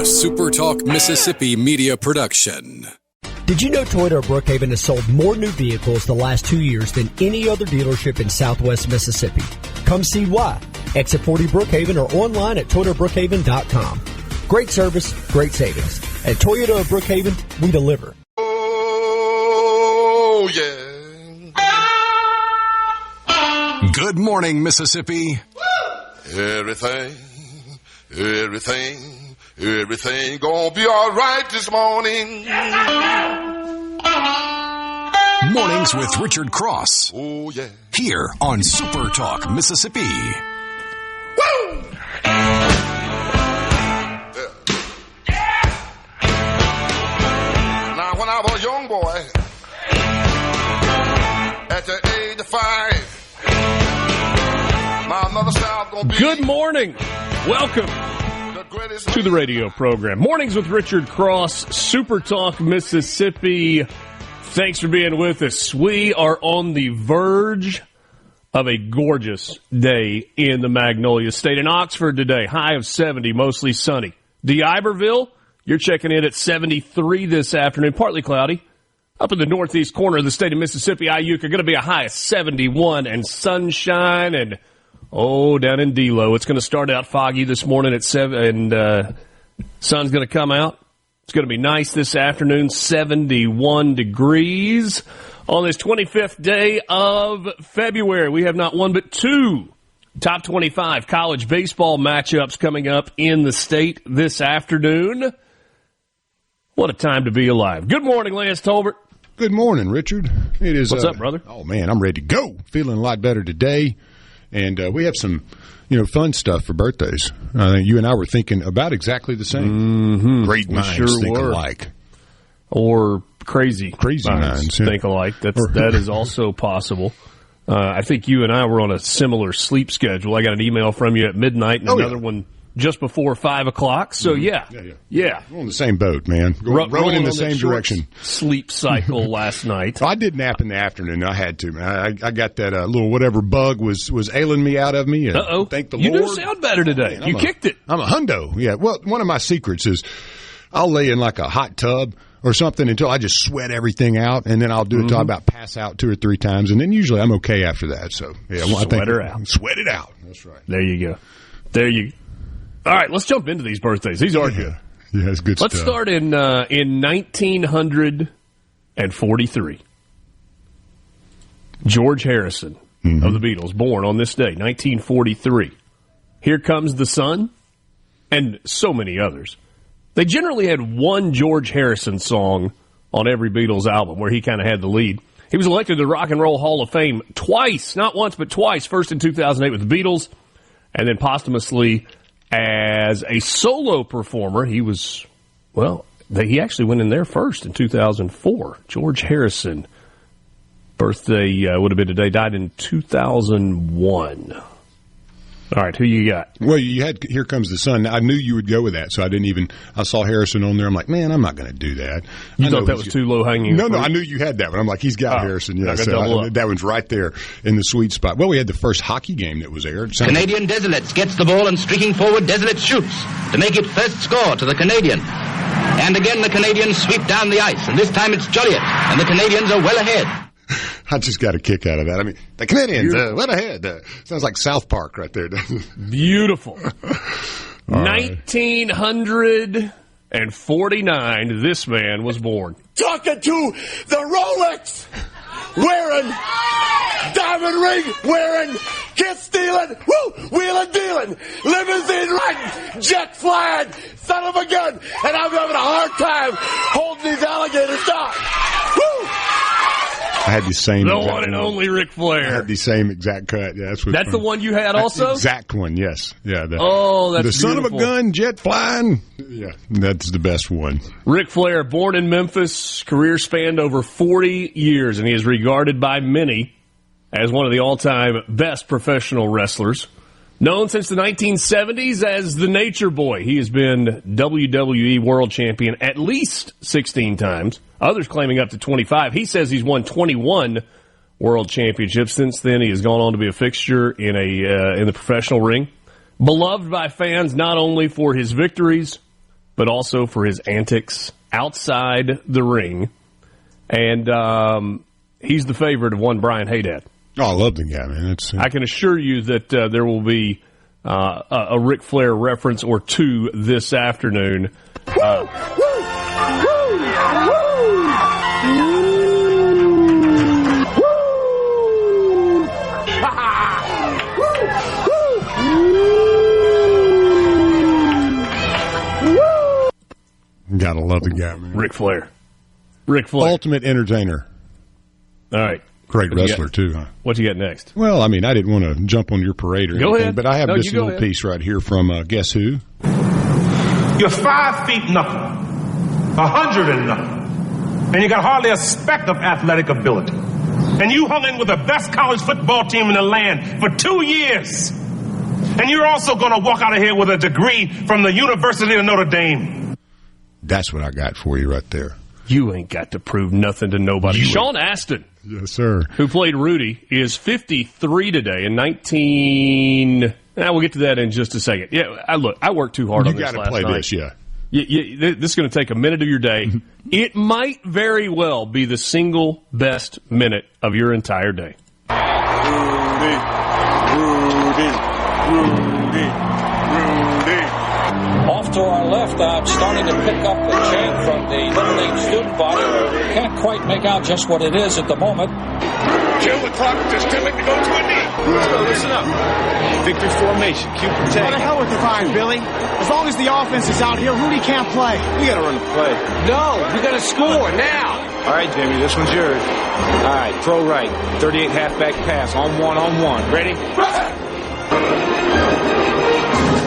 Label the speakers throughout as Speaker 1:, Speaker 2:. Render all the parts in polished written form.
Speaker 1: SuperTalk Mississippi media production.
Speaker 2: Did you know Toyota of Brookhaven has sold more new vehicles the last 2 years than any other dealership in Southwest Mississippi? Come see why. Exit 40 Brookhaven or online at ToyotaBrookhaven.com. Great service, great savings. At Toyota of Brookhaven, we deliver.
Speaker 3: Oh, yeah.
Speaker 1: Good morning, Mississippi.
Speaker 3: Everything gonna be all right this morning.
Speaker 1: Mornings with Richard Cross.
Speaker 3: Oh, yeah.
Speaker 1: Here on SuperTalk Mississippi.
Speaker 3: Woo! Now, when I was a young boy, at the age of 5, my mother said I was gonna be...
Speaker 4: Good morning. Welcome to the radio program. Mornings with Richard Cross, SuperTalk Mississippi. Thanks for being with us. We are on the verge of a gorgeous day in the Magnolia State. In Oxford today, high of 70, mostly sunny. D'Iberville, you're checking in at 73 this afternoon, partly cloudy. Up in the northeast corner of the state of Mississippi, Iuka, going to be a high of 71 and sunshine. And down in D-Lo, it's going to start out foggy this morning at 7, and sun's going to come out. It's going to be nice this afternoon, 71 degrees. On this 25th day of February, we have not one but two top 25 college baseball matchups coming up in the state this afternoon. What a time to be alive. Good morning, Lance Tolbert.
Speaker 5: Good morning, Richard. It is.
Speaker 4: What's up, brother?
Speaker 5: Oh, man, I'm ready to go. Feeling a lot better today. And we have some, fun stuff for birthdays. I think you and I were thinking about exactly the same.
Speaker 4: Mm-hmm.
Speaker 5: Great minds think alike.
Speaker 4: Or crazy minds
Speaker 5: yeah.
Speaker 4: think alike. That is also possible. I think you and I were on a similar sleep schedule. I got an email from you at midnight and another one just before 5 o'clock. So, yeah.
Speaker 5: We're on the same boat, man. Rowing in the same direction.
Speaker 4: Sleep cycle last night.
Speaker 5: I did nap in the afternoon. I had to, man. I got that little whatever bug was ailing me out of me.
Speaker 4: Uh-oh.
Speaker 5: Thank the
Speaker 4: Lord. You do sound better today. Man, you kicked it.
Speaker 5: I'm a hundo. Yeah. Well, one of my secrets is I'll lay in like a hot tub or something until I just sweat everything out, and then I'll do it until I about pass out 2 or 3 times, and then usually I'm okay after that. So, yeah.
Speaker 4: Sweat her out.
Speaker 5: Sweat it out. That's right.
Speaker 4: There you go. All right, let's jump into these birthdays. These are good.
Speaker 5: Yeah, it's good
Speaker 4: stuff. Let's start in 1943. George Harrison of the Beatles, born on this day, 1943. Here Comes the Sun, and so many others. They generally had one George Harrison song on every Beatles album where he kind of had the lead. He was elected to the Rock and Roll Hall of Fame twice, not once, but twice. First in 2008 with the Beatles, and then posthumously as a solo performer. He was, he actually went in there first in 2004. George Harrison, birthday would have been today, died in 2001. All right, who you got?
Speaker 5: Well, you had Here Comes the Sun. I knew you would go with that, so I saw Harrison on there. I'm like, man, I'm not going to do that.
Speaker 4: You thought that was too low-hanging?
Speaker 5: No, I knew you had that one. I'm like, he's got Harrison. Yeah, so that one's right there in the sweet spot. Well, we had the first hockey game that was aired.
Speaker 6: Canadian Desolates gets the ball and streaking forward, Desolate shoots to make it first score to the Canadian. And again, the Canadians sweep down the ice, and this time it's Joliet, and the Canadians are well ahead.
Speaker 5: I just got a kick out of that. I mean, the Canadians, went ahead. Sounds like South Park right there, doesn't it?
Speaker 4: Beautiful. 1949, this man was born.
Speaker 7: Talking to the Rolex wearing, diamond ring wearing, kiss stealing, wheeling dealing, limousine riding, jet flying, son of a gun, and I'm having a hard time holding these alligators down. Woo!
Speaker 5: I had the same.
Speaker 4: The one and only Ric Flair.
Speaker 5: I had the same exact cut. Yeah,
Speaker 4: that's the one you had also?
Speaker 5: That's the exact one, yes. Yeah.
Speaker 4: That's
Speaker 5: the
Speaker 4: beautiful.
Speaker 5: Son of a gun, jet flying. Yeah, that's the best one.
Speaker 4: Ric Flair, born in Memphis, career spanned over 40 years, and he is regarded by many as one of the all-time best professional wrestlers. Known since the 1970s as the Nature Boy, he has been WWE World Champion at least 16 times. Others claiming up to 25. He says he's won 21 World Championships. Since then, he has gone on to be a fixture in the professional ring. Beloved by fans not only for his victories, but also for his antics outside the ring. And he's the favorite of one Brian Haydad.
Speaker 5: Oh, I love the guy, man.
Speaker 4: I can assure you that there will be a Ric Flair reference or two this afternoon.
Speaker 5: Gotta love the guy, man.
Speaker 4: Ric Flair.
Speaker 5: Ultimate entertainer.
Speaker 4: All right.
Speaker 5: Great wrestler, too, huh?
Speaker 4: What you got next?
Speaker 5: Well, I mean, I didn't want to jump on your parade or anything,
Speaker 4: ahead.
Speaker 5: but I have this little piece right here from Guess Who?
Speaker 8: You're 5 feet nothing, 100 and nothing, and you got hardly a speck of athletic ability. And you hung in with the best college football team in the land for 2 years. And you're also going to walk out of here with a degree from the University of Notre Dame.
Speaker 5: That's what I got for you right there.
Speaker 4: You ain't got to prove nothing to nobody. Sean Astin,
Speaker 5: yes, sir,
Speaker 4: who played Rudy, is 53 today. In 19... we'll get to that in just a second. Yeah, I worked too hard on this last night. You got to play this,
Speaker 5: yeah.
Speaker 4: This is going to take a minute of your day. It might very well be the single best minute of your entire day.
Speaker 9: Rudy. Off to our left, I'm starting to pick up the chain from the Little League student body. Can't quite make out just what it is at the moment.
Speaker 7: Kill the clock, just tell it to go to a knee.
Speaker 10: Let's go, listen up. Victory formation, cue protect.
Speaker 11: What the hell with the fire, Billy? As long as the offense is out here, Rudy can't play.
Speaker 10: We gotta run the play.
Speaker 11: No, we gotta score now.
Speaker 10: All right, Jimmy, this one's yours. All right, throw right, 38 halfback pass, on one. Ready?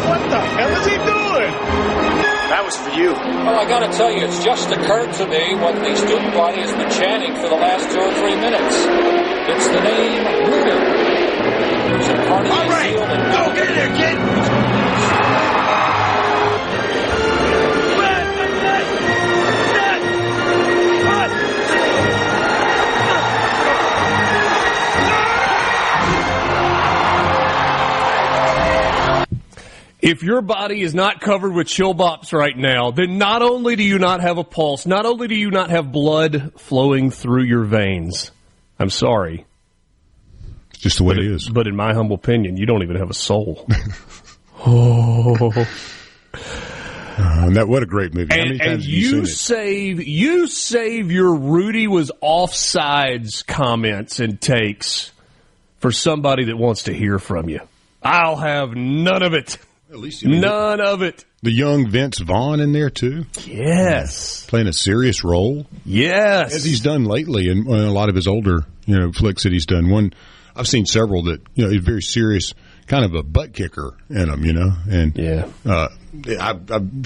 Speaker 7: What the hell is he doing?
Speaker 10: That was for you.
Speaker 9: Well, I gotta tell you, it's just occurred to me what the student body has been chanting for the last 2 or 3 minutes. It's the name Rudy.
Speaker 7: All right, go get in there, kid.
Speaker 4: If your body is not covered with chill bops right now, then not only do you not have a pulse, not only do you not have blood flowing through your veins, I'm sorry.
Speaker 5: It's just the way it is.
Speaker 4: But in my humble opinion, you don't even have a soul. Oh.
Speaker 5: What a great movie. How many times have you seen it?
Speaker 4: You save your Rudy was offsides comments and takes for somebody that wants to hear from you. I'll have none of it.
Speaker 5: At least
Speaker 4: none of it.
Speaker 5: The young Vince Vaughn in there, too.
Speaker 4: Yes.
Speaker 5: Playing a serious role.
Speaker 4: Yes.
Speaker 5: As he's done lately in a lot of his older, flicks that he's done. I've seen several that, he's very serious, kind of a butt kicker in them, And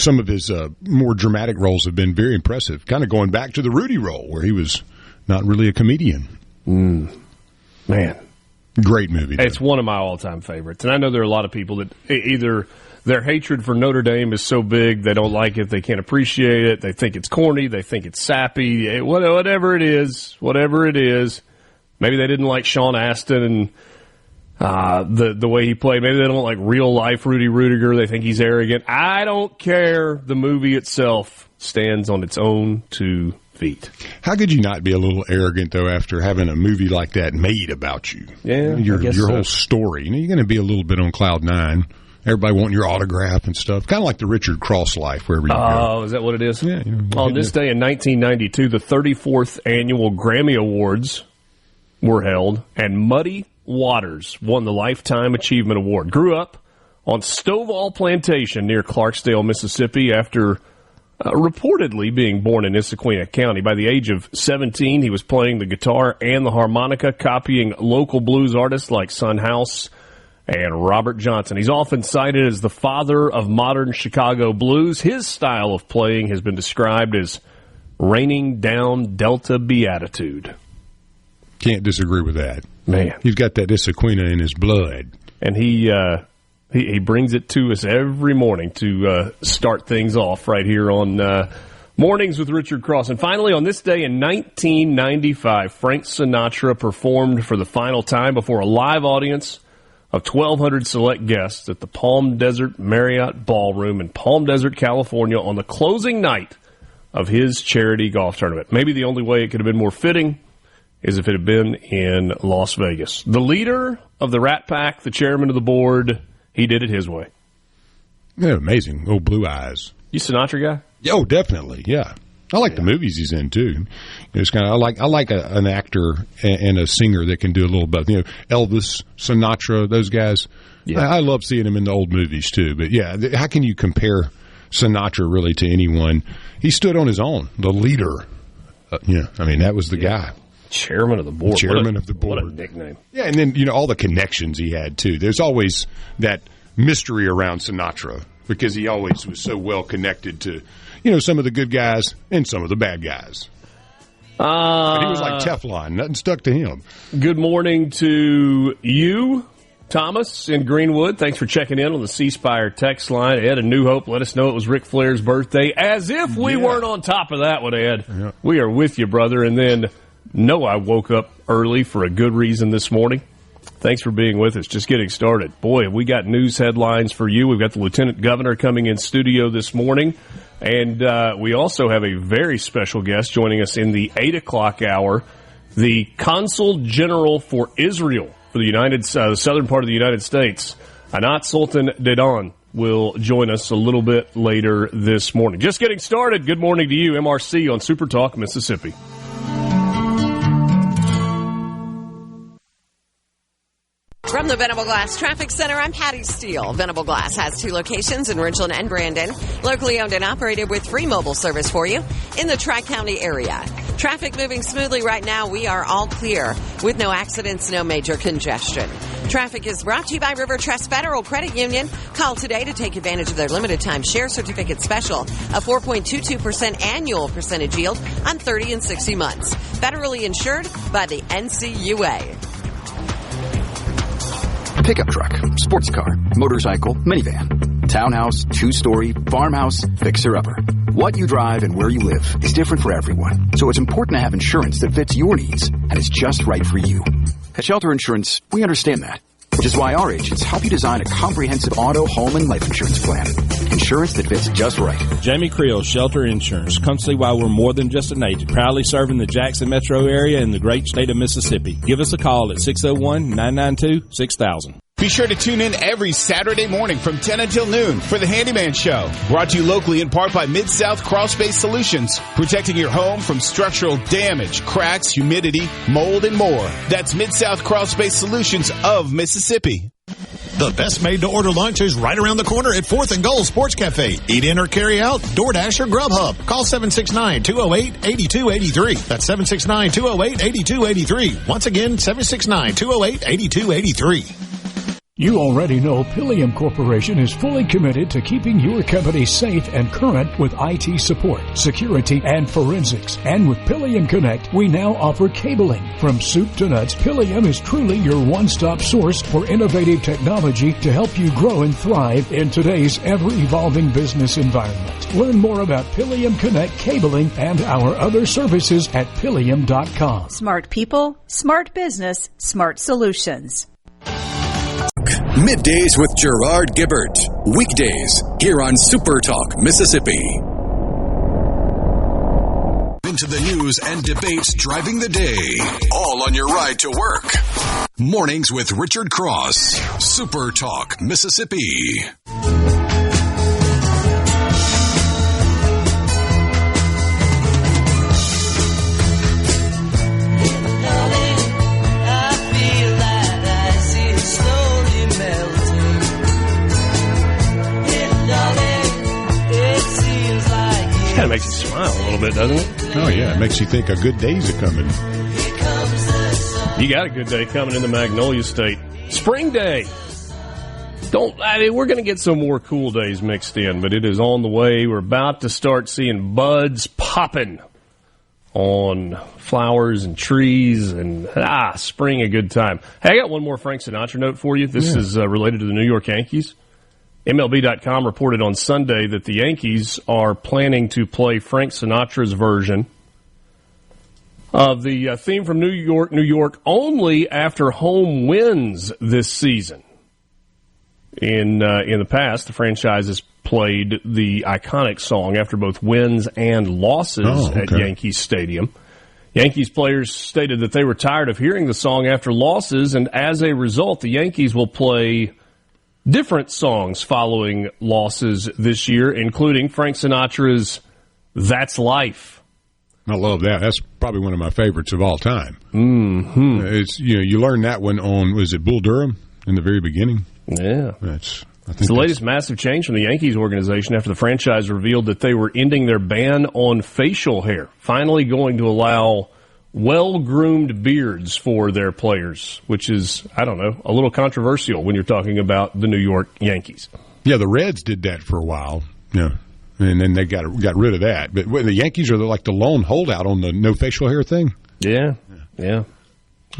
Speaker 5: some of his more dramatic roles have been very impressive. Kind of going back to the Rudy role where he was not really a comedian.
Speaker 4: Man.
Speaker 5: Great movie.
Speaker 4: It's one of my all-time favorites. And I know there are a lot of people that either their hatred for Notre Dame is so big they don't like it, they can't appreciate it, they think it's corny, they think it's sappy, whatever it is. Maybe they didn't like Sean Astin and the way he played. Maybe they don't like real-life Rudy Rudiger. They think he's arrogant. I don't care. The movie itself stands on its own 2 feet.
Speaker 5: How could you not be a little arrogant, though, after having a movie like that made about you?
Speaker 4: Yeah,
Speaker 5: your whole story. You're going to be a little bit on cloud 9. Everybody wanting your autograph and stuff. Kind of like the Richard Cross life, wherever you go.
Speaker 4: Oh, is that what it is?
Speaker 5: Yeah.
Speaker 4: On this day in 1992, the 34th annual Grammy Awards were held, and Muddy Waters won the Lifetime Achievement Award. Grew up on Stovall Plantation near Clarksdale, Mississippi, after reportedly being born in Issaquah County. By the age of 17, he was playing the guitar and the harmonica, copying local blues artists like Son House and Robert Johnson. He's often cited as the father of modern Chicago blues. His style of playing has been described as raining down Delta beatitude.
Speaker 5: Can't disagree with that.
Speaker 4: Man.
Speaker 5: He's got that Issaquah in his blood.
Speaker 4: And he brings it to us every morning to start things off right here on Mornings with Richard Cross. And finally, on this day in 1995, Frank Sinatra performed for the final time before a live audience of 1,200 select guests at the Palm Desert Marriott Ballroom in Palm Desert, California on the closing night of his charity golf tournament. Maybe the only way it could have been more fitting is if it had been in Las Vegas. The leader of the Rat Pack, the chairman of the board, he did it his way.
Speaker 5: Yeah, amazing. Oh, blue eyes.
Speaker 4: You Sinatra guy?
Speaker 5: Oh, definitely, yeah. I like the movies he's in too. It's kind of I like an actor and a singer that can do a little both. Elvis, Sinatra, those guys. Yeah. I love seeing them in the old movies too. But yeah, how can you compare Sinatra really to anyone? He stood on his own, the leader. That was the guy.
Speaker 4: Chairman of the board.
Speaker 5: Chairman of the board.
Speaker 4: What a nickname.
Speaker 5: Yeah, and then all the connections he had too. There's always that mystery around Sinatra because he always was so well connected to. Some of the good guys and some of the bad guys. But he was like Teflon. Nothing stuck to him.
Speaker 4: Good morning to you, Thomas in Greenwood. Thanks for checking in on the C Spire text line. Ed in New Hope let us know it was Ric Flair's birthday. As if we weren't on top of that one, Ed. Yeah. We are with you, brother. And then Noah woke up early for a good reason this morning. Thanks for being with us. Just getting started. Boy, have we got news headlines for you. We've got the Lieutenant Governor coming in studio this morning. And we also have a very special guest joining us in the 8 o'clock hour, the Consul General for Israel for the southern part of the United States, Anat Sultan-Dadon, will join us a little bit later this morning. Just getting started. Good morning to you, MRC on Super Talk, Mississippi.
Speaker 12: From the Venable Glass Traffic Center, I'm Patty Steele. Venable Glass has 2 locations in Ridgeland and Brandon, locally owned and operated with free mobile service for you in the Tri-County area. Traffic moving smoothly right now. We are all clear with no accidents, no major congestion. Traffic is brought to you by River Trust Federal Credit Union. Call today to take advantage of their limited time share certificate special, a 4.22% annual percentage yield on 30 and 60 months. Federally insured by the NCUA.
Speaker 13: Pickup truck, sports car, motorcycle, minivan, townhouse, 2-story, farmhouse, fixer-upper. What you drive and where you live is different for everyone, so it's important to have insurance that fits your needs and is just right for you. At Shelter Insurance, we understand that, which is why our agents help you design a comprehensive auto, home, and life insurance plan. Insurance that fits just right.
Speaker 14: Jamie Creel, Shelter Insurance. Come see why we're more than just an agent. Proudly serving the Jackson metro area and the great state of Mississippi. Give us a call at 601-992-6000.
Speaker 15: Be sure to tune in every Saturday morning from 10 until noon for The Handyman Show. Brought to you locally in part by Mid-South Crawl Space Solutions. Protecting your home from structural damage, cracks, humidity, mold, and more. That's Mid-South Crawl Space Solutions of Mississippi.
Speaker 16: The best made-to-order lunch is right around the corner at 4th and Gold Sports Cafe. Eat in or carry out, DoorDash or Grubhub. Call 769-208-8283. That's 769-208-8283. Once again, 769-208-8283.
Speaker 17: You already know Pilium Corporation is fully committed to keeping your company safe and current with IT support, security, and forensics. And with Pilium Connect, we now offer cabling. From soup to nuts, Pilium is truly your one-stop source for innovative technology to help you grow and thrive in today's ever-evolving business environment. Learn more about Pilium Connect cabling and our other services at Pilium.com.
Speaker 18: Smart people, smart business, smart solutions.
Speaker 1: Middays with Gerard Gibbert. Weekdays here on Super Talk, Mississippi. Into the news and debates driving the day. All on your ride to work. Mornings with Richard Cross. Super Talk, Mississippi.
Speaker 4: Kind of makes you smile a little bit, doesn't it?
Speaker 5: Oh, yeah. It makes you think a good day's a-coming.
Speaker 4: You got a good day coming in the Magnolia State. Spring day. We're going to get some more cool days mixed in, but it is on the way. We're about to start seeing buds popping on flowers and trees, and spring a good time. Hey, I got one more Frank Sinatra note for you. This is related to the New York Yankees. MLB.com reported on Sunday that the Yankees are planning to play Frank Sinatra's version of the theme from New York, New York, only after home wins this season. In the past, the franchise has played the iconic song after both wins and losses at Yankee Stadium. Yankees players stated that they were tired of hearing the song after losses, and as a result, the Yankees will play different songs following losses this year, including Frank Sinatra's "That's Life."
Speaker 5: I love that. That's probably one of my favorites of all time.
Speaker 4: Mm-hmm.
Speaker 5: It's you learned that one on, was it Bull Durham in the very beginning?
Speaker 4: Yeah.
Speaker 5: It's
Speaker 4: the latest massive change from the Yankees organization after the franchise revealed that they were ending their ban on facial hair, finally going to allow well-groomed beards for their players, which is, I don't know, a little controversial when you're talking about the New York Yankees.
Speaker 5: Yeah, the Reds did that for a while, and then they got rid of that. But the Yankees are like the lone holdout on the no facial hair thing.
Speaker 4: Yeah.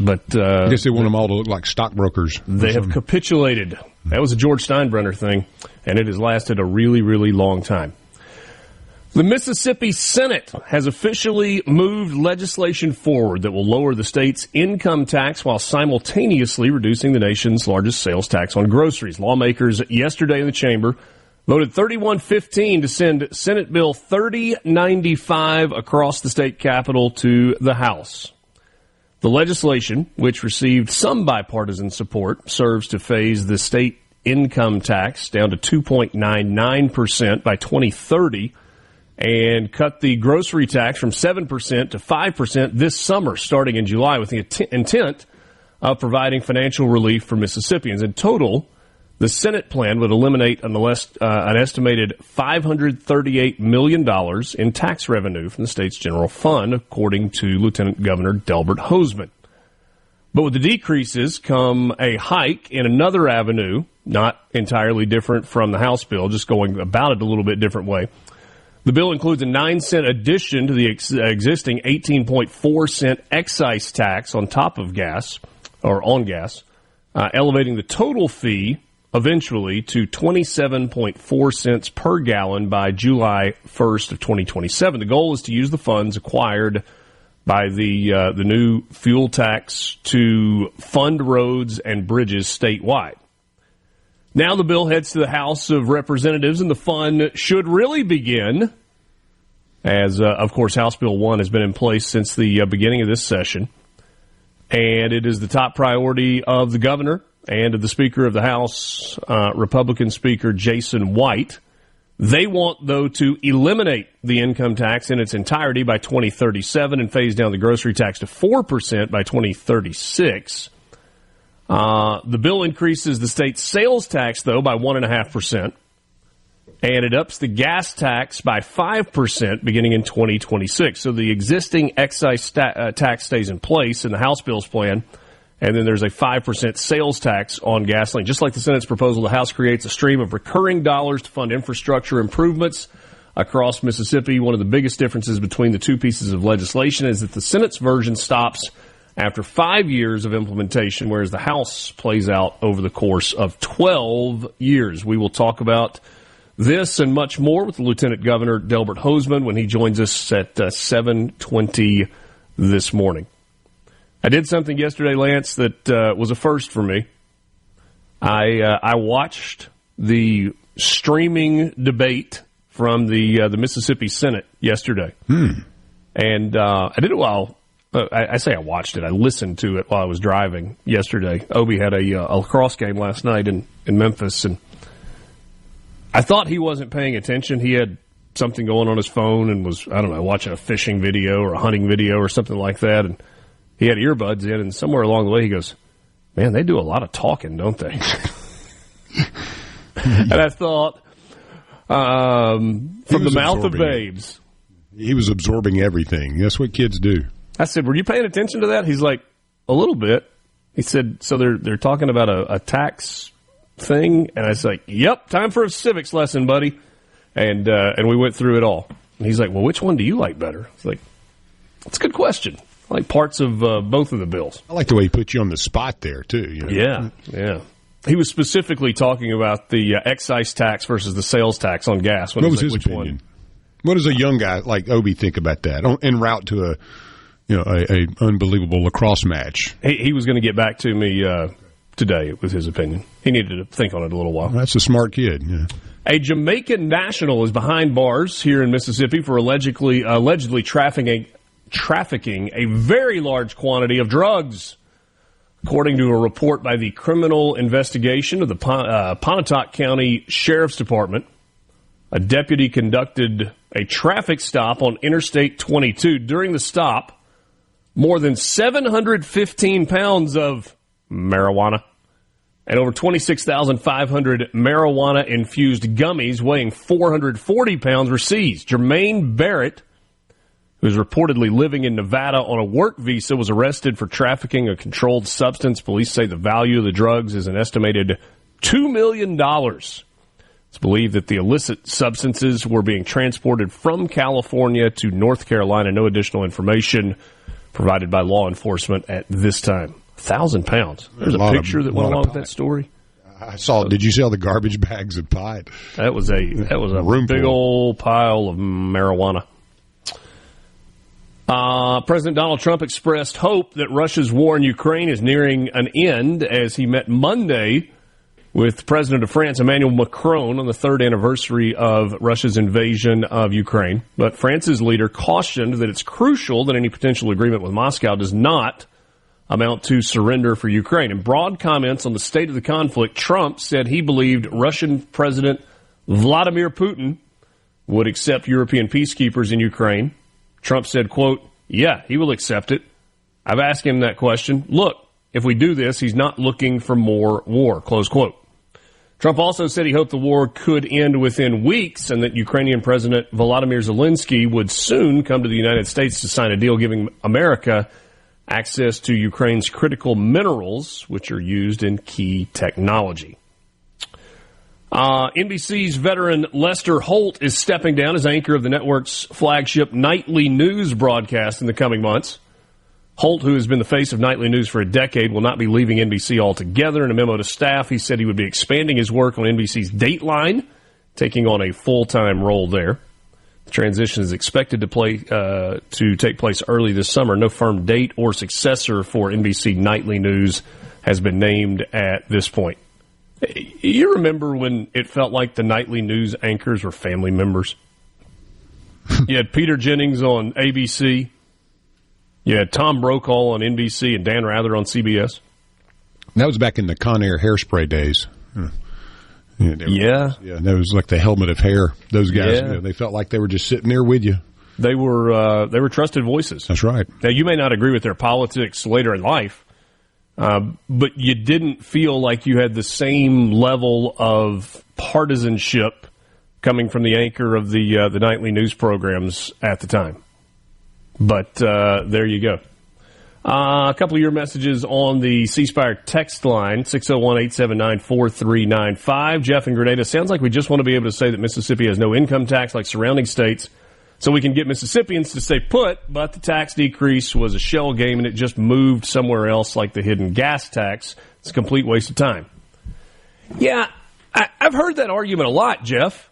Speaker 4: But
Speaker 5: I guess they want them all to look like stockbrokers.
Speaker 4: They have capitulated. That was a George Steinbrenner thing, and it has lasted a really, really long time. The Mississippi Senate has officially moved legislation forward that will lower the state's income tax while simultaneously reducing the nation's largest sales tax on groceries. Lawmakers yesterday in the chamber voted 31-15 to send Senate Bill 3095 across the state capitol to the House. The legislation, which received some bipartisan support, serves to phase the state income tax down to 2.99% by 2030 and cut the grocery tax from 7% to 5% this summer, starting in July, with the intent of providing financial relief for Mississippians. In total, the Senate plan would eliminate an estimated $538 million in tax revenue from the state's general fund, according to Lieutenant Governor Delbert Hosemann. But with the decreases come a hike in another avenue, not entirely different from the House bill, just going about it a little bit different way. The bill includes a 9-cent addition to the existing 18.4-cent excise tax on top of gas, or on gas, elevating the total fee eventually to 27.4 cents per gallon by July 1st of 2027. The goal is to use the funds acquired by the new fuel tax to fund roads and bridges statewide. Now the bill heads to the House of Representatives, and the fun should really begin, as, of course, House Bill 1 has been in place since the beginning of this session. And it is the top priority of the governor and of the Speaker of the House, Republican Speaker Jason White. They want, though, to eliminate the income tax in its entirety by 2037 and phase down the grocery tax to 4% by 2036. The bill increases the state's sales tax, though, by 1.5%, and it ups the gas tax by 5% beginning in 2026. So the existing excise tax stays in place in the House bill's plan, and then there's a 5% sales tax on gasoline. Just like the Senate's proposal, the House creates a stream of recurring dollars to fund infrastructure improvements across Mississippi. One of the biggest differences between the two pieces of legislation is that the Senate's version stops after 5 years of implementation, whereas the House plays out over the course of 12 years. We will talk about this and much more with Lieutenant Governor Delbert Hosemann when he joins us at 7:20 this morning. I did something yesterday, Lance, that was a first for me. I watched the streaming debate from the Mississippi Senate yesterday. And I did it while... I say I watched it. I listened to it while I was driving yesterday. Obi had a lacrosse game last night in Memphis, and I thought he wasn't paying attention. He had something going on his phone and was, I don't know, watching a fishing video or a hunting video or something like that, and he had earbuds in, and somewhere along the way he goes, man, they do a lot of talking, don't they? And I thought, from the mouth of babes.
Speaker 5: He was absorbing everything. That's what kids do.
Speaker 4: I said, were you paying attention to that? He's like, a little bit. He said, so they're talking about a tax thing? And I was like, yep, time for a civics lesson, buddy. And we went through it all. And he's like, well, which one do you like better? It's like, that's a good question. I like parts of both of the bills.
Speaker 5: I like the way he put you on the spot there, too. You know?
Speaker 4: Yeah. He was specifically talking about the excise tax versus the sales tax on gas.
Speaker 5: What was his opinion? What does a young guy like Obi think about that en route to a unbelievable lacrosse match?
Speaker 4: He was going to get back to me today. It was his opinion. He needed to think on it a little while.
Speaker 5: That's a smart kid. Yeah.
Speaker 4: A Jamaican national is behind bars here in Mississippi for allegedly trafficking a very large quantity of drugs. According to a report by the Criminal Investigation of the Pontotoc County Sheriff's Department, a deputy conducted a traffic stop on Interstate 22. During the stop, more than 715 pounds of marijuana and over 26,500 marijuana-infused gummies weighing 440 pounds were seized. Jermaine Barrett, who is reportedly living in Nevada on a work visa, was arrested for trafficking a controlled substance. Police say the value of the drugs is an estimated $2 million. It's believed that the illicit substances were being transported from California to North Carolina. No additional information provided by law enforcement at this time. 1,000 pounds. There's a picture that went along with that story.
Speaker 5: I saw. Did you see all the garbage bags of pot?
Speaker 4: That was a big old pile of marijuana. President Donald Trump expressed hope that Russia's war in Ukraine is nearing an end as he met Monday with President of France, Emmanuel Macron, on the third anniversary of Russia's invasion of Ukraine. But France's leader cautioned that it's crucial that any potential agreement with Moscow does not amount to surrender for Ukraine. In broad comments on the state of the conflict, Trump said he believed Russian President Vladimir Putin would accept European peacekeepers in Ukraine. Trump said, quote, "Yeah, he will accept it. I've asked him that question. Look, if we do this, he's not looking for more war," close quote. Trump also said he hoped the war could end within weeks and that Ukrainian President Volodymyr Zelensky would soon come to the United States to sign a deal giving America access to Ukraine's critical minerals, which are used in key technology. NBC's veteran Lester Holt is stepping down as anchor of the network's flagship nightly news broadcast in the coming months. Holt, who has been the face of nightly news for a decade, will not be leaving NBC altogether. In a memo to staff, he said he would be expanding his work on NBC's Dateline, taking on a full-time role there. The transition is expected to take place early this summer. No firm date or successor for NBC Nightly News has been named at this point. You remember when it felt like the nightly news anchors were family members? You had Peter Jennings on ABC. You had Tom Brokaw on NBC and Dan Rather on CBS.
Speaker 5: That was back in the Con Air hairspray days. Yeah, that was like the helmet of hair. Those guys, they felt like they were just sitting there with you.
Speaker 4: They were trusted voices.
Speaker 5: That's right.
Speaker 4: Now, you may not agree with their politics later in life, but you didn't feel like you had the same level of partisanship coming from the anchor of the nightly news programs at the time. But there you go. A couple of your messages on the C Spire text line, 601-879-4395. Jeff in Grenada, sounds like we just want to be able to say that Mississippi has no income tax like surrounding states so we can get Mississippians to stay put, but the tax decrease was a shell game and it just moved somewhere else like the hidden gas tax. It's a complete waste of time. Yeah, I've heard that argument a lot, Jeff.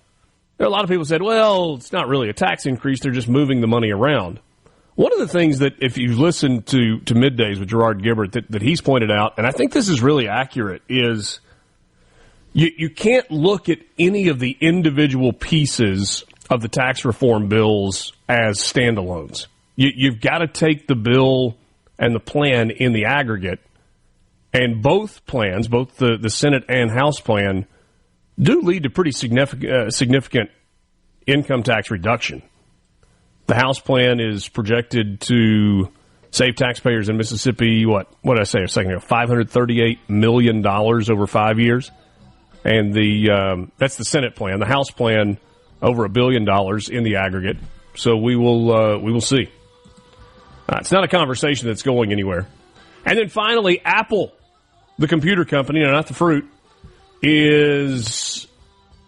Speaker 4: There are a lot of people who said, well, it's not really a tax increase, they're just moving the money around. One of the things that, if you listen to Middays with Gerard Gibbert, that he's pointed out, and I think this is really accurate, is you can't look at any of the individual pieces of the tax reform bills as standalones. You've got to take the bill and the plan in the aggregate, and both plans, both the Senate and House plan, do lead to pretty significant income tax reduction. The House plan is projected to save taxpayers in Mississippi, what did I say a second ago, $538 million over 5 years. And that's the Senate plan. The House plan, over $1 billion in the aggregate. So we will see. It's not a conversation that's going anywhere. And then finally, Apple, the computer company, not the fruit, has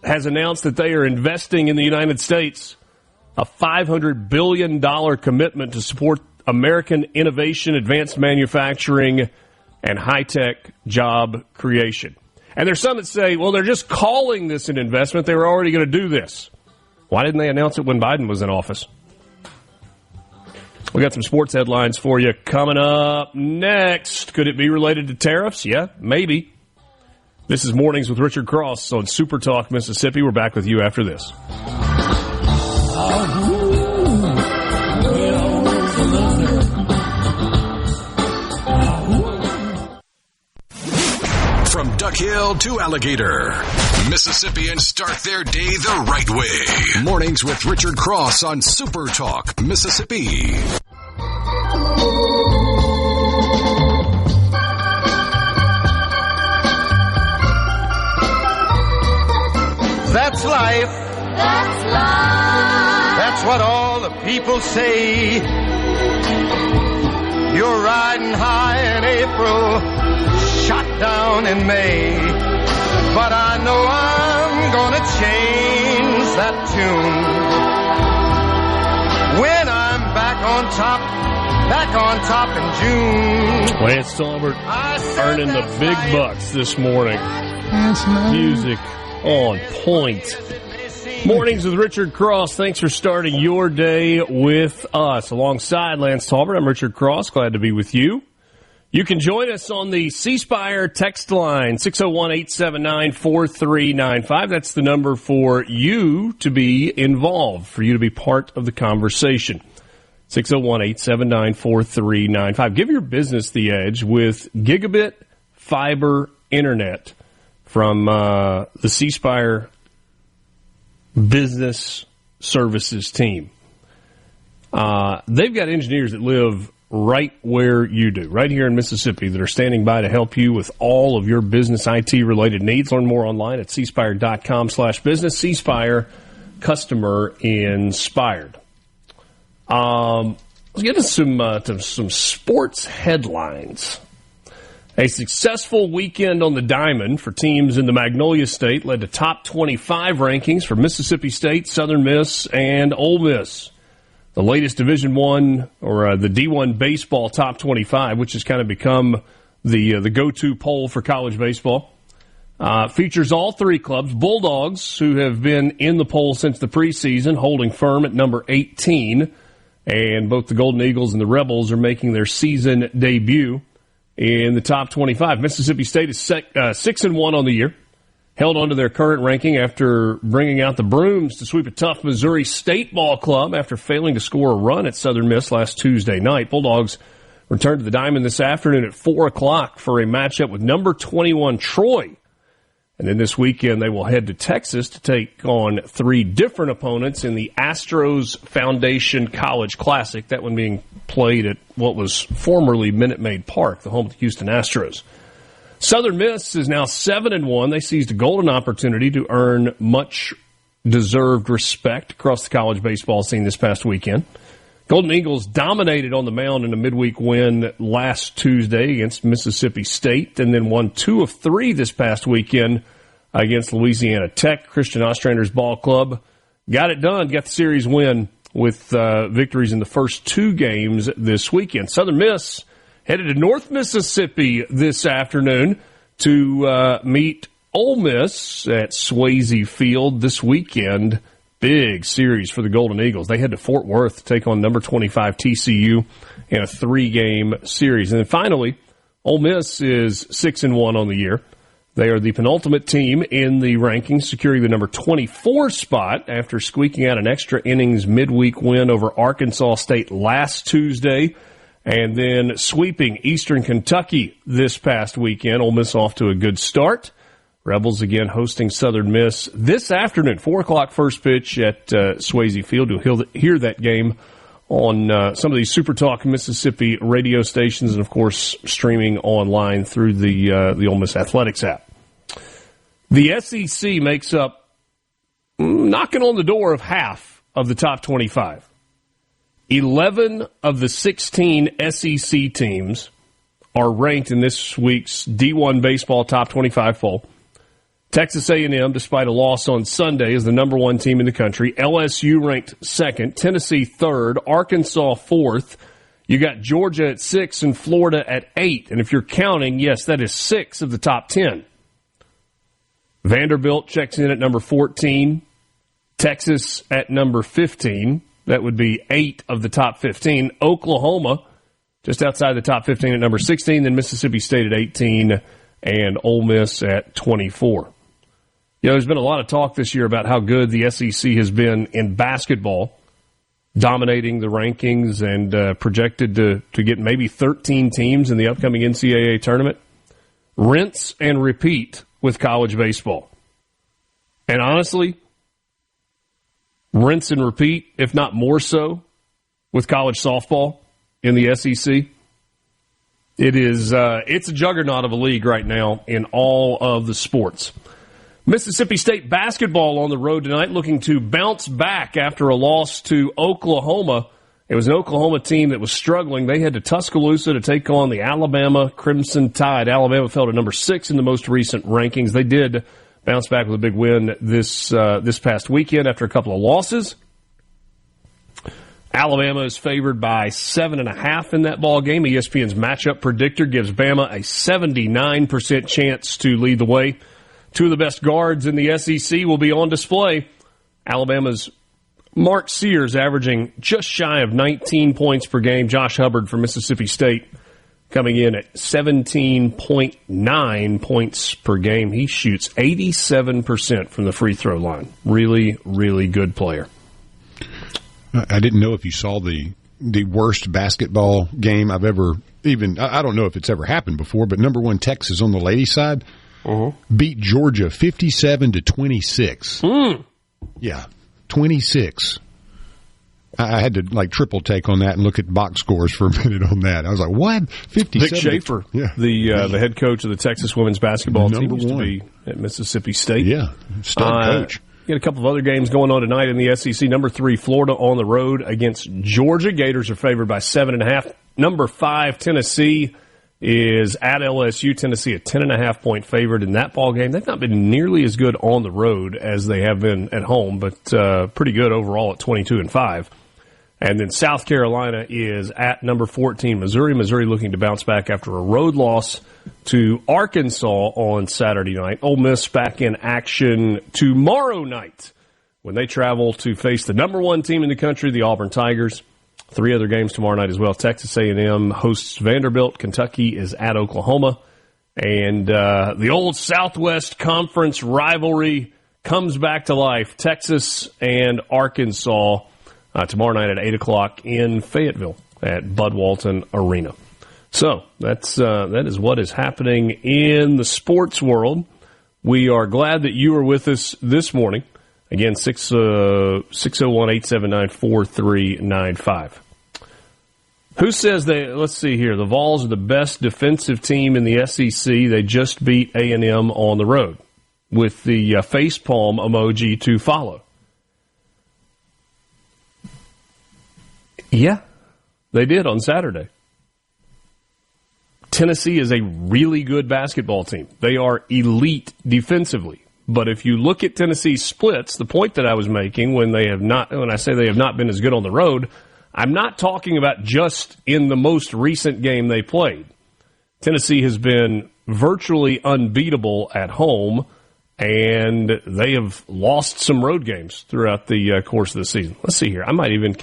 Speaker 4: announced that they are investing in the United States a $500 billion commitment to support American innovation, advanced manufacturing, and high-tech job creation. And there's some that say, well, they're just calling this an investment. They were already going to do this. Why didn't they announce it when Biden was in office? We got some sports headlines for you coming up next. Could it be related to tariffs? Yeah, maybe. This is Mornings with Richard Cross on Super Talk Mississippi. We're back with you after this.
Speaker 1: From Duck Hill to Alligator, Mississippians start their day the right way. Mornings with Richard Cross on Super Talk Mississippi.
Speaker 7: That's life. That's life. That's what all the people say. You're riding high in April, shot down in May. But I know I'm gonna change that tune when I'm back on top in June.
Speaker 4: Lance Talbert earning the big bucks this morning. Music on point. Mornings with Richard Cross. Thanks for starting your day with us. Alongside Lance Talbert, I'm Richard Cross. Glad to be with you. You can join us on the C Spire text line, 601-879-4395. That's the number for you to be involved, for you to be part of the conversation. 601-879-4395. Give your business the edge with gigabit fiber internet from the C Spire Business Services team. They've got engineers that live right where you do, right here in Mississippi, that are standing by to help you with all of your business IT-related needs. Learn more online at cspire.com/business. C Spire, customer inspired. Let's get into some sports headlines. A successful weekend on the diamond for teams in the Magnolia State led to top 25 rankings for Mississippi State, Southern Miss, and Ole Miss. The latest Division I, or the D1 baseball top 25, which has kind of become the go-to poll for college baseball, features all three clubs. Bulldogs, who have been in the poll since the preseason, holding firm at number 18, and both the Golden Eagles and the Rebels are making their season debut in the top 25. Mississippi State is 6-1 on the year, held on to their current ranking after bringing out the brooms to sweep a tough Missouri State ball club after failing to score a run at Southern Miss last Tuesday night. Bulldogs return to the diamond this afternoon at 4 o'clock for a matchup with number 21 Troy. And then this weekend they will head to Texas to take on three different opponents in the Astros Foundation College Classic, that one being played at what was formerly Minute Maid Park, the home of the Houston Astros. Southern Miss is now 7-1. They seized a golden opportunity to earn much-deserved respect across the college baseball scene this past weekend. Golden Eagles dominated on the mound in a midweek win last Tuesday against Mississippi State, and then won 2 of 3 this past weekend against Louisiana Tech. Christian Ostrander's ball club got it done, got the series win with victories in the first 2 games this weekend. Southern Miss headed to North Mississippi this afternoon to meet Ole Miss at Swayze Field this weekend. Big series for the Golden Eagles. They head to Fort Worth to take on number 25 TCU in a 3-game series. And then finally, Ole Miss is 6-1 on the year. They are the penultimate team in the rankings, securing the number 24 spot after squeaking out an extra innings midweek win over Arkansas State last Tuesday, and then sweeping Eastern Kentucky this past weekend. Ole Miss off to a good start. Rebels again hosting Southern Miss this afternoon, 4 o'clock first pitch at Swayze Field. You'll hear that game on some of these SuperTalk Mississippi radio stations, and, of course, streaming online through the Ole Miss Athletics app. The SEC makes up knocking on the door of half of the top 25. 11 of the 16 SEC teams are ranked in this week's D1 baseball top 25 poll. Texas A&M, despite a loss on Sunday, is the number 1 team in the country. LSU ranked 2nd, Tennessee 3rd, Arkansas 4th. You got Georgia at 6 and Florida at 8. And if you're counting, yes, that is 6 of the top 10. Vanderbilt checks in at number 14, Texas at number 15, That would be 8 of the top 15. Oklahoma, just outside the top 15 at number 16, then Mississippi State at 18, and Ole Miss at 24. There's been a lot of talk this year about how good the SEC has been in basketball, dominating the rankings and projected to get maybe 13 teams in the upcoming NCAA tournament. Rinse and repeat with college baseball. And honestly, rinse and repeat, if not more so, with college softball in the SEC. It's a juggernaut of a league right now in all of the sports. Mississippi State basketball on the road tonight, looking to bounce back after a loss to Oklahoma. It was an Oklahoma team that was struggling. They head to Tuscaloosa to take on the Alabama Crimson Tide. Alabama fell to number 6 in the most recent rankings. They did bounce back with a big win this past weekend after a couple of losses. Alabama is favored by 7.5 in that ball game. ESPN's matchup predictor gives Bama a 79% chance to lead the way. 2 of the best guards in the SEC will be on display. Alabama's Mark Sears averaging just shy of 19 points per game. Josh Hubbard from Mississippi State coming in at 17.9 points per game. He shoots 87% from the free throw line. Really, really good player.
Speaker 5: I didn't know if you saw the worst basketball game I've ever I don't know if it's ever happened before, but number 1 Texas on the ladies' side beat Georgia 57-26. Yeah, 26. I had to triple take on that and look at box scores for a minute on that. I was like, what? 57?
Speaker 4: Dick Schaefer, the head coach of the Texas women's basketball team, used to be at Mississippi State.
Speaker 5: Yeah, stud coach.
Speaker 4: Got a couple of other games going on tonight in the SEC. Number 3, Florida on the road against Georgia. Gators are favored by 7.5. Number 5, Tennessee is at LSU. Tennessee a 10.5-point favorite in that ball game. They've not been nearly as good on the road as they have been at home, but pretty good overall at 22-5. And then South Carolina is at number 14, Missouri. Missouri looking to bounce back after a road loss to Arkansas on Saturday night. Ole Miss back in action tomorrow night when they travel to face the number 1 team in the country, the Auburn Tigers. 3 other games tomorrow night as well. Texas A&M hosts Vanderbilt. Kentucky is at Oklahoma. And the old Southwest Conference rivalry comes back to life. Texas and Arkansas tomorrow night at 8 o'clock in Fayetteville at Bud Walton Arena. So that is what is happening in the sports world. We are glad that you are with us this morning. Again, 601-879-4395. Who says let's see here, the Vols are the best defensive team in the SEC. They just beat A&M on the road with the facepalm emoji to follow. Yeah, they did on Saturday. Tennessee is a really good basketball team. They are elite defensively. But if you look at Tennessee's splits, the point that I was making when I say they have not been as good on the road, I'm not talking about just in the most recent game they played. Tennessee has been virtually unbeatable at home, and they have lost some road games throughout the course of the season. Let's see here. I might even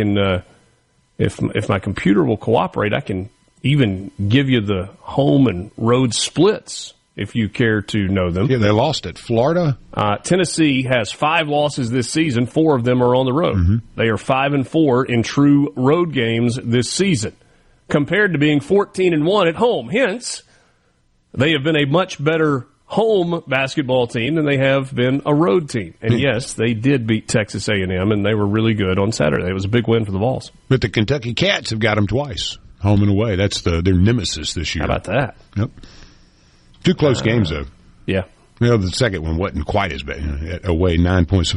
Speaker 4: if my computer will cooperate, I can even give you the home and road splits if you care to know them.
Speaker 5: Yeah, they lost at Florida.
Speaker 4: Tennessee has 5 losses this season. 4 of them are on the road. Mm-hmm. They are 5-4 in true road games this season, compared to being 14-1 at home. Hence, they have been a much better home basketball team than they have been a road team. And yes, they did beat Texas A&M, and they were really good on Saturday. It was a big win for the Vols.
Speaker 5: But the Kentucky Cats have got them twice, home and away. That's their nemesis this year.
Speaker 4: How about that?
Speaker 5: Yep. 2 close games, though.
Speaker 4: Yeah.
Speaker 5: The second one wasn't quite as bad. Away, 9 points.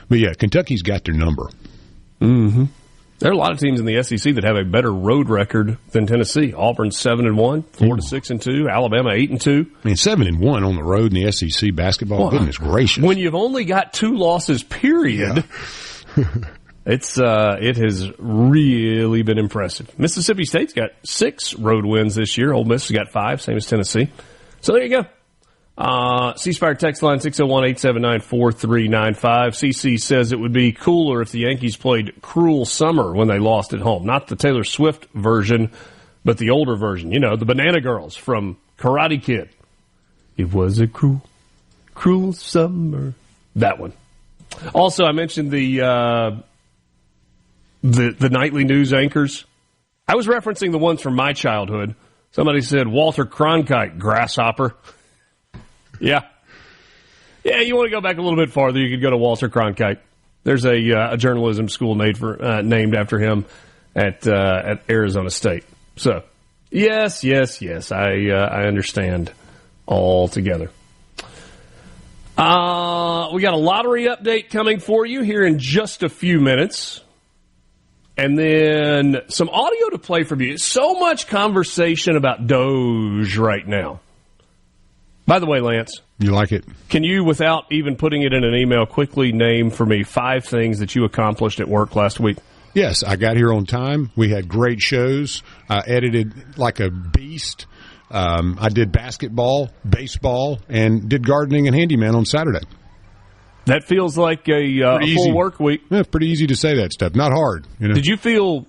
Speaker 5: But, yeah, Kentucky's got their number.
Speaker 4: Mm-hmm. There are a lot of teams in the SEC that have a better road record than Tennessee. Auburn's 7-1, Florida 6-2, Alabama 8-2.
Speaker 5: I mean, 7-1 on the road in the SEC basketball. Well, goodness gracious!
Speaker 4: When you've only got 2 losses, period, it has really been impressive. Mississippi State's got 6 road wins this year. Ole Miss has got 5, same as Tennessee. So there you go. C-Spire text line 601-879-4395. CC says it would be cooler if the Yankees played Cruel Summer when they lost at home. Not the Taylor Swift version, but the older version. You know, the Banana Girls from Karate Kid. It was a cruel, cruel summer. That one. Also, I mentioned the nightly news anchors. I was referencing the ones from my childhood. Somebody said Walter Cronkite, grasshopper. Yeah. Yeah, you want to go back a little bit farther, you could go to Walter Cronkite. There's a journalism school named after him at Arizona State. So, yes, I understand altogether. We got a lottery update coming for you here in just a few minutes. And then some audio to play from you. So much conversation about Doge right now. By the way, Lance.
Speaker 5: You like it?
Speaker 4: Can you, without even putting it in an email, quickly name for me 5 things that you accomplished at work last week?
Speaker 5: Yes, I got here on time. We had great shows. I edited like a beast. I did basketball, baseball, and did gardening and handyman on Saturday.
Speaker 4: That feels like a full work week.
Speaker 5: Yeah, it's pretty easy to say that stuff. Not hard. You know? Did
Speaker 4: you feel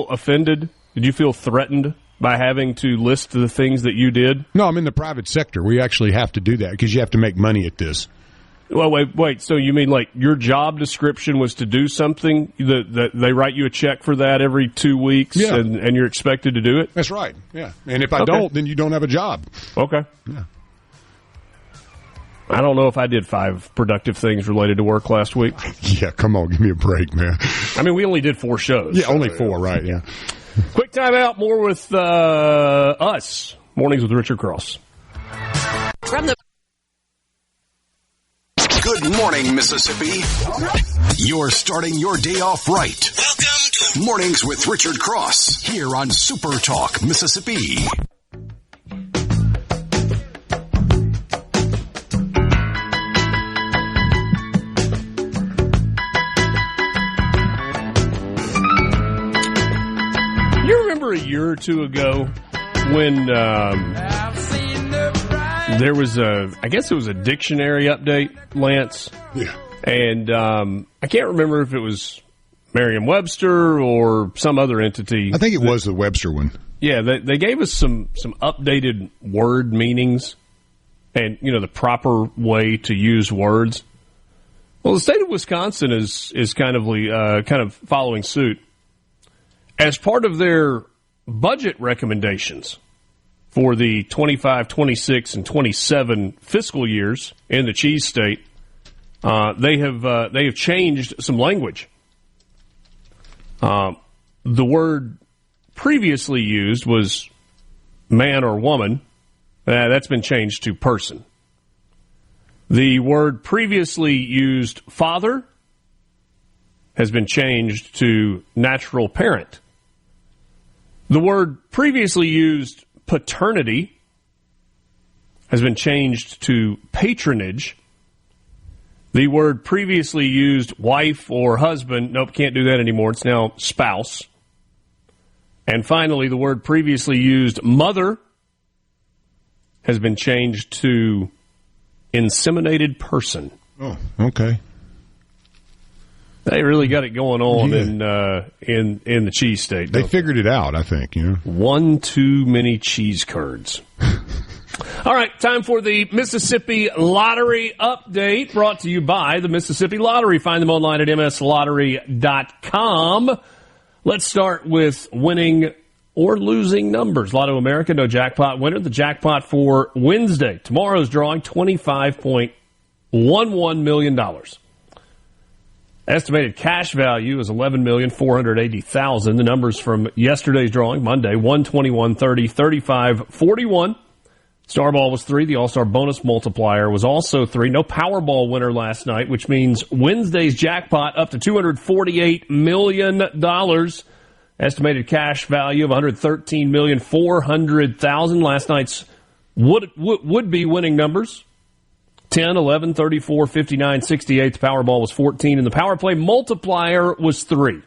Speaker 4: offended? Did you feel threatened by having to list the things that you did?
Speaker 5: No, I'm in the private sector. We actually have to do that because you have to make money at this.
Speaker 4: Well, wait. So you mean like your job description was to do something that they write you a check for that every 2 weeks,
Speaker 5: yeah,
Speaker 4: and you're expected to do it?
Speaker 5: That's right. Yeah, and if I don't, then you don't have a job.
Speaker 4: Okay.
Speaker 5: Yeah.
Speaker 4: I don't know if I did 5 productive things related to work last week.
Speaker 5: Yeah, come on, give me a break, man.
Speaker 4: I mean, we only did 4 shows.
Speaker 5: Yeah, only 4, right? Yeah.
Speaker 4: Quick time out. More with us. Mornings with Richard Cross.
Speaker 12: From the
Speaker 1: Good morning, Mississippi. You're starting your day off right. Welcome to Mornings with Richard Cross here on Super Talk, Mississippi.
Speaker 4: You remember a year or two ago when there was I guess it was a dictionary update, Lance?
Speaker 5: Yeah.
Speaker 4: And I can't remember if it was Merriam-Webster or some other entity.
Speaker 5: I think it was the Webster one.
Speaker 4: Yeah, they gave us some updated word meanings and, you know, the proper way to use words. Well, the state of Wisconsin is kind of following suit. As part of their budget recommendations for the 25, 26, and 27 fiscal years in the cheese state, they have changed some language. The word previously used was man or woman. That's been changed to person. The word previously used father has been changed to natural parent. The word previously used paternity has been changed to patronage. The word previously used wife or husband, nope, can't do that anymore. It's now spouse. And finally, the word previously used mother has been changed to inseminated person.
Speaker 5: Oh, okay.
Speaker 4: They really got it going on in the cheese state.
Speaker 5: They figured it out, I think. You know,
Speaker 4: one too many cheese curds. All right, time for the Mississippi Lottery Update, brought to you by the Mississippi Lottery. Find them online at mslottery.com. Let's start with winning or losing numbers. Lotto America, no jackpot winner. The jackpot for Wednesday, tomorrow's drawing, $25.11 million. Estimated cash value is $11,480,000. The numbers from yesterday's drawing, Monday, 121, 30, 35, 41. Starball was 3. The All-Star bonus multiplier was also 3. No Powerball winner last night, which means Wednesday's jackpot up to $248 million. Estimated cash value of $113,400,000. Last night's would-be winning numbers: 10, 11, 34, 59, 68. The Powerball was 14, and the Power Play multiplier was 3.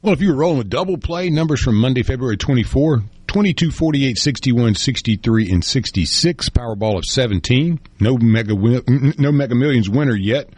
Speaker 5: Well, if you were rolling with double play, numbers from Monday, February 24, 22, 48, 61, 63, and 66. Powerball of 17. No Mega Millions winner yet.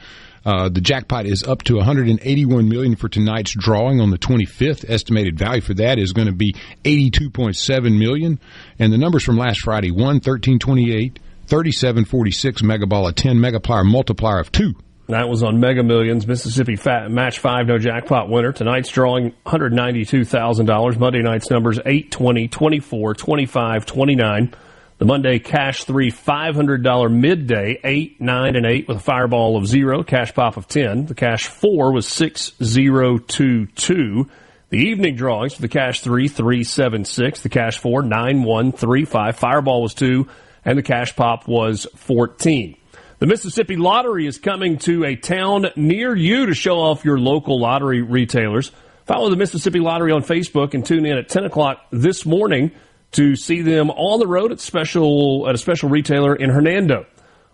Speaker 5: The jackpot is up to $181 million for tonight's drawing on the 25th. Estimated value for that is going to be $82.7 million. And the numbers from last Friday: 1, 13, 28, 37, 46, Mega Ball of 10, Mega Plier multiplier of 2.
Speaker 4: That was on Mega Millions. Mississippi Match 5, no jackpot winner. Tonight's drawing, $192,000. Monday night's numbers, 8, 20, 24, 25, 29. The Monday Cash 3 $500 midday, 8, 9, and 8 with a fireball of 0, Cash Pop of 10. The Cash 4 was 6, 0, 2, 2. The evening drawings for the Cash 3, 3, 7, 6. The Cash 4, 9, 1, 3, 5. Fireball was 2, and the Cash Pop was 14. The Mississippi Lottery is coming to a town near you to show off your local lottery retailers. Follow the Mississippi Lottery on Facebook and tune in at 10 o'clock this morning to see them on the road at a special retailer in Hernando.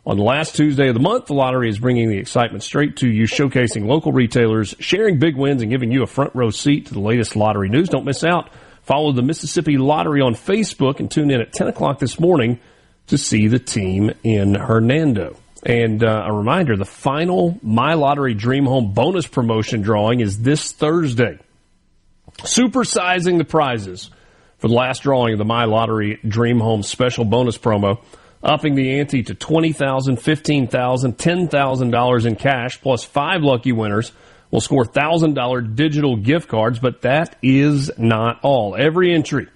Speaker 4: On the last Tuesday of the month, the lottery is bringing the excitement straight to you, showcasing local retailers, sharing big wins, and giving you a front row seat to the latest lottery news. Don't miss out. Follow the Mississippi Lottery on Facebook and tune in at 10 o'clock this morning to see the team in Hernando. And a reminder, the final My Lottery Dream Home bonus promotion drawing is this Thursday. Supersizing the prizes for the last drawing of the My Lottery Dream Home special bonus promo, upping the ante to $20,000, $15,000, $10,000 in cash, plus 5 lucky winners will score $1,000 digital gift cards, but that is not all. Every entry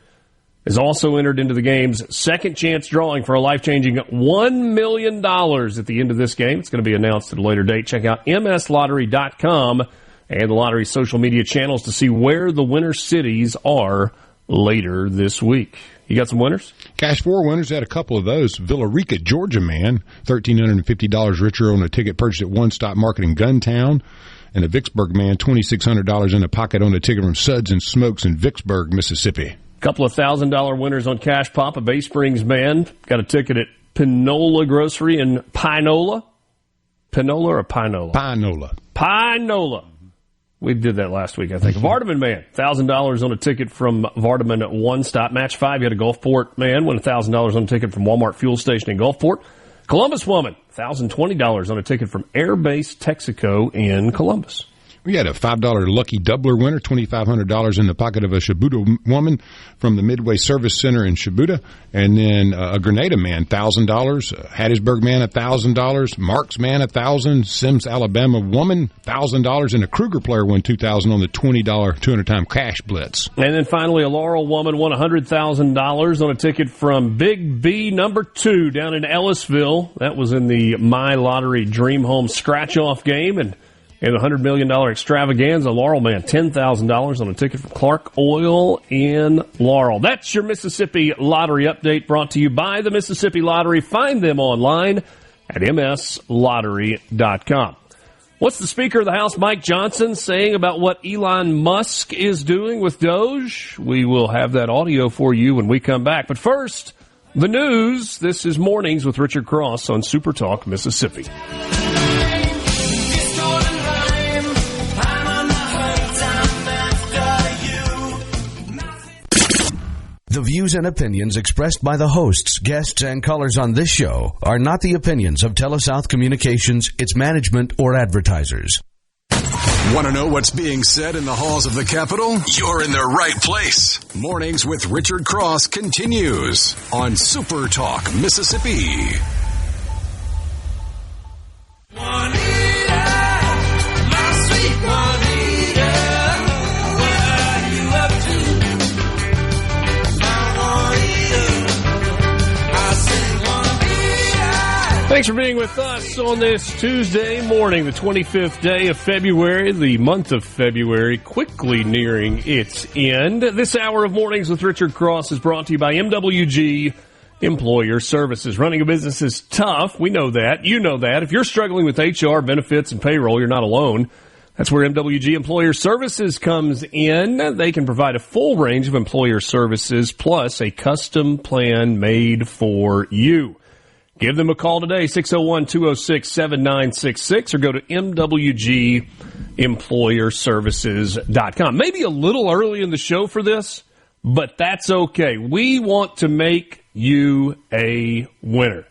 Speaker 4: is also entered into the game's second chance drawing for a life-changing $1 million at the end of this game. It's going to be announced at a later date. Check out mslottery.com and the lottery's social media channels to see where the winner cities are later this week. You got some winners?
Speaker 5: Cash 4 winners had a couple of those. Villarica, Georgia man, $1,350 richer on a ticket purchased at One Stop Market in Guntown. And a Vicksburg man, $2,600 in a pocket on a ticket from Suds and Smokes in Vicksburg, Mississippi.
Speaker 4: Couple of $1,000 winners on Cash Pop. A Bay Springs man got a ticket at Pinola Grocery in Pinola. Pinola or Pinola?
Speaker 5: Pinola.
Speaker 4: Pinola. We did that last week, I think. Vardaman man, $1,000 on a ticket from Vardaman at One Stop. Match 5, you had a Gulfport man, won $1,000 on a ticket from Walmart Fuel Station in Gulfport. Columbus woman, $1,020 on a ticket from Air Base Texaco in Columbus.
Speaker 5: We had a $5 lucky doubler winner, $2,500 in the pocket of a Shibuda woman from the Midway Service Center in Shibuda. And then a Grenada man, $1,000. Hattiesburg man, $1,000. Marks man, $1,000. Sims, Alabama woman, $1,000. And a Kruger player won $2,000 on the $20 200-time cash blitz.
Speaker 4: And then finally, a Laurel woman won $100,000 on a ticket from Big B number 2 down in Ellisville. That was in the My Lottery Dream Home scratch-off game. And in a $100 million extravaganza, Laurel man, $10,000 on a ticket from Clark Oil in Laurel. That's your Mississippi Lottery update brought to you by the Mississippi Lottery. Find them online at mslottery.com. What's the Speaker of the House, Mike Johnson, saying about what Elon Musk is doing with Doge? We will have that audio for you when we come back. But first, the news. This is Mornings with Richard Cross on SuperTalk Mississippi.
Speaker 19: The views and opinions expressed by the hosts, guests, and callers on this show are not the opinions of TeleSouth Communications, its management, or advertisers.
Speaker 1: Want to know what's being said in the halls of the Capitol? You're in the right place. Mornings with Richard Cross continues on SuperTalk Mississippi.
Speaker 4: Thanks for being with us on this Tuesday morning, the 25th day of February, the month of February, quickly nearing its end. This hour of Mornings with Richard Cross is brought to you by MWG Employer Services. Running a business is tough. We know that. You know that. If you're struggling with HR, benefits, and payroll, you're not alone. That's where MWG Employer Services comes in. They can provide a full range of employer services plus a custom plan made for you. Give them a call today, 601-206-7966, or go to MWGEmployerServices.com. Maybe a little early in the show for this, but that's okay. We want to make you a winner.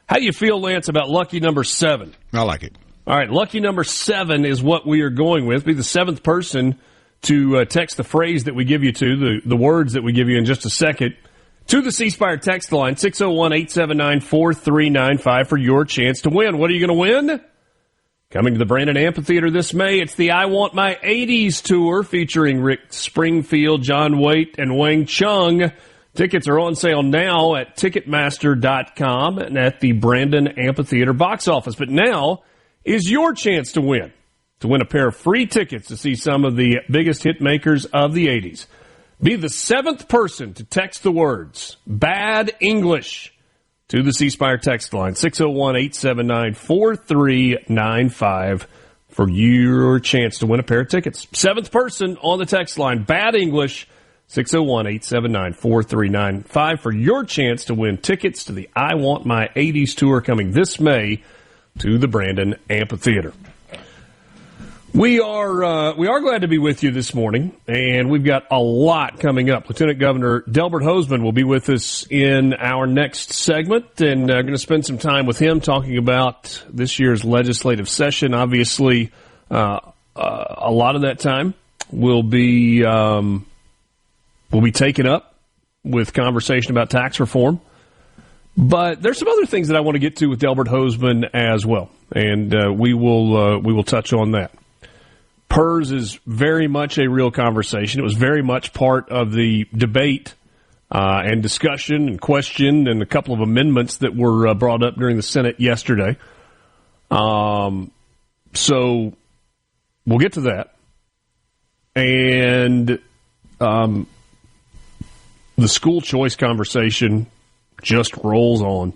Speaker 4: How do you feel, Lance, about lucky number 7?
Speaker 5: I like it.
Speaker 4: All right, lucky number 7 is what we are going with. Be the 7th person to text the phrase that we give you to, the words that we give you in just a second, to the C Spire text line, 601-879-4395 for your chance to win. What are you going to win? Coming to the Brandon Amphitheater this May, it's the I Want My 80s Tour featuring Rick Springfield, John Waite, and Wang Chung. Tickets are on sale now at Ticketmaster.com and at the Brandon Amphitheater box office. But now is your chance to win a pair of free tickets to see some of the biggest hit makers of the 80s. Be the 7th person to text the words Bad English to the C Spire text line, 601-879-4395 for your chance to win a pair of tickets. 7th person on the text line, Bad English, 601-879-4395 for your chance to win tickets to the I Want My 80s Tour coming this May to the Brandon Amphitheater. We are glad to be with you this morning, and we've got a lot coming up. Lieutenant Governor Delbert Hosemann will be with us in our next segment, and going to spend some time with him talking about this year's legislative session. Obviously, a lot of that time will be taken up with conversation about tax reform. But there's some other things that I want to get to with Delbert Hosemann as well, and we will touch on that. PERS is very much a real conversation. It was very much part of the debate and discussion and question and a couple of amendments that were brought up during the Senate yesterday. So we'll get to that. And the school choice conversation just rolls on.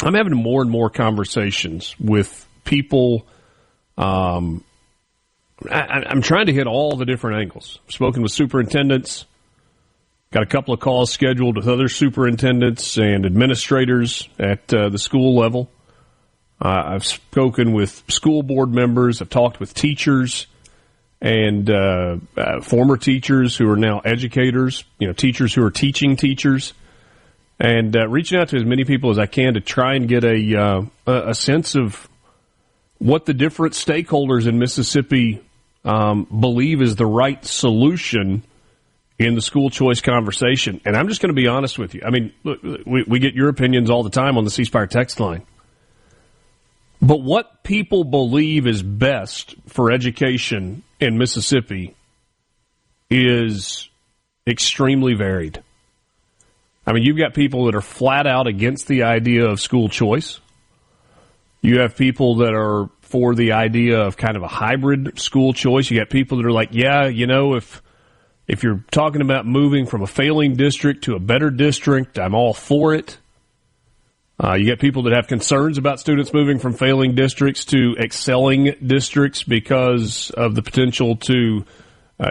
Speaker 4: I'm having more and more conversations with people. I'm trying to hit all the different angles. I've spoken with superintendents, got a couple of calls scheduled with other superintendents and administrators at the school level. I've spoken with school board members. I've talked with teachers and former teachers who are now educators, teachers who are teaching teachers, and reaching out to as many people as I can to try and get a sense of what the different stakeholders in Mississippi believe is the right solution in the school choice conversation. And I'm just going to be honest with you. I mean, look, we get your opinions all the time on the C Spire text line. But what people believe is best for education in Mississippi is extremely varied. I mean, you've got people that are flat out against the idea of school choice. You have people that are for the idea of kind of a hybrid school choice. You got people that are like, yeah, if you're talking about moving from a failing district to a better district, I'm all for it. You got people that have concerns about students moving from failing districts to excelling districts because of the potential to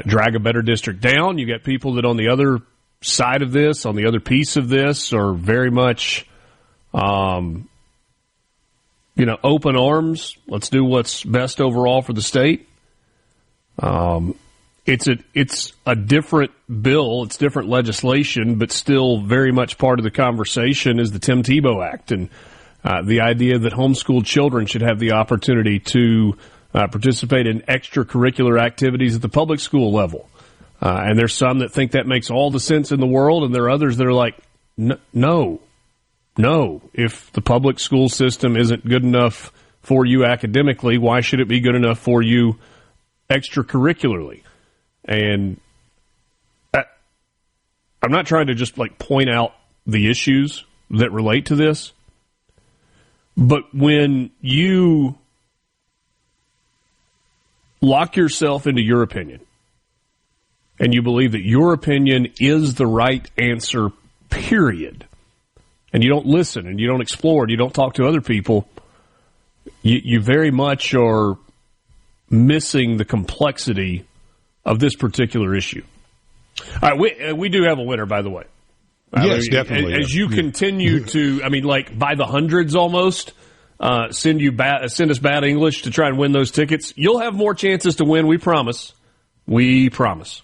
Speaker 4: drag a better district down. You got people that on the other side of this, on the other piece of this, are very much open arms. Let's do what's best overall for the state. It's a different bill. It's different legislation, but still very much part of the conversation is the Tim Tebow Act and the idea that homeschooled children should have the opportunity to participate in extracurricular activities at the public school level. And there's some that think that makes all the sense in the world, and there are others that are like, no. If the public school system isn't good enough for you academically, why should it be good enough for you extracurricularly? And I'm not trying to just point out the issues that relate to this, but when you lock yourself into your opinion and you believe that your opinion is the right answer, period, and you don't listen and you don't explore and you don't talk to other people, you very much are missing the complexity of this particular issue. All right, we do have a winner, by the way.
Speaker 5: Yes, definitely.
Speaker 4: As you continue to, by the hundreds almost, send us bad English to try and win those tickets, you'll have more chances to win, we promise. We promise.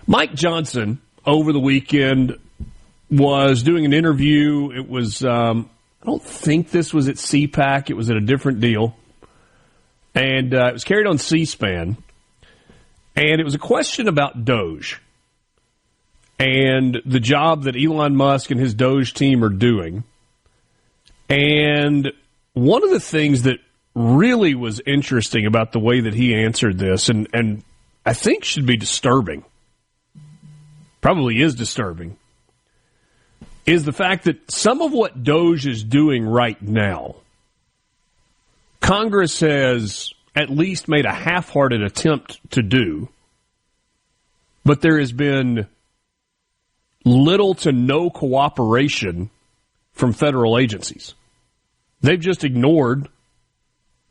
Speaker 4: Mike Johnson, over the weekend, was doing an interview. It was, I don't think this was at CPAC. It was at a different deal. And it was carried on C-SPAN. And it was a question about Doge and the job that Elon Musk and his Doge team are doing. And one of the things that really was interesting about the way that he answered this, and I think should be disturbing, probably is disturbing, is the fact that some of what Doge is doing right now, Congress has at least made a half-hearted attempt to do, but there has been little to no cooperation from federal agencies. They've just ignored,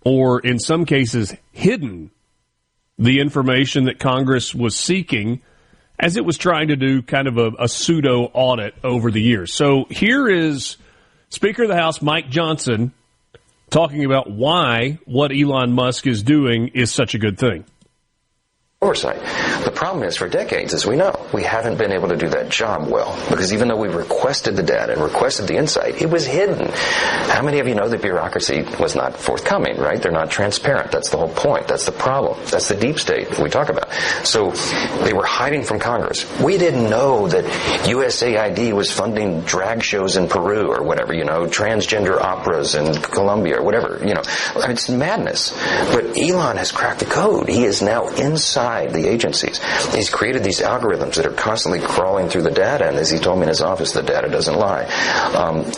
Speaker 4: or in some cases hidden, the information that Congress was seeking as it was trying to do kind of a pseudo audit over the years. So here is Speaker of the House Mike Johnson talking about why what Elon Musk is doing is such a good thing.
Speaker 20: Oversight. The problem is, for decades, as we know, we haven't been able to do that job well, because even though we requested the data and requested the insight, it was hidden. How many of you know the bureaucracy was not forthcoming, right? They're not transparent. That's the whole point. That's the problem. That's the deep state that we talk about. So they were hiding from Congress. We didn't know that USAID was funding drag shows in Peru or whatever, transgender operas in Colombia or whatever, I mean, it's madness. But Elon has cracked the code. He is now inside the agencies. He's created these algorithms that are constantly crawling through the data, and as he told me in his office, the data doesn't lie.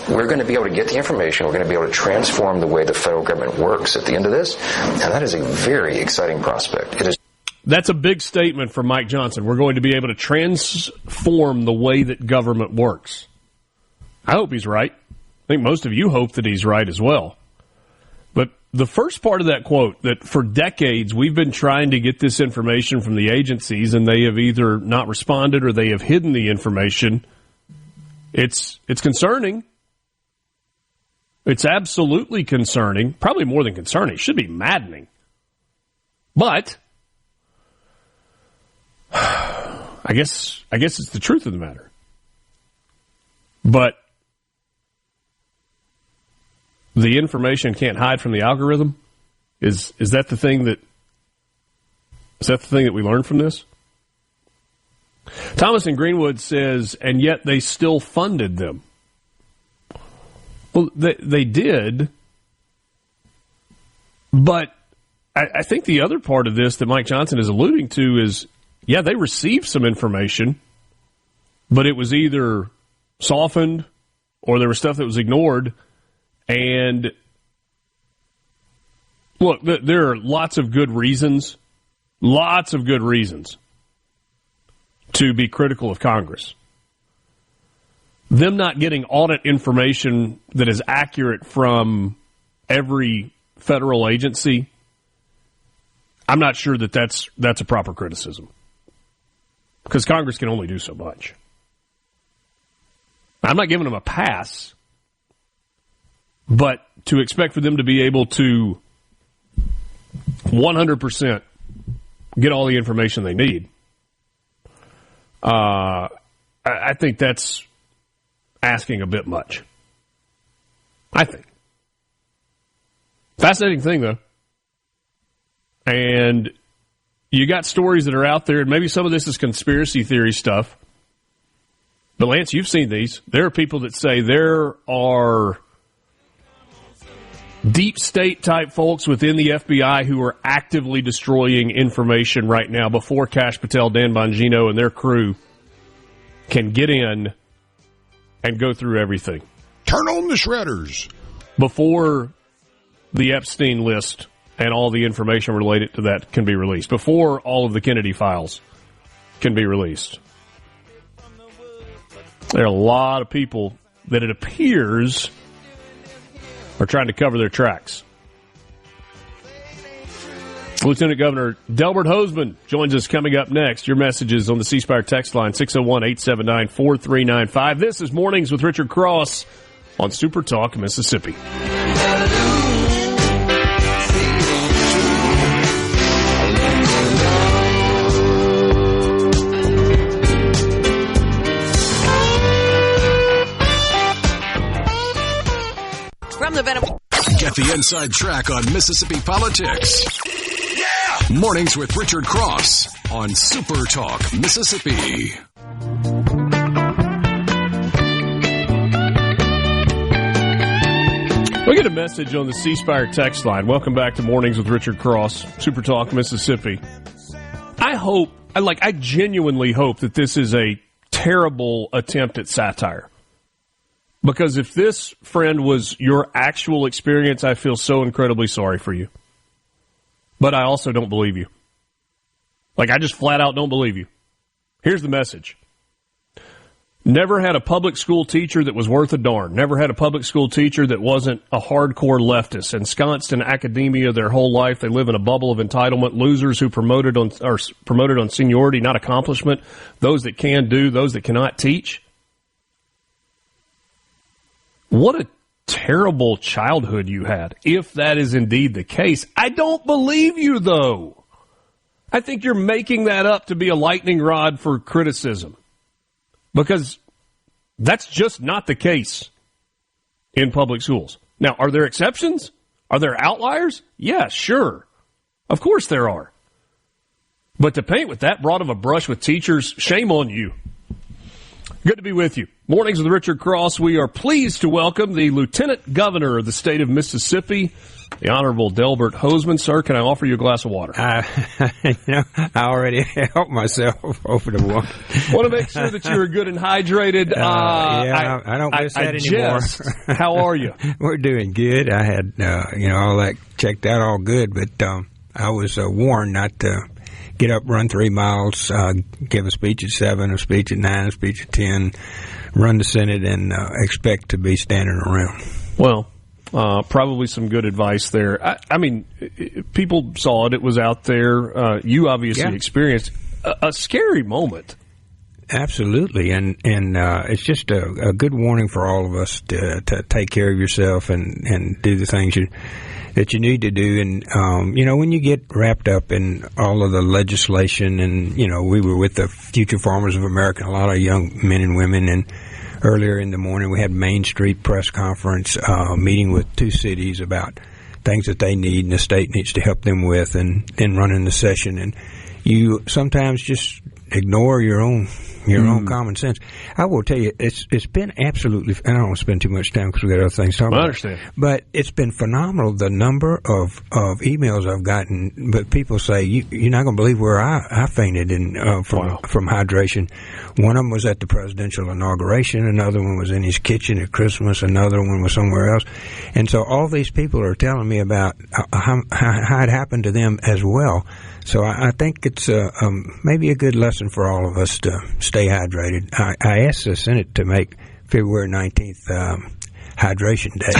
Speaker 20: We're going to be able to get the information. We're going to be able to transform the way the federal government works at the end of this, and that is a very exciting prospect. It is.
Speaker 4: That's a big statement from Mike Johnson. We're going to be able to transform the way that government works. I hope he's right. I think most of you hope that he's right as well. But the first part of that quote, that for decades we've been trying to get this information from the agencies and they have either not responded or they have hidden the information, it's concerning. It's absolutely concerning. Probably more than concerning. It should be maddening. But I guess it's the truth of the matter. But the information can't hide from the algorithm. Is that the thing that we learned from this? Thomas in Greenwood says, and yet they still funded them. Well, they did, but I think the other part of this that Mike Johnson is alluding to is, yeah, they received some information, but it was either softened or there was stuff that was ignored. And look, there are lots of good reasons to be critical of Congress. Them not getting audit information that is accurate from every federal agency, I'm not sure that that's a proper criticism, because Congress can only do so much. I'm not giving them a pass, but to expect for them to be able to 100% get all the information they need, I think that's asking a bit much. I think. Fascinating thing, though. And you got stories that are out there, and maybe some of this is conspiracy theory stuff. But, Lance, you've seen these. There are people that say there are deep state type folks within the FBI who are actively destroying information right now before Kash Patel, Dan Bongino, and their crew can get in and go through everything.
Speaker 5: Turn on the shredders.
Speaker 4: Before the Epstein list and all the information related to that can be released. Before all of the Kennedy files can be released. There are a lot of people that it appears are trying to cover their tracks. Lieutenant Governor Delbert Hosemann joins us coming up next. Your messages on the C Spire text line, 601-879-4395. This is Mornings with Richard Cross on SuperTalk, Mississippi.
Speaker 1: Get the inside track on Mississippi politics. Yeah! Mornings with Richard Cross on Super Talk Mississippi.
Speaker 4: We get a message on the C Spire text line. Welcome back to Mornings with Richard Cross, Super Talk Mississippi. I genuinely hope that this is a terrible attempt at satire. Because if this, friend, was your actual experience, I feel so incredibly sorry for you. But I also don't believe you. I just flat out don't believe you. Here's the message. Never had a public school teacher that was worth a darn. Never had a public school teacher that wasn't a hardcore leftist. Ensconced in academia their whole life, they live in a bubble of entitlement. Losers who promoted on seniority, not accomplishment. Those that can do, those that cannot teach. What a terrible childhood you had, if that is indeed the case. I don't believe you, though. I think you're making that up to be a lightning rod for criticism. Because that's just not the case in public schools. Now, are there exceptions? Are there outliers? Yeah, sure. Of course there are. But to paint with that broad of a brush with teachers, shame on you. Good to be with you. Mornings with Richard Cross. We are pleased to welcome the Lieutenant Governor of the state of Mississippi, the Honorable Delbert Hosemann. Sir, can I offer you a glass of water?
Speaker 21: I already helped myself over the water.
Speaker 4: Want to make sure that you're good and hydrated.
Speaker 21: I don't miss that anymore.
Speaker 4: How are you?
Speaker 21: We're doing good. I had, all that checked out all good, but I was warned not to get up, run 3 miles, give a speech at 7, a speech at 9, a speech at 10, run the Senate, and expect to be standing around.
Speaker 4: Well, probably some good advice there. I mean, people saw it. It was out there. You obviously experienced a scary moment.
Speaker 21: Absolutely, and it's just a good warning for all of us to take care of yourself and do the things that you need to do. And, when you get wrapped up in all of the legislation and, we were with the Future Farmers of America, a lot of young men and women, and earlier in the morning we had Main Street press conference, meeting with 2 cities about things that they need and the state needs to help them with, and then running the session. And you sometimes just ignore your own common sense. I will tell you, it's been absolutely, and I don't want to spend too much time because we got other things to talk about.
Speaker 4: I understand.
Speaker 21: But it's been phenomenal, the number of emails I've gotten. But people say, you're not going to believe where I fainted from hydration. One of them was at the presidential inauguration. Another one was in his kitchen at Christmas. Another one was somewhere else. And so all these people are telling me about how it happened to them as well. So I think it's maybe a good lesson for all of us to stay hydrated. I asked the Senate to make February 19th hydration day,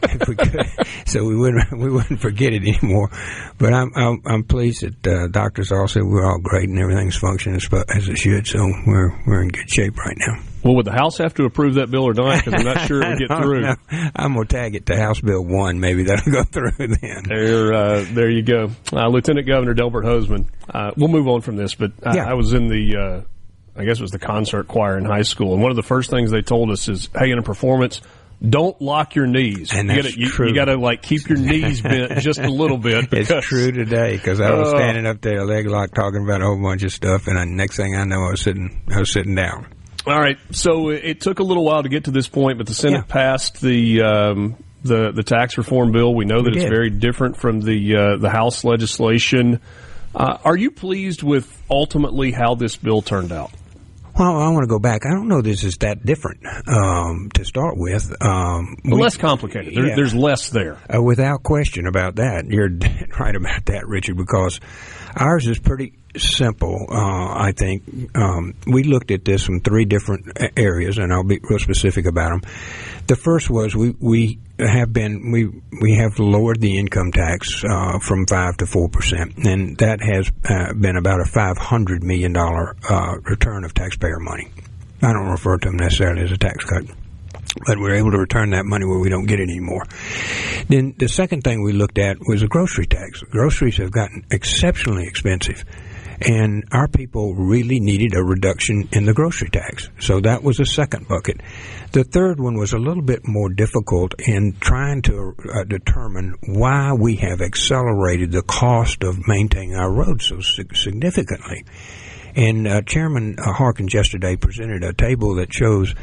Speaker 21: if we could, so we wouldn't forget it anymore. But I'm pleased that doctors all said we're all great and everything's functioning as it should. So we're in good shape right now.
Speaker 4: Well, would the House have to approve that bill or not? Because I'm not sure it would get through.
Speaker 21: No. I'm going to tag it to House Bill 1. Maybe that'll go through then.
Speaker 4: There you go. Lieutenant Governor Delbert Hosemann. We'll move on from this, but I was in the, I guess it was the concert choir in high school, and one of the first things they told us is, hey, in a performance, don't lock your knees.
Speaker 21: And that's true.
Speaker 4: You got to keep your knees bent just a little bit.
Speaker 21: It's true today, because I was standing up there, leg locked, talking about a whole bunch of stuff, and the next thing I know, I was sitting down.
Speaker 4: All right, so it took a little while to get to this point, but the Senate passed the tax reform bill. We know that it's very different from the House legislation. Are you pleased with ultimately how this bill turned out?
Speaker 21: Well, I want to go back. I don't know this is that different to start with.
Speaker 4: Less complicated. There's less there.
Speaker 21: Without question about that. You're right about that, Richard, because ours is pretty simple, I think. We looked at this from 3 different areas, and I'll be real specific about them. The first was we have lowered the income tax from 5% to 4%, and that has been about a $500 million return of taxpayer money. I don't refer to them necessarily as a tax cut, but we're able to return that money where we don't get it anymore. Then the second thing we looked at was a grocery tax. Groceries have gotten exceptionally expensive. And our people really needed a reduction in the grocery tax. So that was a second bucket. The third one was a little bit more difficult in trying to determine why we have accelerated the cost of maintaining our roads so significantly. And Chairman Harkins yesterday presented a table that shows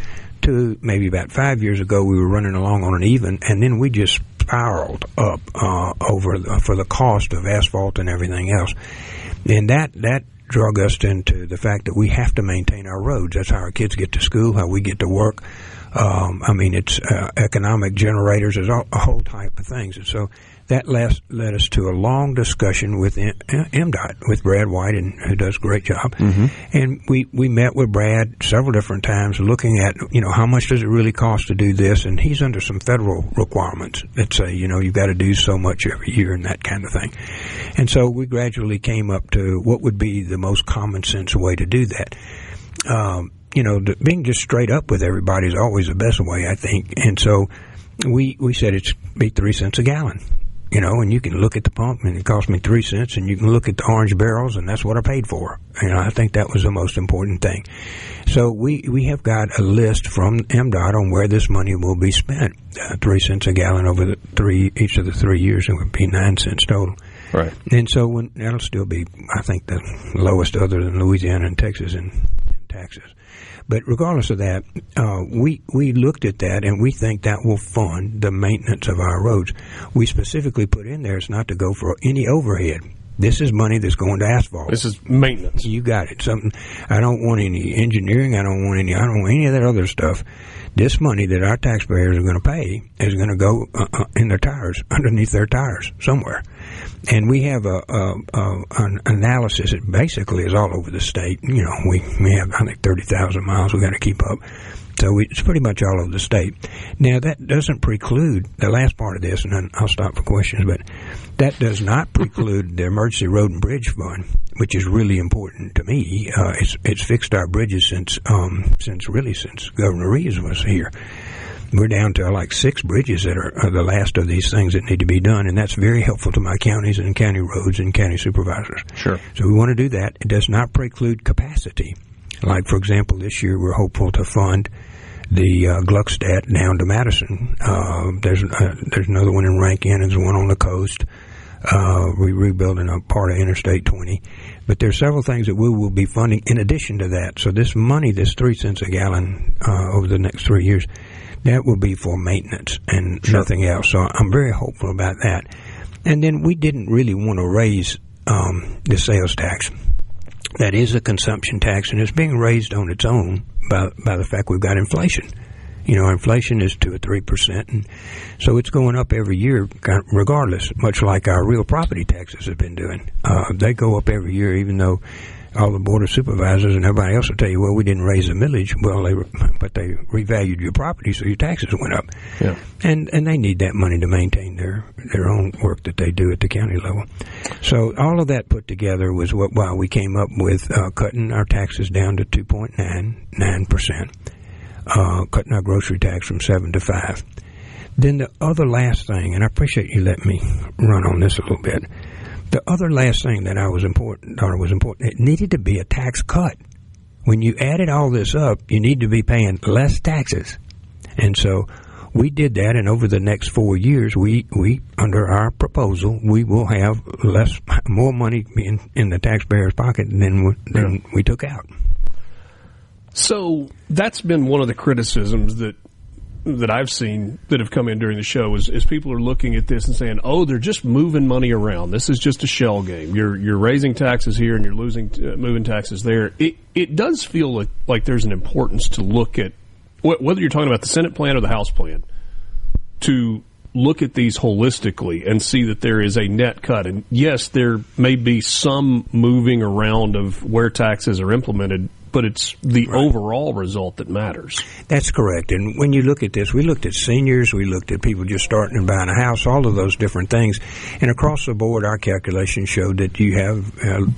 Speaker 21: maybe about 5 years ago we were running along on an even, and then we just spiraled up for the cost of asphalt and everything else. And that drug us into the fact that we have to maintain our roads. That's how our kids get to school, how we get to work. It's economic generators. There's a whole type of things. And so that led us to a long discussion with MDOT, with Brad White, who does a great job. Mm-hmm. And we met with Brad several different times looking at, how much does it really cost to do this? And he's under some federal requirements that say, you've got to do so much every year and that kind of thing. And so we gradually came up to what would be the most common sense way to do that. Being just straight up with everybody is always the best way, I think. And so we said it's be 3 cents a gallon. And you can look at the pump and it cost me 3 cents, and you can look at the orange barrels and that's what I paid for. I think that was the most important thing. So we have got a list from MDOT on where this money will be spent. 3 cents a gallon over each of the 3 years, it would be 9 cents total.
Speaker 4: Right.
Speaker 21: And so that'll still be, I think, the lowest other than Louisiana and Texas in taxes. But regardless of that, we looked at that, and we think that will fund the maintenance of our roads. We specifically put in there it's not to go for any overhead. This is money that's going to asphalt.
Speaker 4: This is maintenance.
Speaker 21: You got it. I don't want any engineering. I don't want any of that other stuff. This money that our taxpayers are going to pay is going to go in their tires, underneath their tires somewhere. And we have an analysis that basically is all over the state. We have, I think, 30,000 miles we got to keep up. So it's pretty much all over the state. Now, that doesn't preclude the last part of this, and then I'll stop for questions, but that does not preclude the Emergency Road and Bridge Fund, which is really important to me. It's fixed our bridges since Governor Reeves was here. We're down to like 6 bridges that are the last of these things that need to be done, and that's very helpful to my counties and county roads and county supervisors.
Speaker 4: Sure.
Speaker 21: So we want to do that. It does not preclude capacity. Like, for example, this year we're hopeful to fund the Gluckstadt down to Madison. There's another one in Rankin. There's one on the coast. We're rebuilding a part of Interstate 20. But there's several things that we will be funding in addition to that. So this money, this 3 cents a gallon over the next 3 years, that will be for maintenance and nothing else. So I'm very hopeful about that. And then we didn't really want to raise the sales tax. That is a consumption tax, and it's being raised on its own by the fact we've got inflation. Inflation is 2 or 3%, and so it's going up every year regardless, much like our real property taxes have been doing. They go up every year, even though all the board of supervisors and everybody else will tell you, well, we didn't raise the millage. Well, but they revalued your property, so your taxes went up.
Speaker 4: Yeah.
Speaker 21: And they need that money to maintain their own work that they do at the county level. So all of that put together was why we came up with cutting our taxes down to 2.99%, cutting our grocery tax from 7 to 5. Then the other last thing, and I appreciate you letting me run on this a little bit. The other last thing that thought was important, it needed to be a tax cut. When you added all this up, you need to be paying less taxes. And so we did that, and over the next 4 years, we under our proposal, we will have more money in the taxpayer's pocket than we took out.
Speaker 4: So that's been one of the criticisms that I've seen that have come in during the show is people are looking at this and saying, oh, they're just moving money around. This is just a shell game. You're raising taxes here and you're moving taxes there. It does feel like there's an importance to look at, whether you're talking about the Senate plan or the House plan, to look at these holistically and see that there is a net cut. And yes, there may be some moving around of where taxes are implemented, but it's the overall result that matters.
Speaker 21: That's correct. And when you look at this, we looked at seniors, we looked at people just starting and buying a house, all of those different things. And across the board, our calculations showed that you have,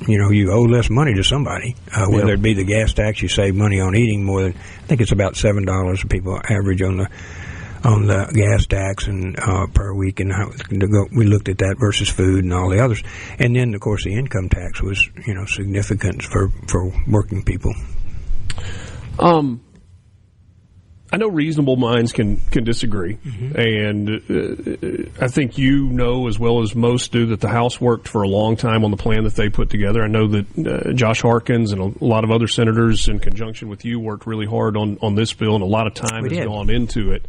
Speaker 21: you owe less money to somebody, whether it be the gas tax, you save money on eating more than, I think it's about $7 people average on on the gas tax and per week, and how we looked at that versus food and all the others. And then, of course, the income tax was, significant for working people.
Speaker 4: I know reasonable minds can disagree, and I think as well as most do that the House worked for a long time on the plan that they put together. I know that Josh Harkins and a lot of other senators in conjunction with you worked really hard on this bill, and a lot of time has gone into it.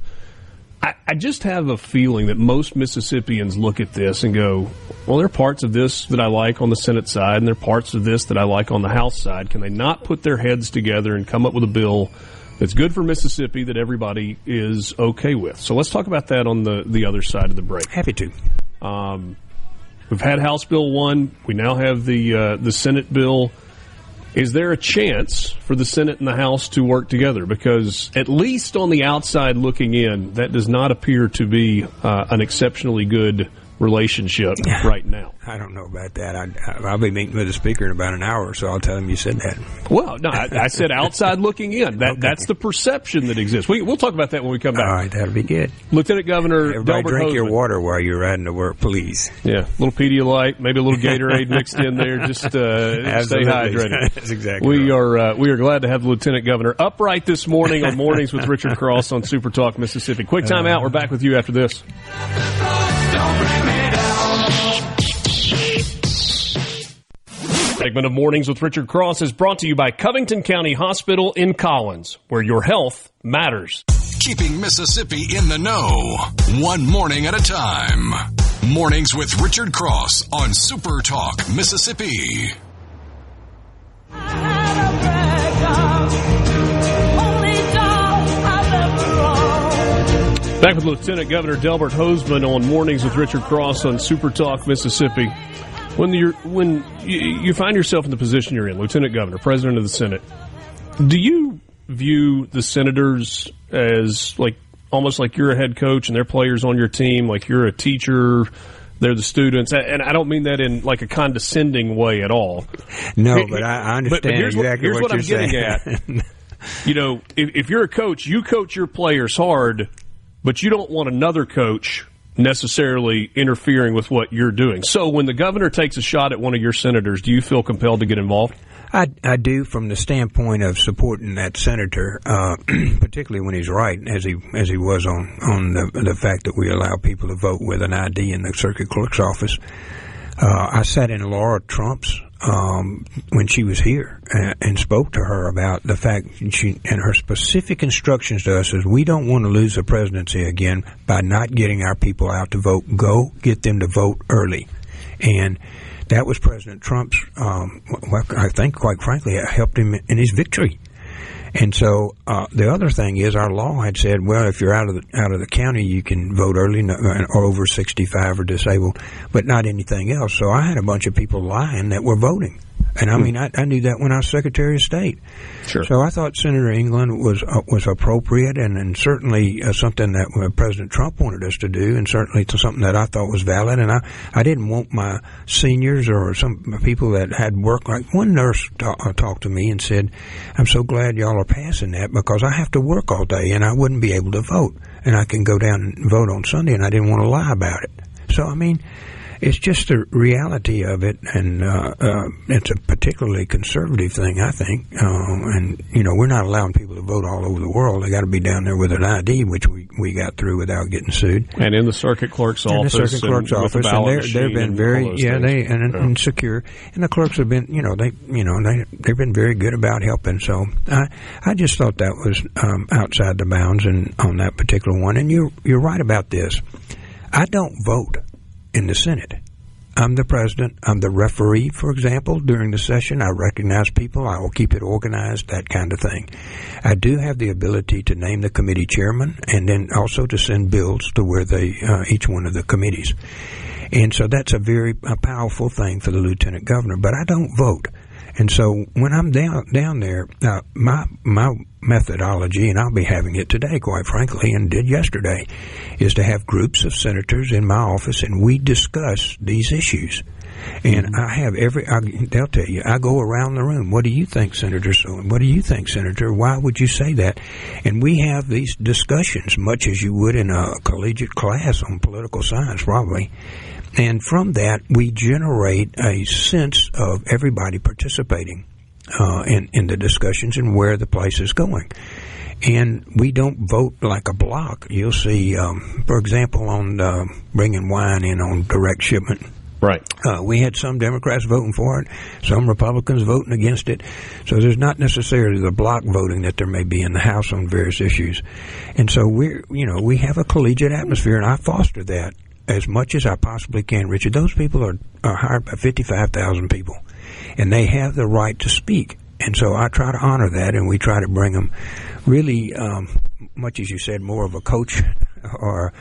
Speaker 4: I just have a feeling that most Mississippians look at this and go, well, there are parts of this that I like on the Senate side, and there are parts of this that I like on the House side. Can they not put their heads together and come up with a bill that's good for Mississippi that everybody is okay with? So let's talk about that on the other side of the break.
Speaker 21: Happy to.
Speaker 4: We've had House Bill 1. We now have the Senate bill. Is there a chance for the Senate and the House to work together? Because at least on the outside looking in, that does not appear to be an exceptionally good relationship right now.
Speaker 21: I don't know about that. I'll be meeting with the speaker in about an hour, so I'll tell him you said that.
Speaker 4: Well, no, I said outside looking in. That's the perception that exists. We'll talk about that when we come back.
Speaker 21: All right, that'll be good.
Speaker 4: Lieutenant Governor
Speaker 21: Everybody
Speaker 4: Delbert
Speaker 21: drink
Speaker 4: Hosemann.
Speaker 21: your water while you're riding to work, please.
Speaker 4: Yeah, a little Pedialyte, maybe a little Gatorade mixed in there. Just stay hydrated.
Speaker 21: That's exactly
Speaker 4: we are glad to have the Lieutenant Governor upright this morning on Mornings with Richard Cross on Super Talk Mississippi. Quick time out. We're back with you after this. Segment of Mornings with Richard Cross is brought to you by Covington County Hospital in Collins, where your health matters.
Speaker 1: Keeping Mississippi in the know, one morning at a time. Mornings with Richard Cross on Super Talk Mississippi.
Speaker 4: Back with Lieutenant Governor Delbert Hosemann on Mornings with Richard Cross on Super Talk Mississippi. When you find yourself in the position you're in, Lieutenant Governor, President of the Senate, do you view the senators as almost like you're a head coach and they're players on your team, like you're a teacher, they're the students? And I don't mean that in like a condescending way at all.
Speaker 21: No, but I understand
Speaker 4: here's
Speaker 21: exactly
Speaker 4: what
Speaker 21: you're
Speaker 4: I'm
Speaker 21: saying.
Speaker 4: getting at. If you're a coach, you coach your players hard, but you don't want another coach necessarily interfering with what you're doing. So when the governor takes a shot at one of your senators, do you feel compelled to get involved?
Speaker 21: I do, from the standpoint of supporting that senator, particularly when he's right, as he was on the fact that we allow people to vote with an ID in the circuit clerk's office. I sat in Laura Trump's when she was here and spoke to her about the fact and her specific instructions to us is we don't want to lose the presidency again by not getting our people out to vote. Go get them to vote early. And that was President Trump's, I think, quite frankly, it helped him in his victory. And so the other thing is our law had said, well, if you're out of the county, you can vote early or over 65 or disabled, but not anything else. So I had a bunch of people lying that were voting. And I mean, I knew that when I was Secretary of State.
Speaker 4: Sure.
Speaker 21: So I thought Senator England was appropriate and certainly something that President Trump wanted us to do, and certainly something that I thought was valid. And I didn't want my seniors or some people that had work. Like one nurse talked to me and said, "I'm so glad y'all are passing that because I have to work all day and I wouldn't be able to vote, and I can go down and vote on Sunday, and I didn't want to lie about it." So I mean, it's just the reality of it, and it's a particularly conservative thing, I think. And, we're not allowing people to vote all over the world. They got to be down there with an ID, which we got through without getting sued.
Speaker 4: And in the circuit clerk's office.
Speaker 21: In the circuit clerk's office. And they've been very, and secure. And the clerks have been, they've been very good about helping. So I just thought that was outside the bounds and on that particular one. And you're right about this. I don't vote in the Senate. I'm the president. I'm the referee, for example, during the session. I recognize people. I will keep it organized, that kind of thing. I do have the ability to name the committee chairman and then also to send bills to where each one of the committees. And so that's a very powerful thing for the lieutenant governor. But I don't vote. And so when I'm down there, my methodology, and I'll be having it today, quite frankly, and did yesterday, is to have groups of senators in my office, and we discuss these issues. And they'll tell you, I go around the room. What do you think, Senator? What do you think, Senator? Why would you say that? And we have these discussions, much as you would in a collegiate class on political science, probably. And from that, we generate a sense of everybody participating in the discussions and where the place is going. And we don't vote like a block. You'll see, for example, on bringing wine in on direct shipment.
Speaker 4: Right.
Speaker 21: We had some Democrats voting for it, some Republicans voting against it. So there's not necessarily the block voting that there may be in the House on various issues. And so we have a collegiate atmosphere, and I foster that as much as I possibly can, Richard. Those people are hired by 55,000 people, and they have the right to speak. And so I try to honor that, and we try to bring them really, much as you said, more of a coach or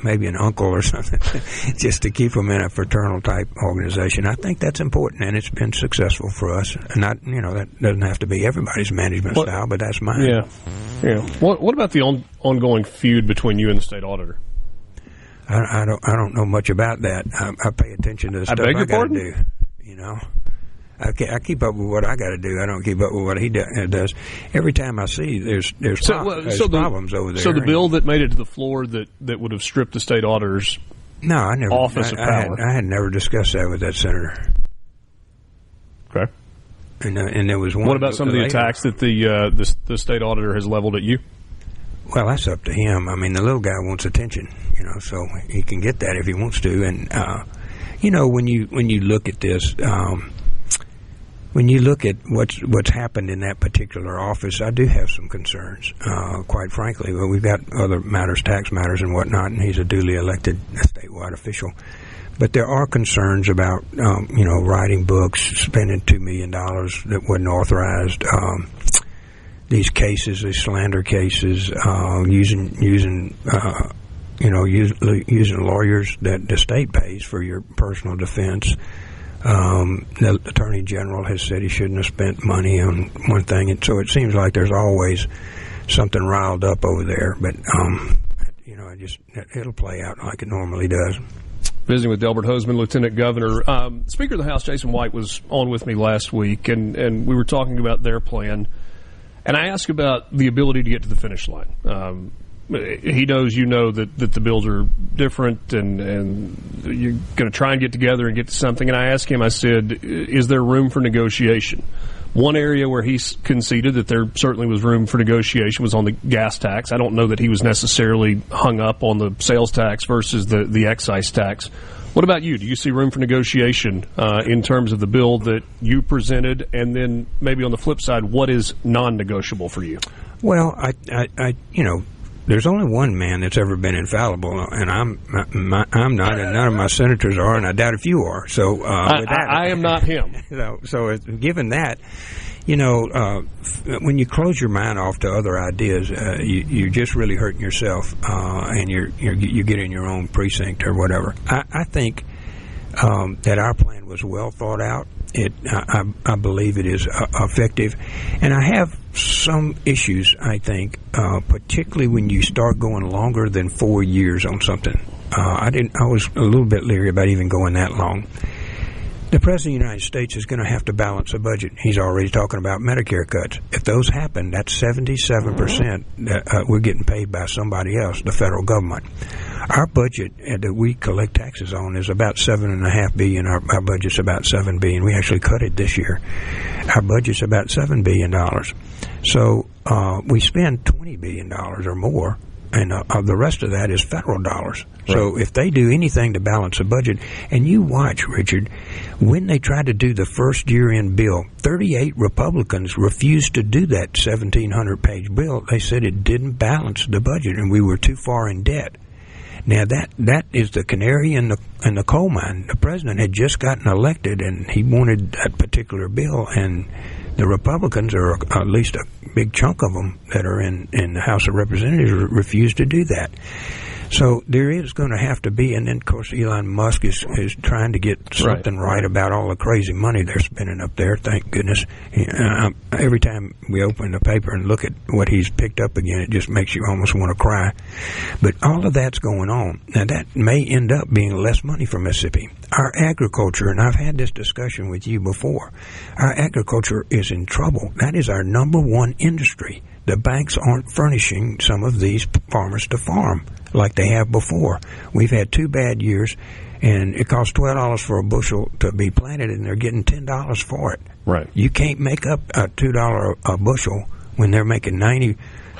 Speaker 21: maybe an uncle or something, just to keep them in a fraternal type organization. I think that's important, and it's been successful for us. And that doesn't have to be everybody's management style, but that's mine.
Speaker 4: Yeah. What about the ongoing feud between you and the state auditor?
Speaker 21: I don't know much about that. I pay attention to the stuff I got to do. I keep up with what I got to do. I don't keep up with what he does. Every time I see there's problems over there.
Speaker 4: So the bill that made it to the floor that would have stripped the state auditor's office of power.
Speaker 21: I had never discussed that with that senator.
Speaker 4: Okay.
Speaker 21: And there was one.
Speaker 4: What about some of the attacks that the state auditor has leveled at you?
Speaker 21: Well, that's up to him. I mean, the little guy wants attention, so he can get that if he wants to. And when you look at this. When you look at what's happened in that particular office, I do have some concerns, quite frankly. Well, we've got other matters, tax matters and whatnot, and he's a duly elected statewide official. But there are concerns about, writing books, spending $2 million that wasn't authorized, these cases, these slander cases, using lawyers that the state pays for your personal defense. The Attorney General has said he shouldn't have spent money on one thing, and so it seems like there's always something riled up over there. But it'll play out like it normally does.
Speaker 4: Visiting with Delbert Hosemann, Lieutenant Governor. Speaker of the House Jason White was on with me last week, and we were talking about their plan. And I asked about the ability to get to the finish line. He knows that the bills are different, and you're going to try and get together and get to something. And I asked him, I said, is there room for negotiation? One area where he conceded that there certainly was room for negotiation was on the gas tax. I don't know that he was necessarily hung up on the sales tax versus the excise tax. What about you? Do you see room for negotiation in terms of the bill that you presented? And then maybe on the flip side, what is non-negotiable for you?
Speaker 21: Well, there's only one man that's ever been infallible, and I'm not, and none of my senators are, and I doubt if you are. So
Speaker 4: I am not him.
Speaker 21: So given that, when you close your mind off to other ideas, you're just really hurting yourself, and you get in your own precinct or whatever. I think that our plan was well thought out. I believe it is effective, and I have some issues. I think, particularly when you start going longer than 4 years on something. I was a little bit leery about even going that long. The President of the United States is going to have to balance a budget. He's already talking about Medicare cuts. If those happen, that's 77% that we're getting paid by somebody else, the federal government. Our budget that we collect taxes on is about $7.5 billion. Our budget's about $7 billion. We actually cut it this year. Our budget's about $7 billion. So we spend $20 billion or more, and the rest of that is federal dollars. Right. So if they do anything to balance the budget, and you watch, Richard, when they tried to do the first year-end bill, 38 Republicans refused to do that 1,700-page bill. They said it didn't balance the budget, and we were too far in debt. Now, that is the canary in the coal mine. The president had just gotten elected, and he wanted that particular bill, and the Republicans, or at least a big chunk of them that are in the House of Representatives, refused to do that. So there is going to have to be, and then, of course, Elon Musk is trying to get something right about all the crazy money they're spending up there, thank goodness. Every time we open the paper and look at what he's picked up again, it just makes you almost want to cry. But all of that's going on. Now, that may end up being less money. money from Mississippi. Our agriculture, and I've had this discussion with you before, our agriculture is in trouble. That is our number one industry. The banks aren't furnishing some of these farmers to farm like they have before. We've had 2 bad years, and it costs $12 for a bushel to be planted, and they're getting $10 for it.
Speaker 4: Right.
Speaker 21: You can't make up a $2 a bushel when they're making 90.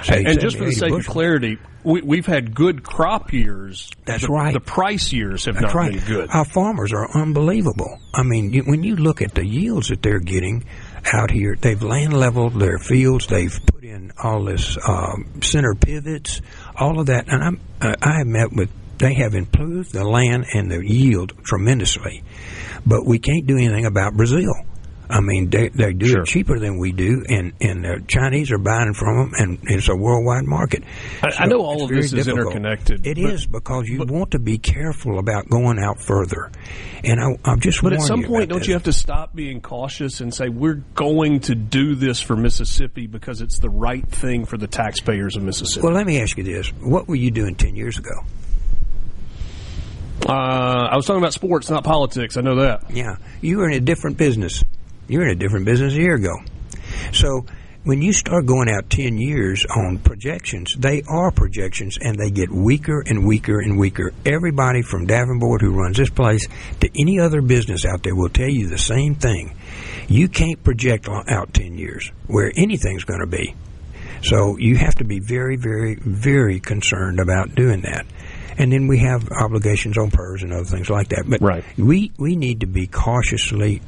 Speaker 4: And just for the sake of clarity, we've had good crop years.
Speaker 21: That's right.
Speaker 4: The price years have not been good.
Speaker 21: Our farmers are unbelievable. I mean, when you look at the yields that they're getting out here, they've land leveled their fields. They've put in all this center pivots, all of that. And I have met with. They have improved the land and the yield tremendously, but we can't do anything about Brazil. I mean, they do it cheaper than we do, and the Chinese are buying from them, and it's a worldwide market.
Speaker 4: I know all of this is interconnected.
Speaker 21: It is, because you want to be careful about going out further. And I'm just
Speaker 4: But at
Speaker 21: warning
Speaker 4: some
Speaker 21: you
Speaker 4: point,
Speaker 21: about
Speaker 4: don't
Speaker 21: this.
Speaker 4: you have to stop being cautious and say, we're going to do this for Mississippi because it's the right thing for the taxpayers of Mississippi?
Speaker 21: Well, let me ask you this. What were you doing 10 years ago?
Speaker 4: I was talking about sports, not politics. I know that.
Speaker 21: Yeah. You were in a different business. You were in a different business a year ago. So when you start going out 10 years on projections, they are projections, and they get weaker and weaker and weaker. Everybody from Davenport who runs this place to any other business out there will tell you the same thing. You can't project out 10 years where anything's going to be. So you have to be very, very, very concerned about doing that. And then we have obligations on PERS and other things like that. But we need to be cautiously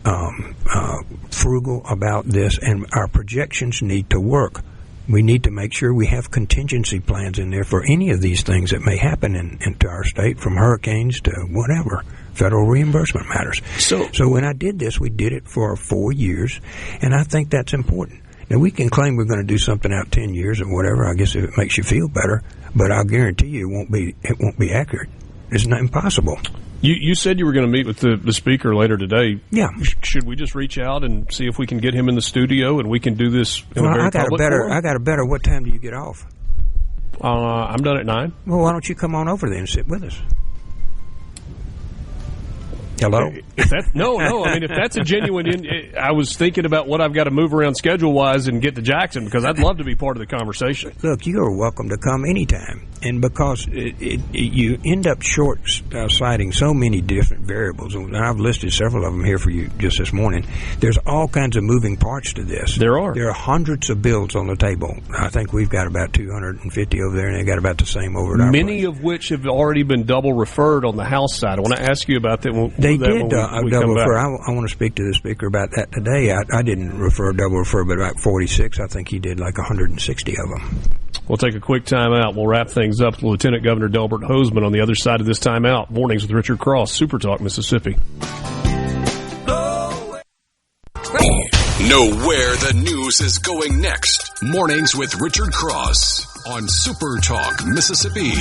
Speaker 21: frugal about this, and our projections need to work. We need to make sure we have contingency plans in there for any of these things that may happen into our state, from hurricanes to whatever, federal reimbursement matters. So when I did this, we did it for 4 years, and I think that's important. Now, we can claim we're going to do something out 10 years or whatever, I guess, if it makes you feel better, but I'll guarantee you it won't be accurate. It's not impossible.
Speaker 4: You said you were going to meet with the speaker later today.
Speaker 21: Yeah.
Speaker 4: Should we just reach out and see if we can get him in the studio and we can do this in a very public forum?
Speaker 21: I got a better. What time do you get off?
Speaker 4: I'm done at 9.
Speaker 21: Well, why don't you come on over there and sit with us? Hello?
Speaker 4: No. I mean, if that's a genuine... I was thinking about what I've got to move around schedule-wise and get to Jackson, because I'd love to be part of the conversation.
Speaker 21: Look, you are welcome to come anytime. And because you end up short-sighting so many different variables, and I've listed several of them here for you just this morning, there's all kinds of moving parts to this.
Speaker 4: There are.
Speaker 21: There are hundreds of bills on the table. I think we've got about 250 over there, and they've got about the same over at our
Speaker 4: Many
Speaker 21: place.
Speaker 4: of which have already been double referred on the House side. I want to ask you about that.
Speaker 21: They did double refer. I want to speak to the speaker about that today. I didn't double refer, but about 46. I think he did like 160 of them.
Speaker 4: We'll take a quick time out. We'll wrap things up with Lieutenant Governor Delbert Hosemann on the other side of this timeout. Mornings with Richard Cross, Super Talk, Mississippi.
Speaker 1: Know where the news is going next. Mornings with Richard Cross on Super Talk, Mississippi.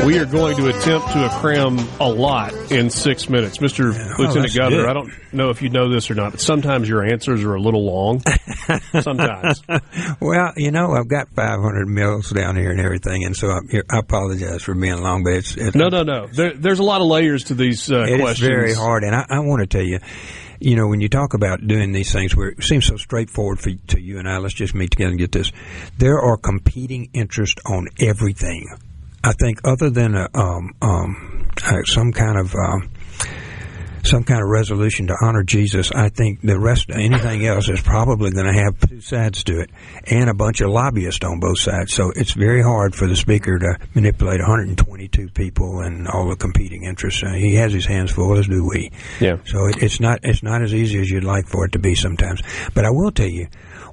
Speaker 4: We are going to attempt to cram a lot in 6 minutes. Mr. Lieutenant Governor,
Speaker 21: good.
Speaker 4: I don't know if you know this or not, but sometimes your answers are a little long. Sometimes.
Speaker 21: Well, I've got 500 mills down here and everything, and so I apologize for being long, but it's
Speaker 4: No. There's a lot of layers to these questions.
Speaker 21: It's very hard, and I want to tell you, when you talk about doing these things where it seems so straightforward to you and I, let's just meet together and get this. There are competing interests on everything. I think other than some kind of resolution to honor Jesus, I think the rest, anything else, is probably going to have two sides to it, and a bunch of lobbyists on both sides. So it's very hard for the speaker to manipulate 122 people and all the competing interests. He has his hands full, as do we.
Speaker 4: Yeah.
Speaker 21: So it's not as easy as you'd like for it to be sometimes. But I will tell you,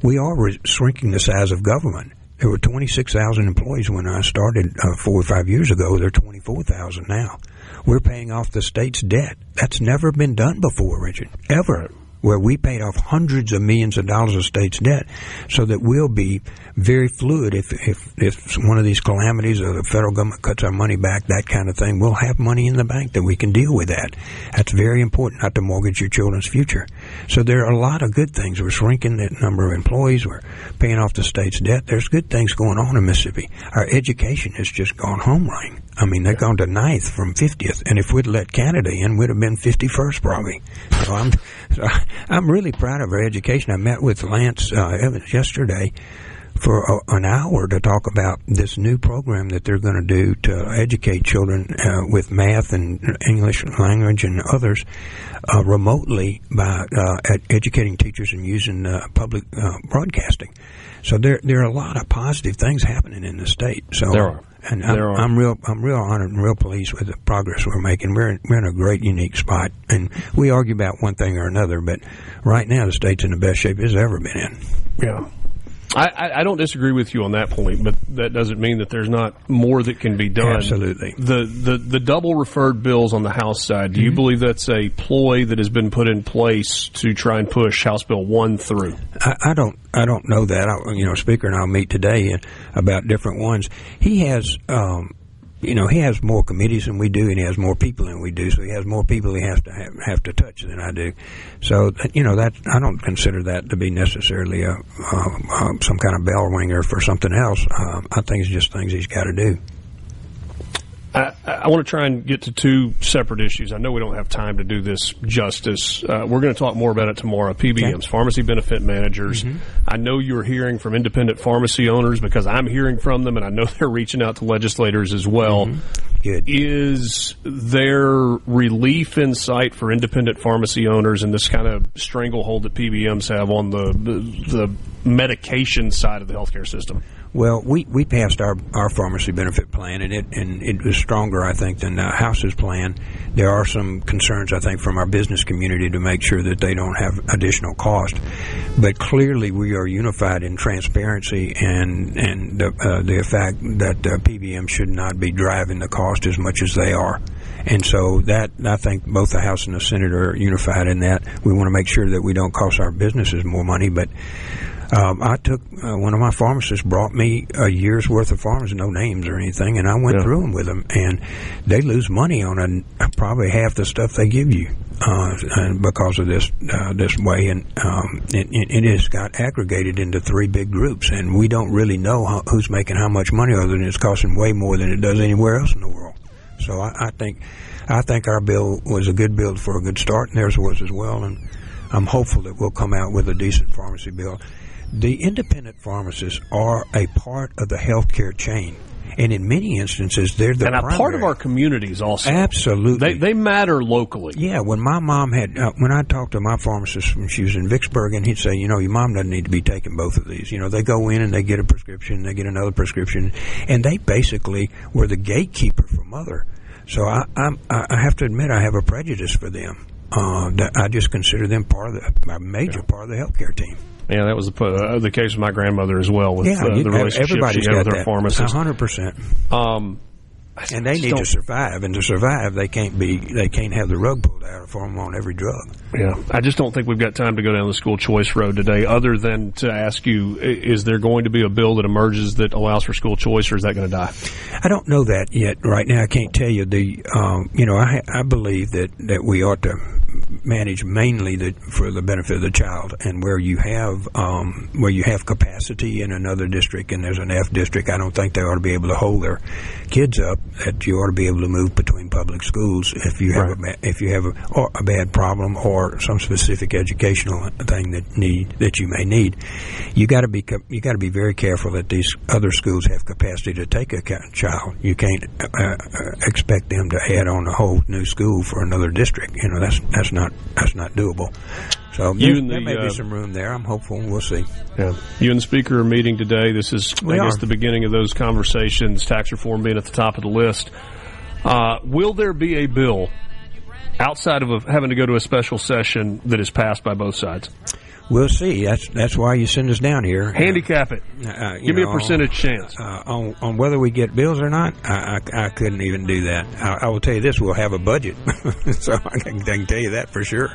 Speaker 21: we are shrinking the size of government. There were 26,000 employees when I started 4 or 5 years ago. There are 24,000 now. We're paying off the state's debt. That's never been done before, Richard, ever. where we paid off hundreds of millions of dollars of state's debt, so that we'll be very fluid. If one of these calamities or the federal government cuts our money back, that kind of thing, we'll have money in the bank that we can deal with that. That's very important, not to mortgage your children's future. So there are a lot of good things. We're shrinking the number of employees. We're paying off the state's debt. There's good things going on in Mississippi. Our education has just gone home running. I mean, they've gone to 9th from 50th, and if we'd let Canada in, we'd have been 51st probably. So I'm really proud of our education. I met with Lance Evans yesterday for an hour to talk about this new program that they're going to do to educate children with math and English language and others remotely by educating teachers and using public broadcasting. So there are a lot of positive things happening in the state. So
Speaker 4: there are.
Speaker 21: And I'm real honored and real pleased with the progress we're making. We're in a great, unique spot, and we argue about one thing or another, but right now the state's in the best shape it's ever been in.
Speaker 4: Yeah. I don't disagree with you on that point, but that doesn't mean that there's not more that can be done.
Speaker 21: Absolutely.
Speaker 4: The double referred bills on the House side, do you believe that's a ploy that has been put in place to try and push House Bill 1 through?
Speaker 21: I don't know that. Speaker and I'll meet today about different ones. He has he has more committees than we do, and he has more people than we do. So he has more people he has to have to touch than I do. So that I don't consider that to be necessarily some kind of bell ringer for something else. I think it's just things he's got to do.
Speaker 4: I want to try and get to two separate issues. I know we don't have time to do this justice. We're going to talk more about it tomorrow. PBMs, Pharmacy Benefit Managers. Mm-hmm. I know you're hearing from independent pharmacy owners because I'm hearing from them, and I know they're reaching out to legislators as well.
Speaker 21: Mm-hmm. Good.
Speaker 4: Is there relief in sight for independent pharmacy owners in this kind of stranglehold that PBMs have on the medication side of the healthcare system?
Speaker 21: Well, we passed our pharmacy benefit plan, and it was stronger, I think, than House's plan. There are some concerns, I think, from our business community to make sure that they don't have additional cost. But clearly, we are unified in transparency and the fact that PBM should not be driving the cost as much as they are. And so that, I think both the House and the Senate are unified in that. We want to make sure that we don't cost our businesses more money, but I took one of my pharmacists brought me a year's worth of pharmacies, no names or anything, and I went through them with them, and they lose money on probably half the stuff they give you because of this way, and it has got aggregated into three big groups, and we don't really know who's making how much money, other than it's costing way more than it does anywhere else in the world. So I think our bill was a good bill for a good start, and theirs was as well, and I'm hopeful that we'll come out with a decent pharmacy bill. The independent pharmacists are a part of the healthcare chain, and in many instances, they're the primary.
Speaker 4: And a part of our communities also.
Speaker 21: Absolutely.
Speaker 4: They matter locally.
Speaker 21: Yeah, when my mom when I talked to my pharmacist when she was in Vicksburg, and he'd say, your mom doesn't need to be taking both of these. They go in and they get a prescription, they get another prescription, and they basically were the gatekeeper for mother. So I have to admit I have a prejudice for them. I just consider them a major part of the healthcare team.
Speaker 4: Yeah, that was the case with my grandmother as well. With the relationship she had with her pharmacist.
Speaker 21: 100%. And they need to survive, and to survive, they can't have the rug pulled out for them on every drug.
Speaker 4: Yeah, I just don't think we've got time to go down the school choice road today. Other than to ask you, is there going to be a bill that emerges that allows for school choice, or is that going to die?
Speaker 21: I don't know that yet. Right now, I can't tell you. I believe that we ought to manage mainly for the benefit of the child, and where you have capacity in another district and there's an F district, I don't think they ought to be able to hold their kids up. That you ought to be able to move between public schools if you have a bad problem or some specific educational thing that you may need. You got to be very careful that these other schools have capacity to take a child. You can't expect them to add on a whole new school for another district. That's not doable. So there may be some room there. I'm hopeful. We'll see.
Speaker 4: Yeah. You and the Speaker are meeting today. This is, I guess, the beginning of those conversations, tax reform being at the top of the list. Will there be a bill outside of having to go to a special session that is passed by both sides?
Speaker 21: we'll see. That's why you send us down here.
Speaker 4: Handicap it. Give me a percentage chance.
Speaker 21: On whether we get bills or not, I couldn't even do that. I will tell you this, we'll have a budget. So I can tell you that for sure.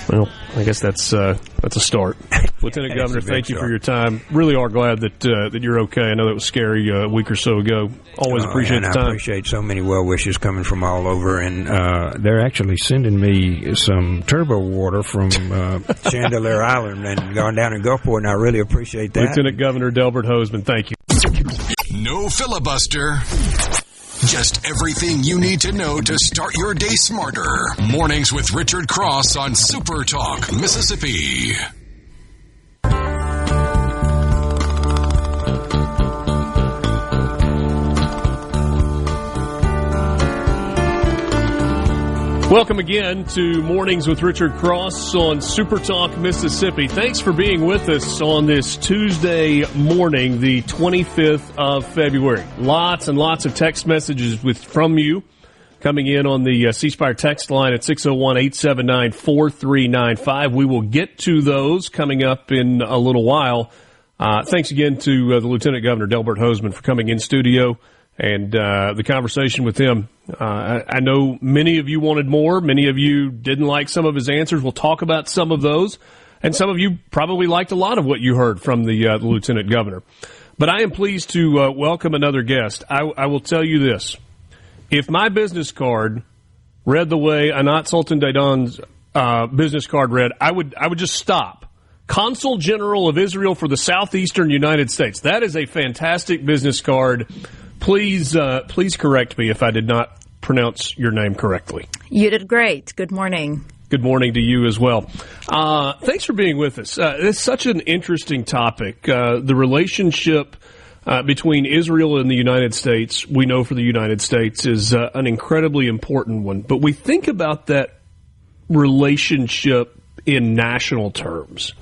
Speaker 4: Well, I guess that's a start. Lieutenant Governor, thank you for your time. Really are glad that you're okay. I know that was scary a week or so ago. Always appreciate the time.
Speaker 21: I appreciate so many well wishes coming from all over, and they're actually sending me some turbo water from Chandelier Island and gone down in Gulfport, and I really appreciate that.
Speaker 4: Lieutenant Governor Delbert Hosemann, thank you.
Speaker 1: No filibuster. Just everything you need to know to start your day smarter. Mornings with Richard Cross on Super Talk, Mississippi.
Speaker 4: Welcome again to Mornings with Richard Cross on Super Talk, Mississippi. Thanks for being with us on this Tuesday morning, the 25th of February. Lots and lots of text messages from you coming in on the C Spire text line at 601-879-4395. We will get to those coming up in a little while. Thanks again to the Lieutenant Governor, Delbert Hosemann, for coming in studio and the conversation with him. I know many of you wanted more. Many of you didn't like some of his answers. We'll talk about some of those. And some of you probably liked a lot of what you heard from the Lieutenant Governor. But I am pleased to welcome another guest. I will tell you this. If my business card read the way Anat Sultan-Dadon's business card read, I would just stop. Consul General of Israel for the Southeastern United States. That is a fantastic business card. Please correct me if I did not pronounce your name correctly.
Speaker 2: You did great. Good morning.
Speaker 4: Good morning to you as well. Thanks for being with us. It's such an interesting topic. The relationship between Israel and the United States, we know for the United States, is an incredibly important one. But we think about that relationship in national terms.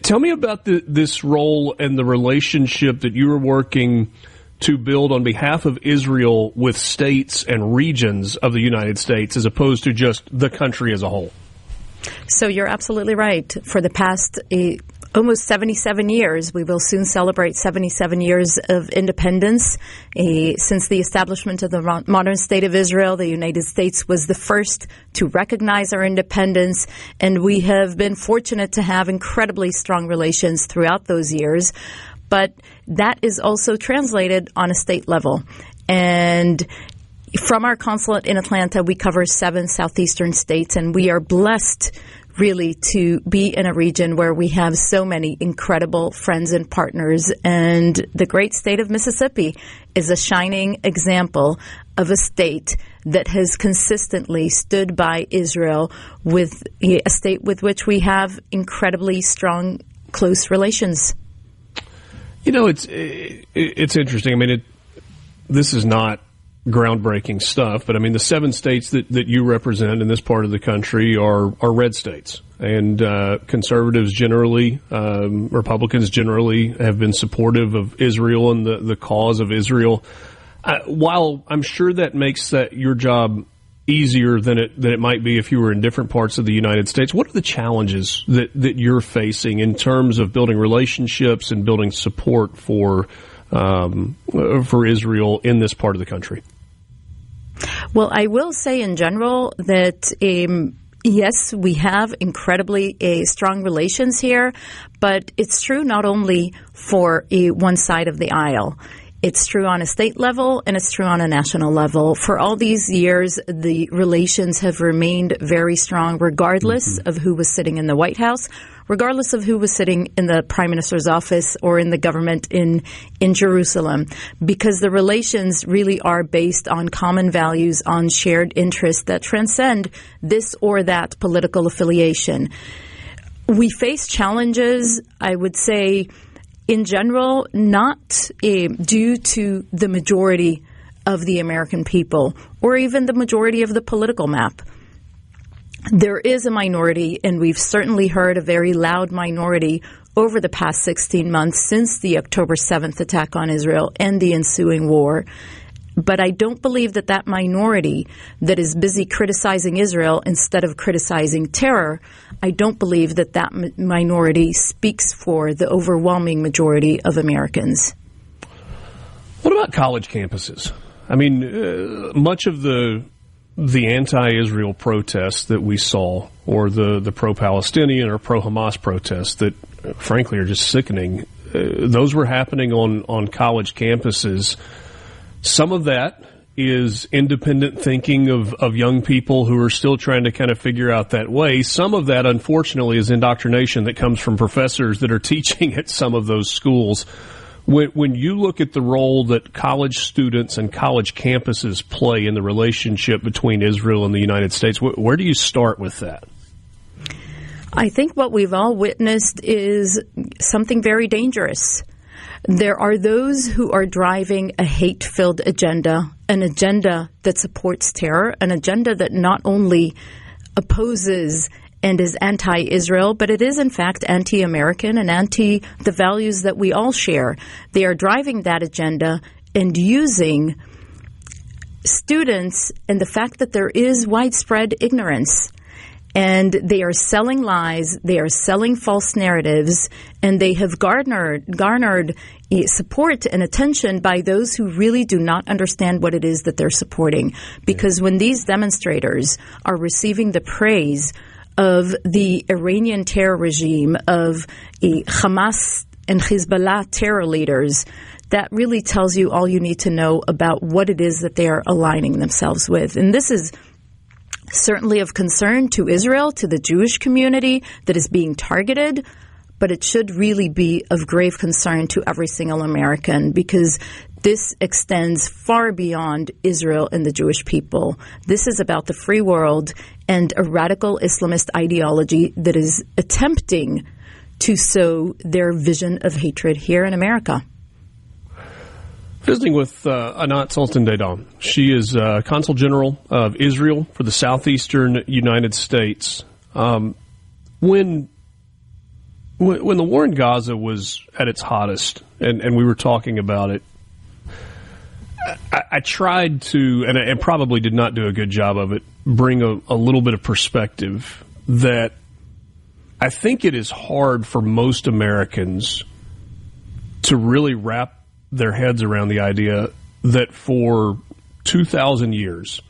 Speaker 4: Tell me about this role and the relationship that you are working to build on behalf of Israel with states and regions of the United States as opposed to just the country as a whole.
Speaker 2: So you're absolutely right. For the past almost 77 years, we will soon celebrate 77 years of independence. Since the establishment of the modern state of Israel, the United States was the first to recognize our independence, and we have been fortunate to have incredibly strong relations throughout those years. But that is also translated on a state level. And from our consulate in Atlanta, we cover 7 southeastern states, and we are blessed really to be in a region where we have so many incredible friends and partners. And the great state of Mississippi is a shining example of a state that has consistently stood by Israel, with a state with which we have incredibly strong, close relations.
Speaker 4: You know, it's interesting. I mean, this is not groundbreaking stuff, but I mean, the 7 states that you represent in this part of the country are red states, and conservatives generally, Republicans generally, have been supportive of Israel and the cause of Israel. While I'm sure that makes your job easier than it might be if you were in different parts of the United States, what are the challenges that you're facing in terms of building relationships and building support for Israel in this part of the country?
Speaker 2: Well, I will say in general that yes, we have incredibly strong relations here, but it's true not only for one side of the aisle. It's true on a state level, and it's true on a national level. For all these years, the relations have remained very strong, regardless of who was sitting in the White House, regardless of who was sitting in the Prime Minister's office or in the government in Jerusalem, because the relations really are based on common values, on shared interests that transcend this or that political affiliation. We face challenges, I would say, in general, not due to the majority of the American people or even the majority of the political map. There is a minority, and we've certainly heard a very loud minority over the past 16 months since the October 7th attack on Israel and the ensuing war. But I don't believe that that minority that is busy criticizing Israel instead of criticizing terror, I don't believe that that minority speaks for the overwhelming majority of Americans.
Speaker 4: What about college campuses? I mean, much of the anti-Israel protests that we saw, or the pro-Palestinian or pro-Hamas protests that, frankly, are just sickening, those were happening on college campuses. Some of that is independent thinking of young people who are still trying to kind of figure out that way. Some of that, unfortunately, is indoctrination that comes from professors that are teaching at some of those schools. When you look at the role that college students and college campuses play in the relationship between Israel and the United States, where do you start with that?
Speaker 2: I think what we've all witnessed is something very dangerous. There are those who are driving a hate-filled agenda, an agenda that supports terror, an agenda that not only opposes and is anti-Israel, but it is in fact anti-American and anti the values that we all share. They are driving that agenda and using students and the fact that there is widespread ignorance. And they are selling lies, they are selling false narratives, and they have garnered support and attention by those who really do not understand what it is that they're supporting. Because when these demonstrators are receiving the praise of the Iranian terror regime, of Hamas and Hezbollah terror leaders, that really tells you all you need to know about what it is that they are aligning themselves with. And this is certainly of concern to Israel, to the Jewish community that is being targeted, but it should really be of grave concern to every single American, because this extends far beyond Israel and the Jewish people. This is about the free world and a radical Islamist ideology that is attempting to sow their vision of hatred here in America.
Speaker 4: Visiting with Anat Sultan-Dadon. She is Consul General of Israel for the Southeastern United States. When the war in Gaza was at its hottest, and we were talking about it, I tried to, and I probably did not do a good job of it, bring a little bit of perspective that I think it is hard for most Americans to really wrap their heads around the idea that for 2,000 years,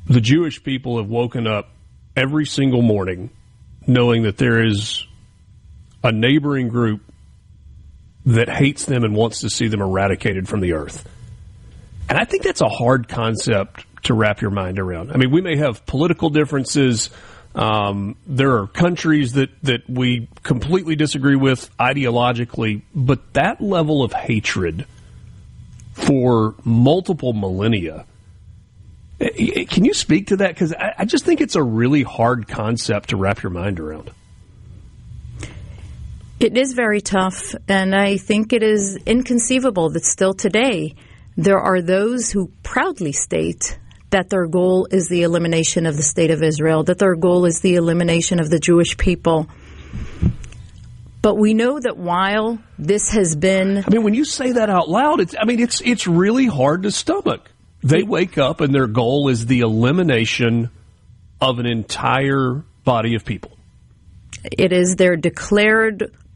Speaker 4: the Jewish people have woken up every single morning knowing that there is a neighboring group that hates them and wants to see them eradicated from the earth. And I think that's a hard concept to wrap your mind around. I mean, we may have political differences. There are countries that we completely disagree with ideologically, but that level of hatred for multiple millennia, can you speak to that? Because I just think it's a really hard concept to wrap your mind around.
Speaker 2: It is very tough, and I think it is inconceivable that still today there are those who proudly state that their goal is the elimination of the State of Israel, that their goal is the elimination of the Jewish people. But we know that while this has been...
Speaker 4: I mean, when you say that out loud, it's really hard to stomach. They wake up and their goal is the elimination of an entire body of people.
Speaker 2: It is their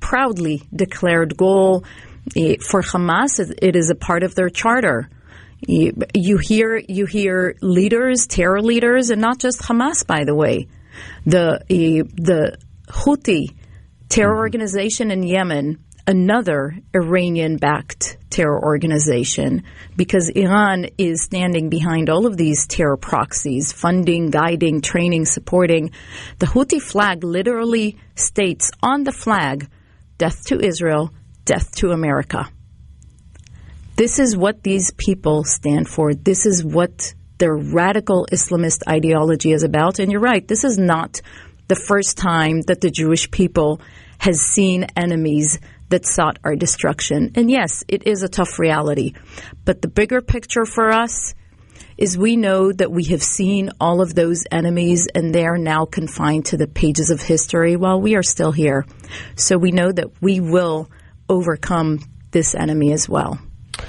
Speaker 2: proudly declared goal. For Hamas, it is a part of their charter. You hear leaders, terror leaders, and not just Hamas, by the way. The Houthi terror organization in Yemen, another Iranian-backed terror organization, because Iran is standing behind all of these terror proxies, funding, guiding, training, supporting. The Houthi flag literally states on the flag, "Death to Israel, death to America." This is what these people stand for. This is what their radical Islamist ideology is about. And you're right, this is not the first time that the Jewish people has seen enemies that sought our destruction. And yes, it is a tough reality. But the bigger picture for us is we know that we have seen all of those enemies and they are now confined to the pages of history while we are still here. So we know that we will overcome this enemy as well.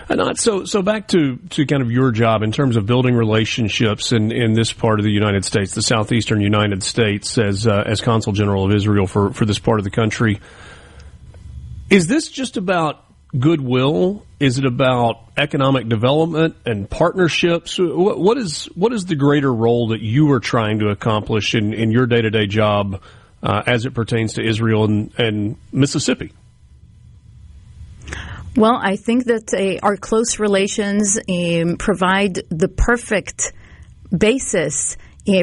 Speaker 4: Anat, so back to kind of your job in terms of building relationships in this part of the United States, the southeastern United States, as Consul General of Israel for this part of the country. Is this just about goodwill? Is it about economic development and partnerships? What is the greater role that you are trying to accomplish in your day-to-day job as it pertains to Israel and Mississippi?
Speaker 2: Well, I think that our close relations provide the perfect basis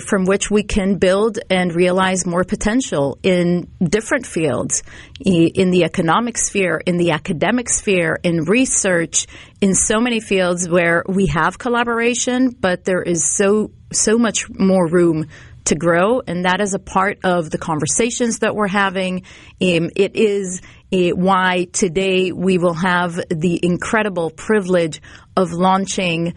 Speaker 2: from which we can build and realize more potential in different fields, in the economic sphere, in the academic sphere, in research, in so many fields where we have collaboration, but there is so much more room to grow, and that is a part of the conversations that we're having. It is why today we will have the incredible privilege of launching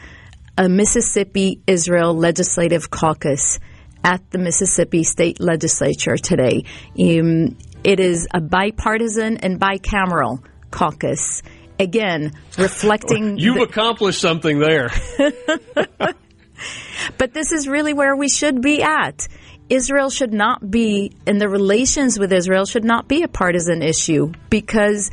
Speaker 2: a Mississippi-Israel Legislative Caucus at the Mississippi State Legislature today. It is a bipartisan and bicameral caucus, again, reflecting...
Speaker 4: You've accomplished something there.
Speaker 2: But this is really where we should be at. Israel should not be, and the relations with Israel should not be a partisan issue, because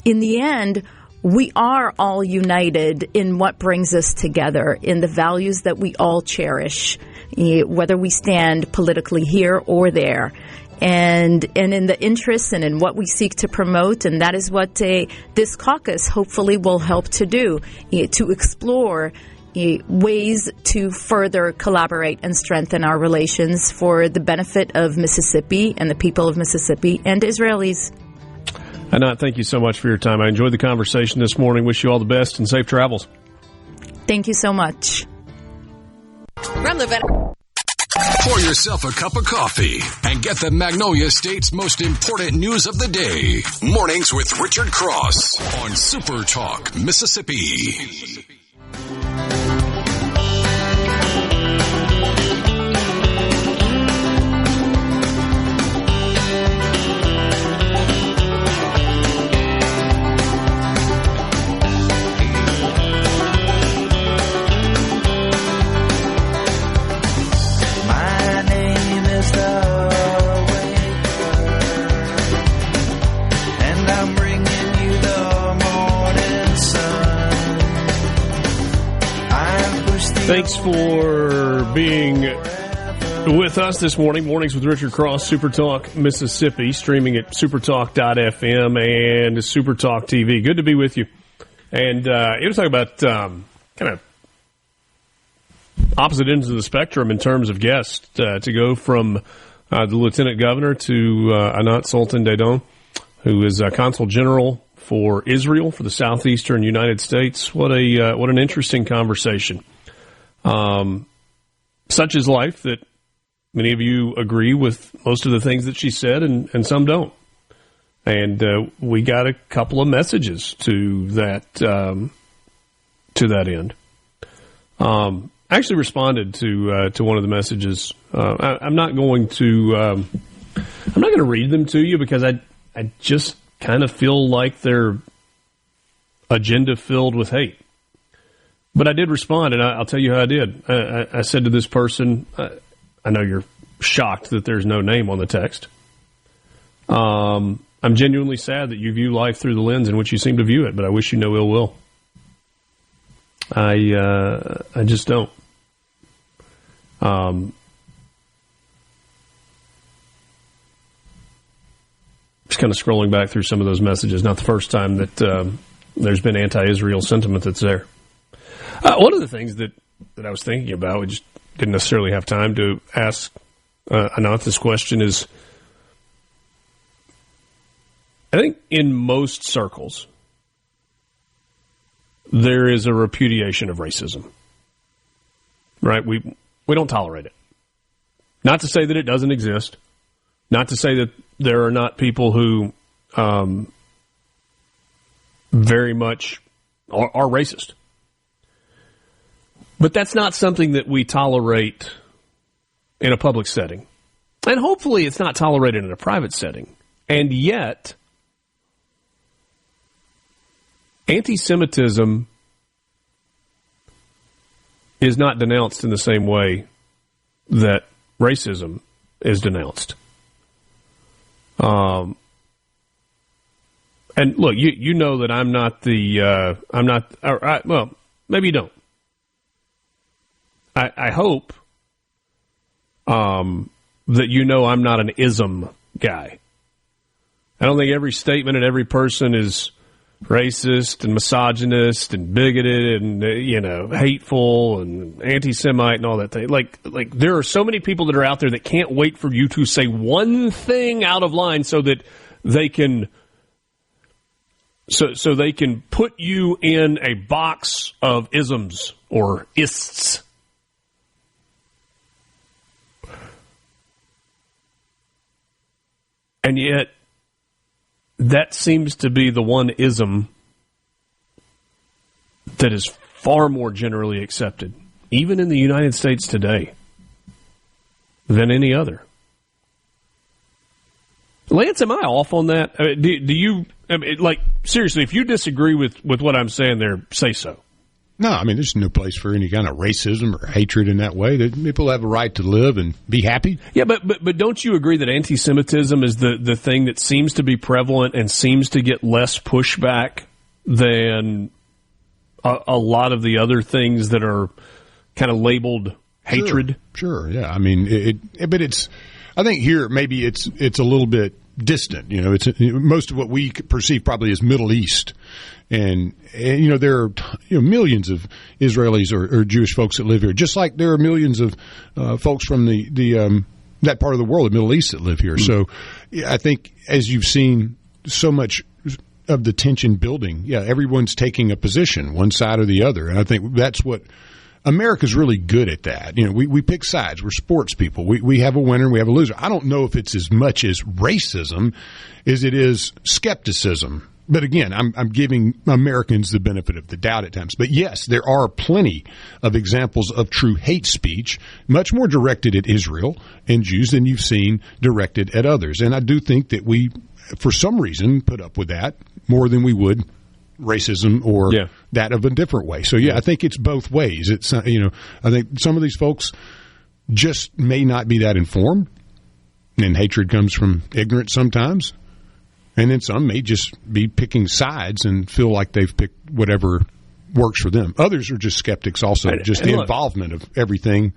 Speaker 2: in the end, we are all united in what brings us together, in the values that we all cherish, whether we stand politically here or there. And in the interests and in what we seek to promote, and that is what this caucus hopefully will help to do, to explore ways to further collaborate and strengthen our relations for the benefit of Mississippi and the people of Mississippi and Israelis.
Speaker 4: Anat, thank you so much for your time. I enjoyed the conversation this morning. Wish you all the best and safe travels.
Speaker 2: Thank you so much.
Speaker 12: From the
Speaker 1: Pour yourself a cup of coffee and get the Magnolia State's most important news of the day. Mornings with Richard Cross on Super Talk, Mississippi.
Speaker 4: Thanks for being with us this morning. Mornings with Richard Cross, SuperTalk Mississippi, streaming at supertalk.fm and SuperTalk TV. Good to be with you. And it was talking about kind of opposite ends of the spectrum in terms of guests to go from the Lieutenant Governor to Anat Sultan-Dadon, who is Consul General for Israel for the Southeastern United States. What an interesting conversation. Such is life, that many of you agree with most of the things that she said, and some don't. And we got a couple of messages to that end. I actually responded to one of the messages. I'm not going to read them to you because I just kind of feel like they're agenda filled with hate. But I did respond, and I'll tell you how I did. I said to this person, I know you're shocked that there's no name on the text. I'm genuinely sad that you view life through the lens in which you seem to view it, but I wish you no ill will. I just don't. Just kind of scrolling back through some of those messages. Not the first time that there's been anti-Israel sentiment that's there. One of the things that I was thinking about, we just didn't necessarily have time to ask Anat this question, is I think in most circles there is a repudiation of racism, right? We don't tolerate it. Not to say that it doesn't exist. Not to say that there are not people who very much are racist. But that's not something that we tolerate in a public setting. And hopefully it's not tolerated in a private setting. And yet, anti-Semitism is not denounced in the same way that racism is denounced. And look, you know that I'm not well, maybe you don't. I hope that you know I'm not an ism guy. I don't think every statement and every person is racist and misogynist and bigoted and hateful and anti-Semite and all that thing. Like there are so many people that are out there that can't wait for you to say one thing out of line so that they can so they can put you in a box of isms or ists. And yet, that seems to be the one ism that is far more generally accepted, even in the United States today, than any other. Lance, am I off on that? I mean, do you, seriously, if you disagree with what I'm saying there, say so.
Speaker 5: No, I mean, there's no place for any kind of racism or hatred in that way. People have a right to live and be happy.
Speaker 4: Yeah, but don't you agree that anti-Semitism is the thing that seems to be prevalent and seems to get less pushback than a lot of the other things that are kind of labeled hatred?
Speaker 5: Sure, yeah. I mean, but it's. I think here maybe it's a little bit distant. It's most of what we perceive probably as Middle East. And there are millions of Israelis or Jewish folks that live here, just like there are millions of folks from the that part of the world, the Middle East, that live here. So I think as you've seen so much of the tension building, everyone's taking a position, one side or the other. And I think that's what America's really good at that. We pick sides. We're sports people. We have a winner and we have a loser. I don't know if it's as much as racism as it is skepticism. But again, I'm giving Americans the benefit of the doubt at times. But yes, there are plenty of examples of true hate speech, much more directed at Israel and Jews than you've seen directed at others. And I do think that we, for some reason, put up with that more than we would racism or that of a different way. So, I think it's both ways. It's I think some of these folks just may not be that informed, and hatred comes from ignorance sometimes. And then some may just be picking sides and feel like they've picked whatever works for them. Others are just skeptics also, just the involvement of everything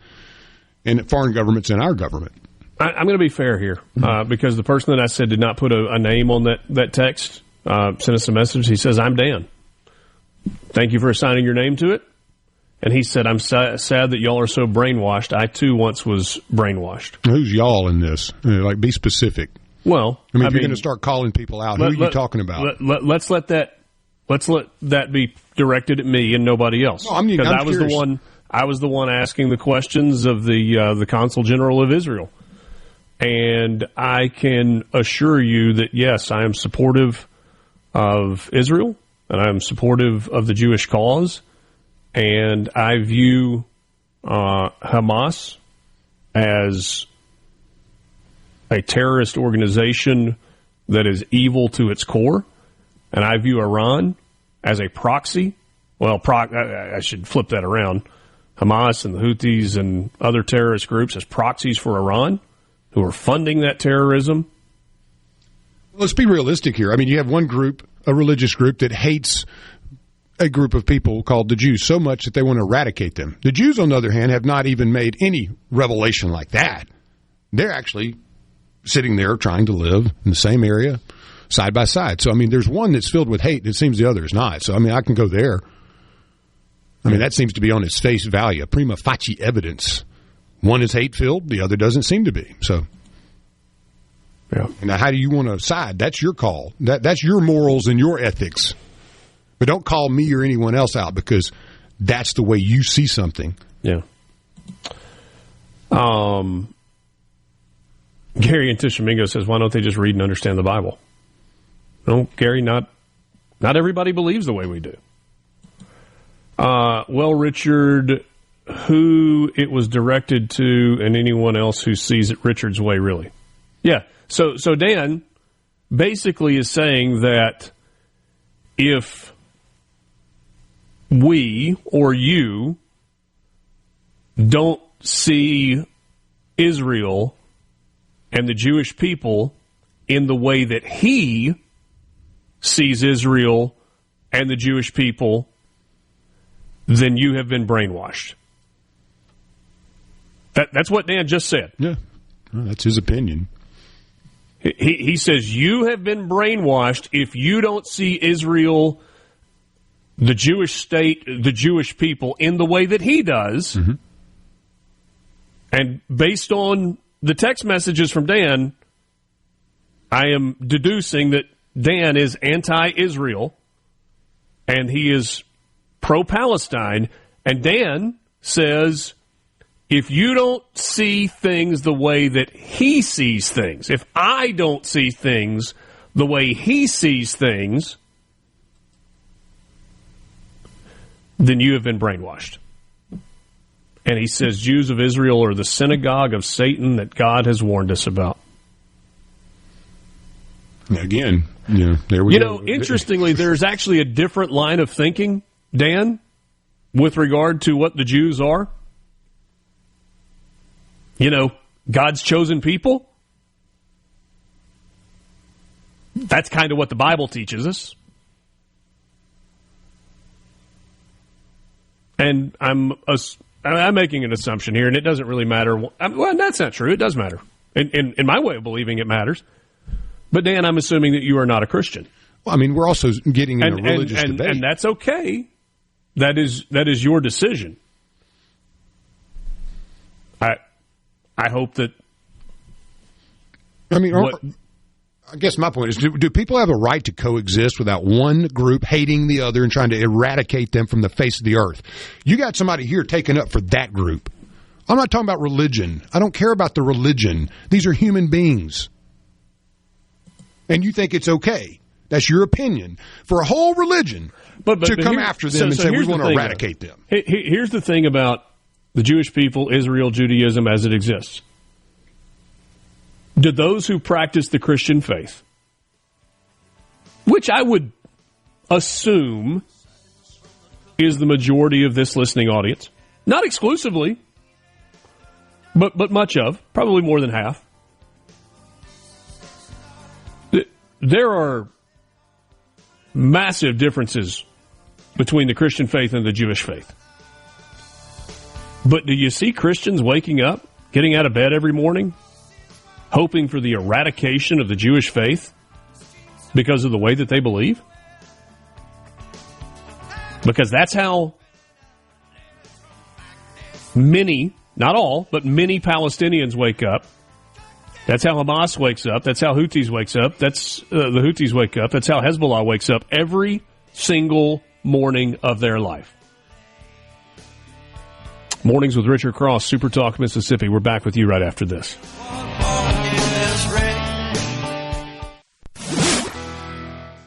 Speaker 5: in foreign governments and our government.
Speaker 4: I'm going to be fair here because the person that I said did not put a name on that text sent us a message. He says, "I'm Dan. Thank you for assigning your name to it." And he said, "I'm sad that y'all are so brainwashed. I, too, once was brainwashed."
Speaker 5: Who's y'all in this? Be specific.
Speaker 4: Well,
Speaker 5: if you're going to start calling people out, who are you talking about?
Speaker 4: Let's let that be directed at me and nobody else. Because I was the one asking the questions of the Consul General of Israel, and I can assure you that yes, I am supportive of Israel and I am supportive of the Jewish cause, and I view Hamas as a terrorist organization that is evil to its core, and I view Iran as a proxy. Well, I should flip that around. Hamas and the Houthis and other terrorist groups as proxies for Iran, who are funding that terrorism.
Speaker 5: Let's be realistic here. I mean, you have one group, a religious group, that hates a group of people called the Jews so much that they want to eradicate them. The Jews, on the other hand, have not even made any revelation like that. They're actually sitting there trying to live in the same area side by side. So, I mean, there's one that's filled with hate. It seems the other is not. So, I mean, I can go there. I mean, that seems to be on its face value, prima facie evidence. One is hate-filled, the other doesn't seem to be. So, now how do you want to side? That's your call. That's your morals and your ethics. But don't call me or anyone else out because that's the way you see something.
Speaker 4: Yeah. Gary in Tishomingo says, why don't they just read and understand the Bible? No, Gary, not everybody believes the way we do. Well, Richard, who it was directed to and anyone else who sees it Richard's way, really. Yeah, so Dan basically is saying that if we or you don't see Israel and the Jewish people in the way that he sees Israel and the Jewish people, then you have been brainwashed. That's what Dan just said.
Speaker 5: Yeah, well, that's his opinion.
Speaker 4: He says you have been brainwashed if you don't see Israel, the Jewish state, the Jewish people in the way that he does. Mm-hmm. And based on the text messages from Dan, I am deducing that Dan is anti-Israel and he is pro-Palestine. And Dan says, if you don't see things the way that he sees things, if I don't see things the way he sees things, then you have been brainwashed. And he says Jews of Israel are the synagogue of Satan that God has warned us about.
Speaker 5: Again, there we go.
Speaker 4: Interestingly, there's actually a different line of thinking, Dan, with regard to what the Jews are. God's chosen people. That's kind of what the Bible teaches us. And I'm making an assumption here, and it doesn't really matter. Well, that's not true. It does matter. In my way of believing, it matters. But, Dan, I'm assuming that you are not a Christian.
Speaker 5: Well, I mean, we're also getting in a religious debate.
Speaker 4: And that's okay. That is your decision. I hope that...
Speaker 5: I mean, I guess my point is, do people have a right to coexist without one group hating the other and trying to eradicate them from the face of the earth? You got somebody here taking up for that group. I'm not talking about religion. I don't care about the religion. These are human beings. And you think it's okay. That's your opinion. For a whole religion to come after them and say we want to eradicate them.
Speaker 4: Here's the thing about the Jewish people, Israel, Judaism as it exists. Do those who practice the Christian faith, which I would assume is the majority of this listening audience, not exclusively, but much of, probably more than half, there are massive differences between the Christian faith and the Jewish faith. But do you see Christians waking up, getting out of bed every morning, hoping for the eradication of the Jewish faith because of the way that they believe? Because that's how many, not all, but many Palestinians wake up. That's how Hamas wakes up. That's how Houthis wakes up. That's the Houthis wake up. That's how Hezbollah wakes up every single morning of their life. Mornings with Richard Cross, SuperTalk Mississippi. We're back with you right after this.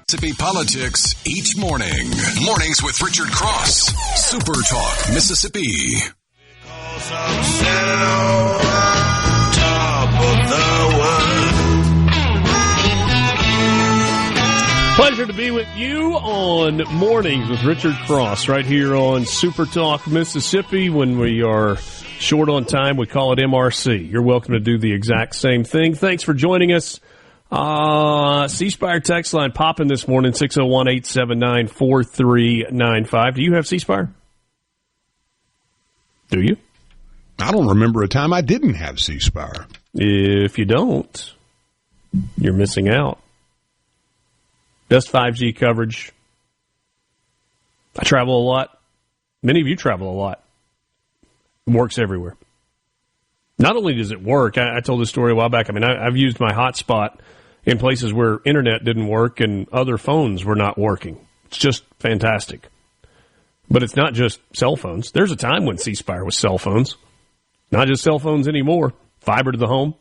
Speaker 1: Mississippi politics each morning. Mornings with Richard Cross, SuperTalk Mississippi. Because I'm standing on top of the world.
Speaker 4: Pleasure to be with you on Mornings with Richard Cross right here on SuperTalk Mississippi. When we are short on time, we call it MRC. You're welcome to do the exact same thing. Thanks for joining us. C-Spire text line popping this morning, 601-879-4395. Do you have C-Spire? Do you?
Speaker 5: I don't remember a time I didn't have C-Spire.
Speaker 4: If you don't, you're missing out. Best 5G coverage. I travel a lot. Many of you travel a lot. It works everywhere. Not only does it work, I told this story a while back. I mean, I've used my hotspot in places where internet didn't work and other phones were not working. It's just fantastic. But it's not just cell phones. There's a time when C-Spire was cell phones. Not just cell phones anymore. Fiber to the home.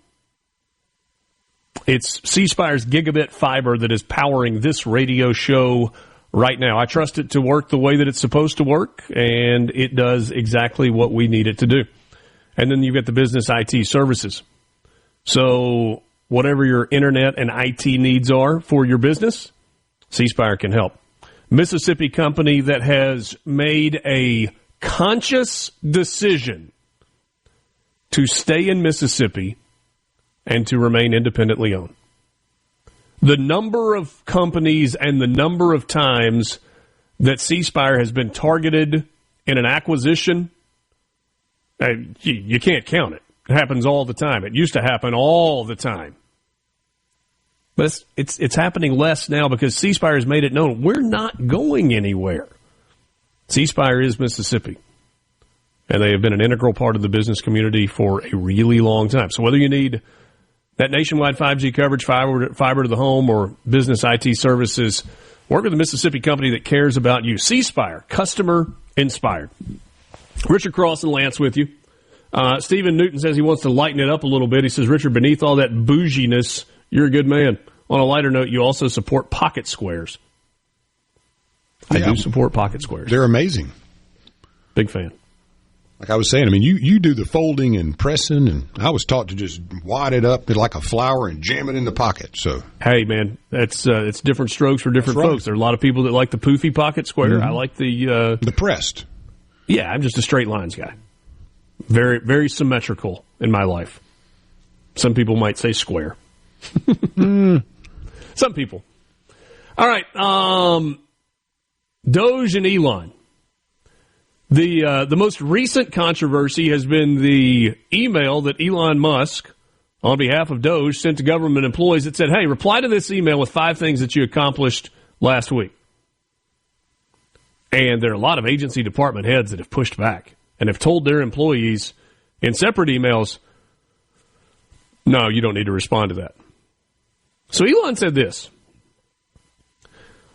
Speaker 4: It's C-Spire's gigabit fiber that is powering this radio show right now. I trust it to work the way that it's supposed to work, and it does exactly what we need it to do. And then you've got the business IT services. So whatever your internet and IT needs are for your business, C-Spire can help. Mississippi company that has made a conscious decision to stay in Mississippi and to remain independently owned. The number of companies and the number of times that C Spire has been targeted in an acquisition, you can't count it. It happens all the time. It used to happen all the time. But it's happening less now because C Spire has made it known we're not going anywhere. C Spire is Mississippi. And they have been an integral part of the business community for a really long time. So whether you need that nationwide 5G coverage, fiber to the home, or business IT services, work with a Mississippi company that cares about you. C Spire, customer inspired. Richard Cross and Lance with you. Stephen Newton says he wants to lighten it up a little bit. He says, Richard, beneath all that bouginess, you're a good man. On a lighter note, you also support pocket squares. I do support pocket squares.
Speaker 5: They're amazing.
Speaker 4: Big fan.
Speaker 5: Like I was saying, I mean, you do the folding and pressing, and I was taught to just wad it up like a flower and jam it in the pocket. So,
Speaker 4: hey, man, it's different strokes for different folks. There are a lot of people that like the poofy pocket square. Mm-hmm. I like the pressed. Yeah, I'm just a straight lines guy. Very, very symmetrical in my life. Some people might say square. Some people. All right, Doge and Elon. The most recent controversy has been the email that Elon Musk, on behalf of Doge, sent to government employees that said, hey, reply to this email with 5 things that you accomplished last week. And there are a lot of agency department heads that have pushed back and have told their employees in separate emails, no, you don't need to respond to that. So Elon said this.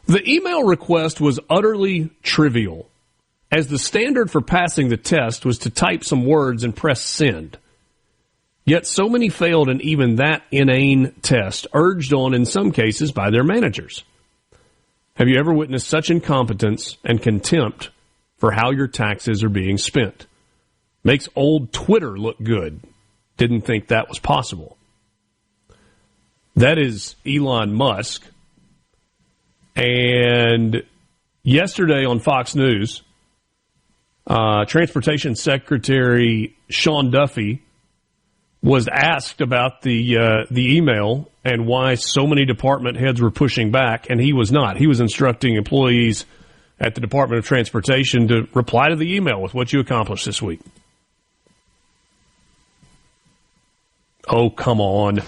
Speaker 4: The email request was utterly trivial, as the standard for passing the test was to type some words and press send. Yet so many failed in even that inane test, urged on in some cases by their managers. Have you ever witnessed such incompetence and contempt for how your taxes are being spent? Makes old Twitter look good. Didn't think that was possible. That is Elon Musk. And yesterday on Fox News, Transportation Secretary Sean Duffy was asked about the email and why so many department heads were pushing back, and he was not. He was instructing employees at the Department of Transportation to reply to the email with what you accomplished this week. Oh, come on.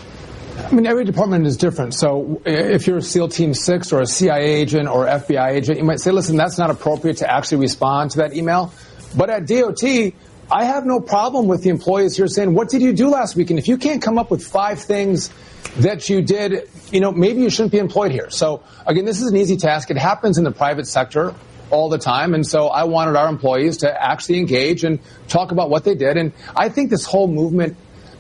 Speaker 3: I mean, every department is different. So if you're a SEAL Team 6 or a CIA agent or FBI agent, you might say, listen, that's not appropriate to actually respond to that email. But at DOT, I have no problem with the employees here saying, what did you do last week? And if you can't come up with 5 things that you did, maybe you shouldn't be employed here. So, again, this is an easy task. It happens in the private sector all the time. And so I wanted our employees to actually engage and talk about what they did. And I think this whole movement,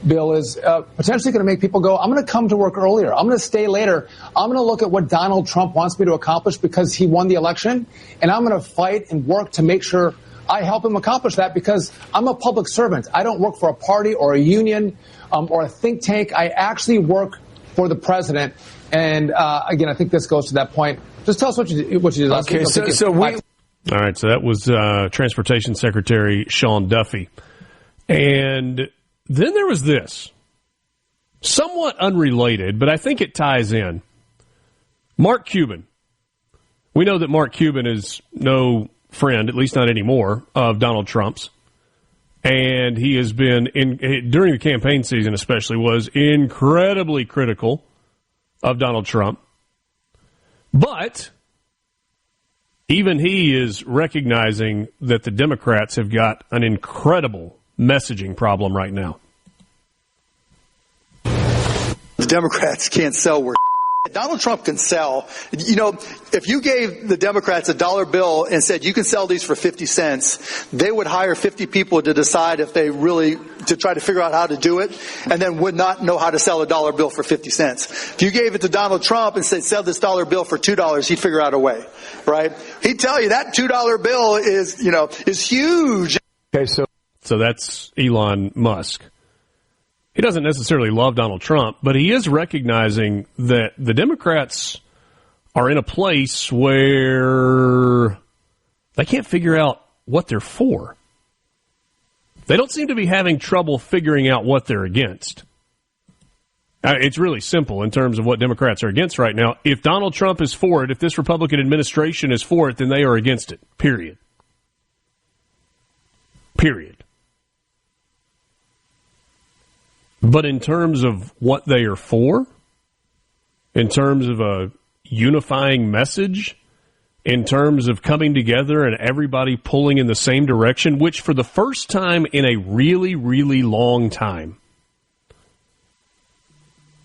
Speaker 3: Bill, is potentially going to make people go, I'm going to come to work earlier. I'm going to stay later. I'm going to look at what Donald Trump wants me to accomplish because he won the election. And I'm going to fight and work to make sure I help him accomplish that because I'm a public servant. I don't work for a party or a union or a think tank. I actually work for the president. And again, I think this goes to that point. Just tell us what you did last week.
Speaker 4: All right, so that was Transportation Secretary Sean Duffy. And then there was this, somewhat unrelated, but I think it ties in. Mark Cuban. We know that Mark Cuban is no friend, at least not anymore, of Donald Trump's. And he has been, during the campaign season especially, was incredibly critical of Donald Trump. But even he is recognizing that the Democrats have got an incredible messaging problem right now.
Speaker 22: The Democrats can't sell where Donald Trump can sell. If you gave the Democrats a dollar bill and said you can sell these for 50 cents, they would hire 50 people to decide if they really, to try to figure out how to do it, and then would not know how to sell a dollar bill for 50 cents. If you gave it to Donald Trump and said sell this dollar bill for $2, he'd figure out a way, right? He'd tell you that $2 bill is huge.
Speaker 4: Okay, so that's Elon Musk. He doesn't necessarily love Donald Trump, but he is recognizing that the Democrats are in a place where they can't figure out what they're for. They don't seem to be having trouble figuring out what they're against. It's really simple in terms of what Democrats are against right now. If Donald Trump is for it, if this Republican administration is for it, then they are against it. Period. But in terms of what they are for, in terms of a unifying message, in terms of coming together and everybody pulling in the same direction, which for the first time in a really, really long time,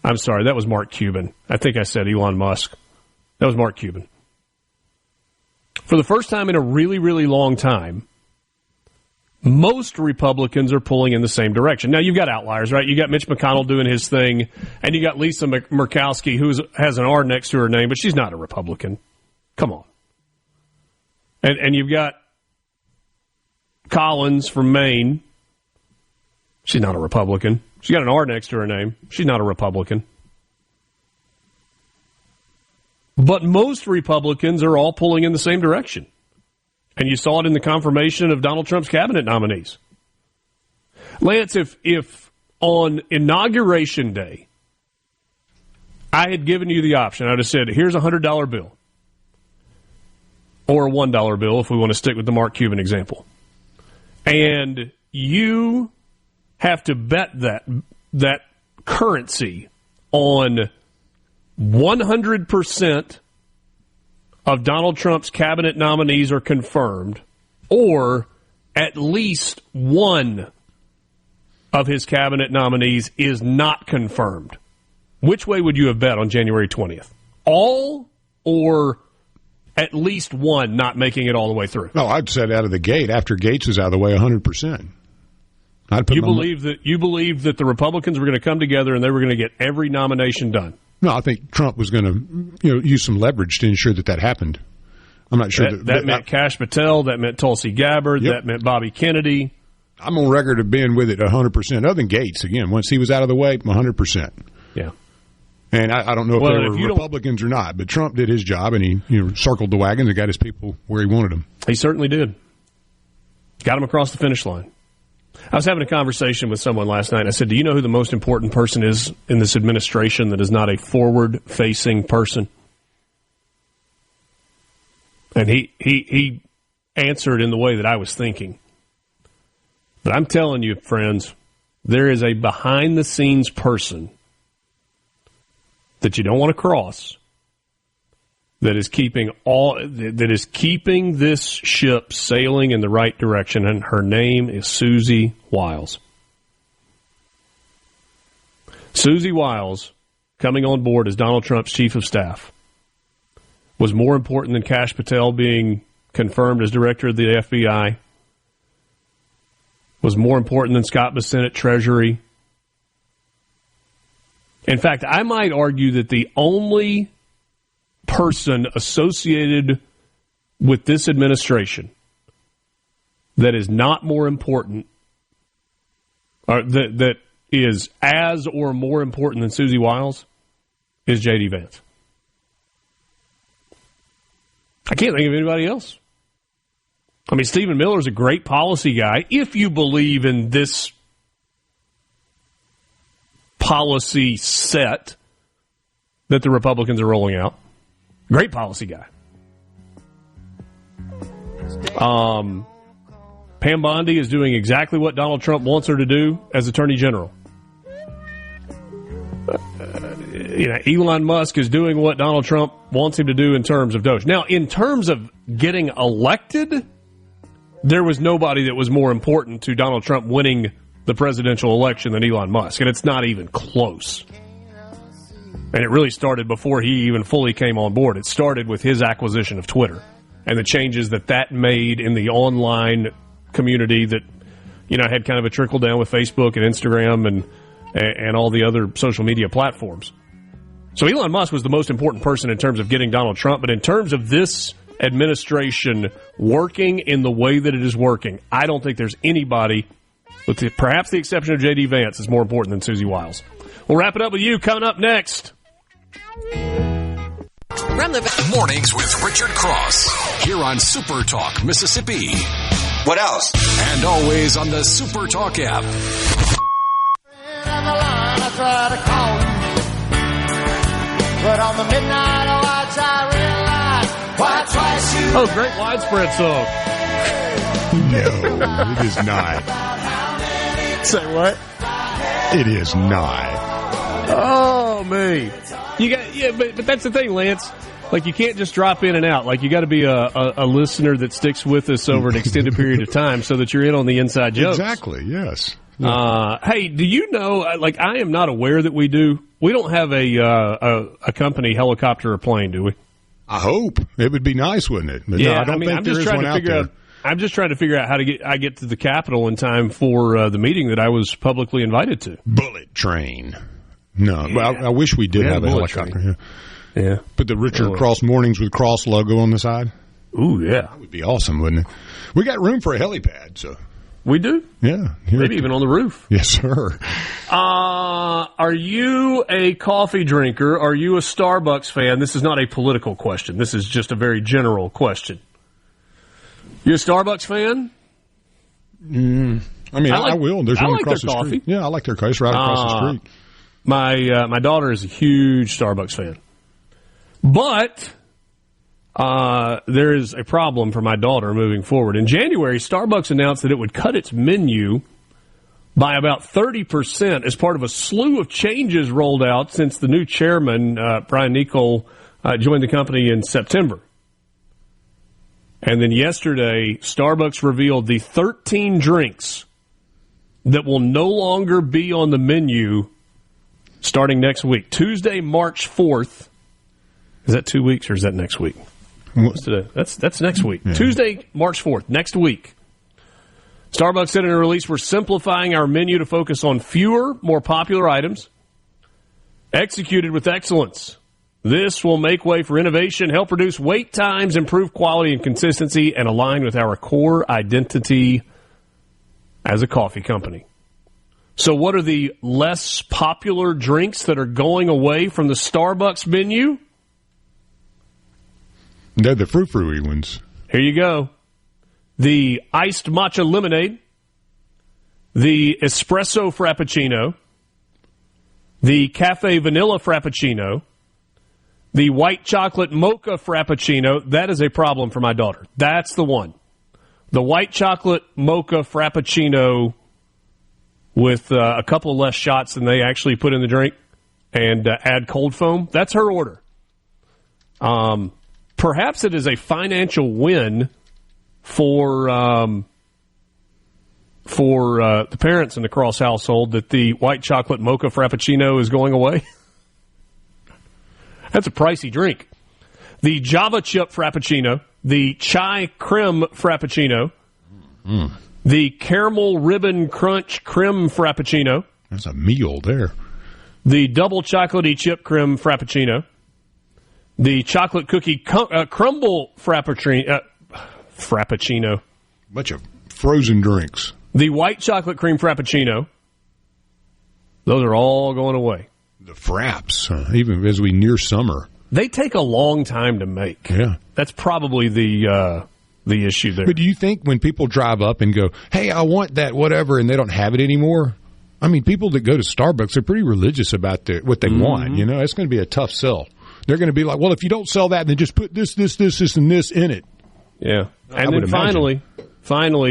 Speaker 4: I'm sorry, that was Mark Cuban. I think I said Elon Musk. That was Mark Cuban. For the first time in a really, really long time, most Republicans are pulling in the same direction. Now, you've got outliers, right? You got Mitch McConnell doing his thing, and you got Lisa Murkowski, who has an R next to her name, but she's not a Republican. Come on. And you've got Collins from Maine. She's not a Republican. She's got an R next to her name. She's not a Republican. But most Republicans are all pulling in the same direction. And you saw it in the confirmation of Donald Trump's cabinet nominees. Lance, if on Inauguration Day, I had given you the option, I'd have said, here's a $100 bill. Or a $1 bill, if we want to stick with the Mark Cuban example. And you have to bet that currency on 100% of Donald Trump's cabinet nominees are confirmed, or at least one of his cabinet nominees is not confirmed. Which way would you have bet on January 20th? All, or at least one not making it all the way through?
Speaker 5: No, I'd said out of the gate, after Gates was out of the way, 100%. You believe that the Republicans were going to come together and they were going to get every nomination done? No, I think Trump was going to use some leverage to ensure that happened. I'm not sure
Speaker 4: that meant Kash Patel, that meant Tulsi Gabbard, that meant Bobby Kennedy.
Speaker 5: I'm on record of being with it 100%. Other than Gates, again, once he was out of the way, 100%.
Speaker 4: Yeah.
Speaker 5: And I don't know if they were Republicans or not, but Trump did his job, and he circled the wagons and got his people where he wanted them.
Speaker 4: He certainly did. Got them across the finish line. I was having a conversation with someone last night, and I said, do you know who the most important person is in this administration that is not a forward-facing person? And he answered in the way that I was thinking. But I'm telling you, friends, there is a behind-the-scenes person that you don't want to cross that is keeping this ship sailing in the right direction, and her name is Susie Wiles. Susie Wiles, coming on board as Donald Trump's chief of staff, was more important than Kash Patel being confirmed as director of the FBI, was more important than Scott Bessent at Treasury. In fact, I might argue that the only person associated with this administration that is not more important, or that is as or more important than Susie Wiles, is J.D. Vance. I can't think of anybody else. I mean, Stephen Miller is a great policy guy if you believe in this policy set that the Republicans are rolling out. Great policy guy. Pam Bondi is doing exactly what Donald Trump wants her to do as Attorney General. Elon Musk is doing what Donald Trump wants him to do in terms of DOGE. Now, in terms of getting elected, there was nobody that was more important to Donald Trump winning the presidential election than Elon Musk, and it's not even close. And it really started before he even fully came on board. It started with his acquisition of Twitter and the changes that made in the online community that, had kind of a trickle down with Facebook and Instagram and all the other social media platforms. So Elon Musk was the most important person in terms of getting Donald Trump, but in terms of this administration working in the way that it is working, I don't think there's anybody, with perhaps the exception of J.D. Vance, is more important than Susie Wiles. We'll wrap it up with you coming up next.
Speaker 1: Mornings with Richard Cross here on SuperTalk Mississippi. What else? And always on the SuperTalk app.
Speaker 6: I try to call you, but on the midnight watch I realize why twice you.
Speaker 4: Oh, great widespread song.
Speaker 5: No, it is not.
Speaker 4: Say what?
Speaker 5: It is not.
Speaker 4: Oh, me. You got but that's the thing, Lance. Like, you can't just drop in and out. Like, you got to be a listener that sticks with us over an extended period of time so that you're in on the inside jokes.
Speaker 5: Exactly, yes.
Speaker 4: Hey, do you know, like, I am not aware that we don't have a company helicopter or plane, do we?
Speaker 5: I hope. It would be nice, wouldn't it? But
Speaker 4: yeah,
Speaker 5: no, I don't think there is one out there.
Speaker 4: I'm just trying to figure out how to get to the Capitol in time for the meeting that I was publicly invited to.
Speaker 5: Bullet train. No, yeah. But I wish we did have a helicopter.
Speaker 4: Yeah.
Speaker 5: Put the Richard Cross Mornings with Cross logo on the side.
Speaker 4: Ooh, yeah.
Speaker 5: That would be awesome, wouldn't it? We got room for a helipad, so.
Speaker 4: We do?
Speaker 5: Yeah.
Speaker 4: Maybe even on the roof.
Speaker 5: Yes, sir.
Speaker 4: Are you a coffee drinker? Are you a Starbucks fan? This is not a political question. This is just a very general question. You a Starbucks fan?
Speaker 5: I mean, I will. There's one across the
Speaker 4: coffee.
Speaker 5: street. Yeah, I like their coffee. It's right across the street.
Speaker 4: My daughter is a huge Starbucks fan. But there is a problem for my daughter moving forward. In January, Starbucks announced that it would cut its menu by about 30% as part of a slew of changes rolled out since the new chairman, Brian Nicol, joined the company in September. And then yesterday, Starbucks revealed the 13 drinks that will no longer be on the menu starting next week. Tuesday, March 4th. Is that 2 weeks or is that next week? What's today? That's next week. Yeah. Tuesday, March 4th, next week. Starbucks said in a release, we're simplifying our menu to focus on fewer, more popular items, executed with excellence. This will make way for innovation, help reduce wait times, improve quality and consistency, and align with our core identity as a coffee company. So what are the less popular drinks that are going away from the Starbucks menu?
Speaker 5: They're the frou-frou-y ones.
Speaker 4: Here you go. The iced matcha lemonade, the espresso frappuccino, the cafe vanilla frappuccino, the white chocolate mocha frappuccino. That is a problem for my daughter. That's the one. The white chocolate mocha frappuccino with a couple less shots than they actually put in the drink and add cold foam. That's her order. Perhaps it is a financial win for the parents in the Cross household that the white chocolate mocha frappuccino is going away. That's a pricey drink. The Java chip frappuccino, the chai creme frappuccino, the caramel ribbon crunch creme frappuccino.
Speaker 5: That's a meal there.
Speaker 4: The double chocolatey chip creme frappuccino. The chocolate cookie crumble frappuccino.
Speaker 5: Bunch of frozen drinks.
Speaker 4: The white chocolate cream frappuccino. Those are all going away.
Speaker 5: The fraps, even as we near summer.
Speaker 4: They take a long time to make.
Speaker 5: Yeah.
Speaker 4: That's probably the issue there.
Speaker 5: But do you think when people drive up and go, hey, I want that whatever, and they don't have it anymore? I mean, people that go to Starbucks are pretty religious about what they want. You know, it's going to be a tough sell. They're going to be like, well, if you don't sell that, then just put this, and this in it.
Speaker 4: Yeah. And then finally,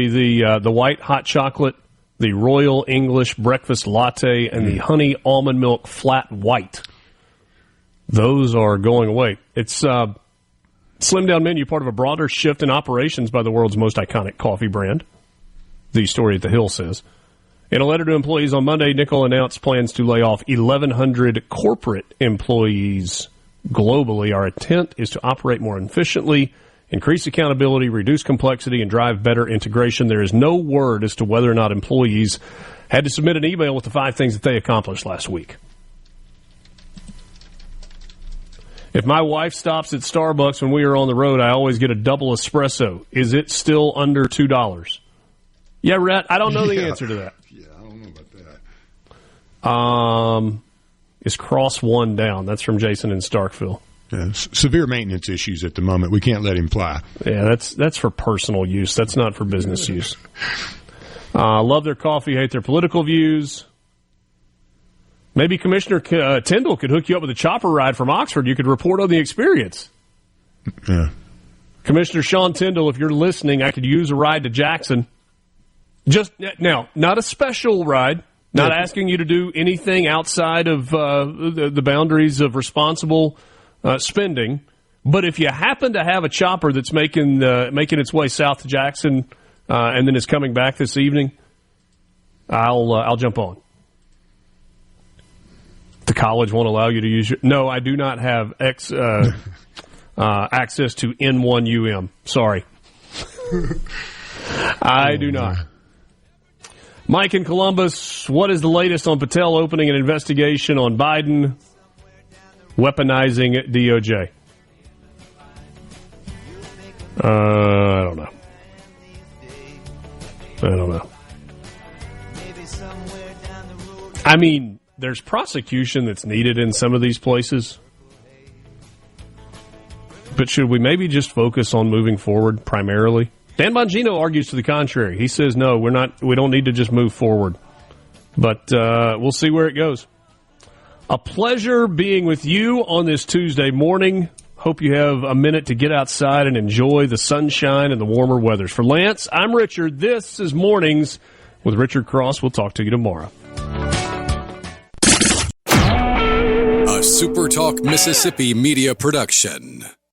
Speaker 4: the white hot chocolate, the Royal English breakfast latte, and the honey almond milk flat white. Those are going away. It's a slimmed-down menu, part of a broader shift in operations by the world's most iconic coffee brand, the story at the Hill says. In a letter to employees on Monday, Nicol announced plans to lay off 1,100 corporate employees globally. Our intent is to operate more efficiently, increase accountability, reduce complexity, and drive better integration. There is no word as to whether or not employees had to submit an email with the 5 things that they accomplished last week. If my wife stops at Starbucks when we are on the road, I always get a double espresso. Is it still under $2? Yeah, Rhett, I don't know the answer to that.
Speaker 5: Yeah, I don't know about that.
Speaker 4: Is Cross one down? That's from Jason in Starkville.
Speaker 5: severe maintenance issues at the moment. We can't let him fly.
Speaker 4: Yeah, that's for personal use. That's not for business use. Love their coffee, hate their political views. Maybe Commissioner Tyndall could hook you up with a chopper ride from Oxford. You could report on the experience.
Speaker 5: Yeah.
Speaker 4: Commissioner Sean Tyndall, if you're listening, I could use a ride to Jackson. Just now, not a special ride. Not asking you to do anything outside of the boundaries of responsible spending. But if you happen to have a chopper that's making its way south to Jackson and then is coming back this evening, I'll jump on. The college won't allow you to use your... No, I do not have access to N1UM. Sorry. I do not. Mike in Columbus, what is the latest on Patel opening an investigation on Biden weaponizing DOJ? I don't know. I mean, there's prosecution that's needed in some of these places. But should we maybe just focus on moving forward primarily? Dan Bongino argues to the contrary. He says, no, we don't need to just move forward. But we'll see where it goes. A pleasure being with you on this Tuesday morning. Hope you have a minute to get outside and enjoy the sunshine and the warmer weathers. For Lance, I'm Richard. This is Mornings with Richard Cross. We'll talk to you tomorrow.
Speaker 1: A SuperTalk Mississippi media production.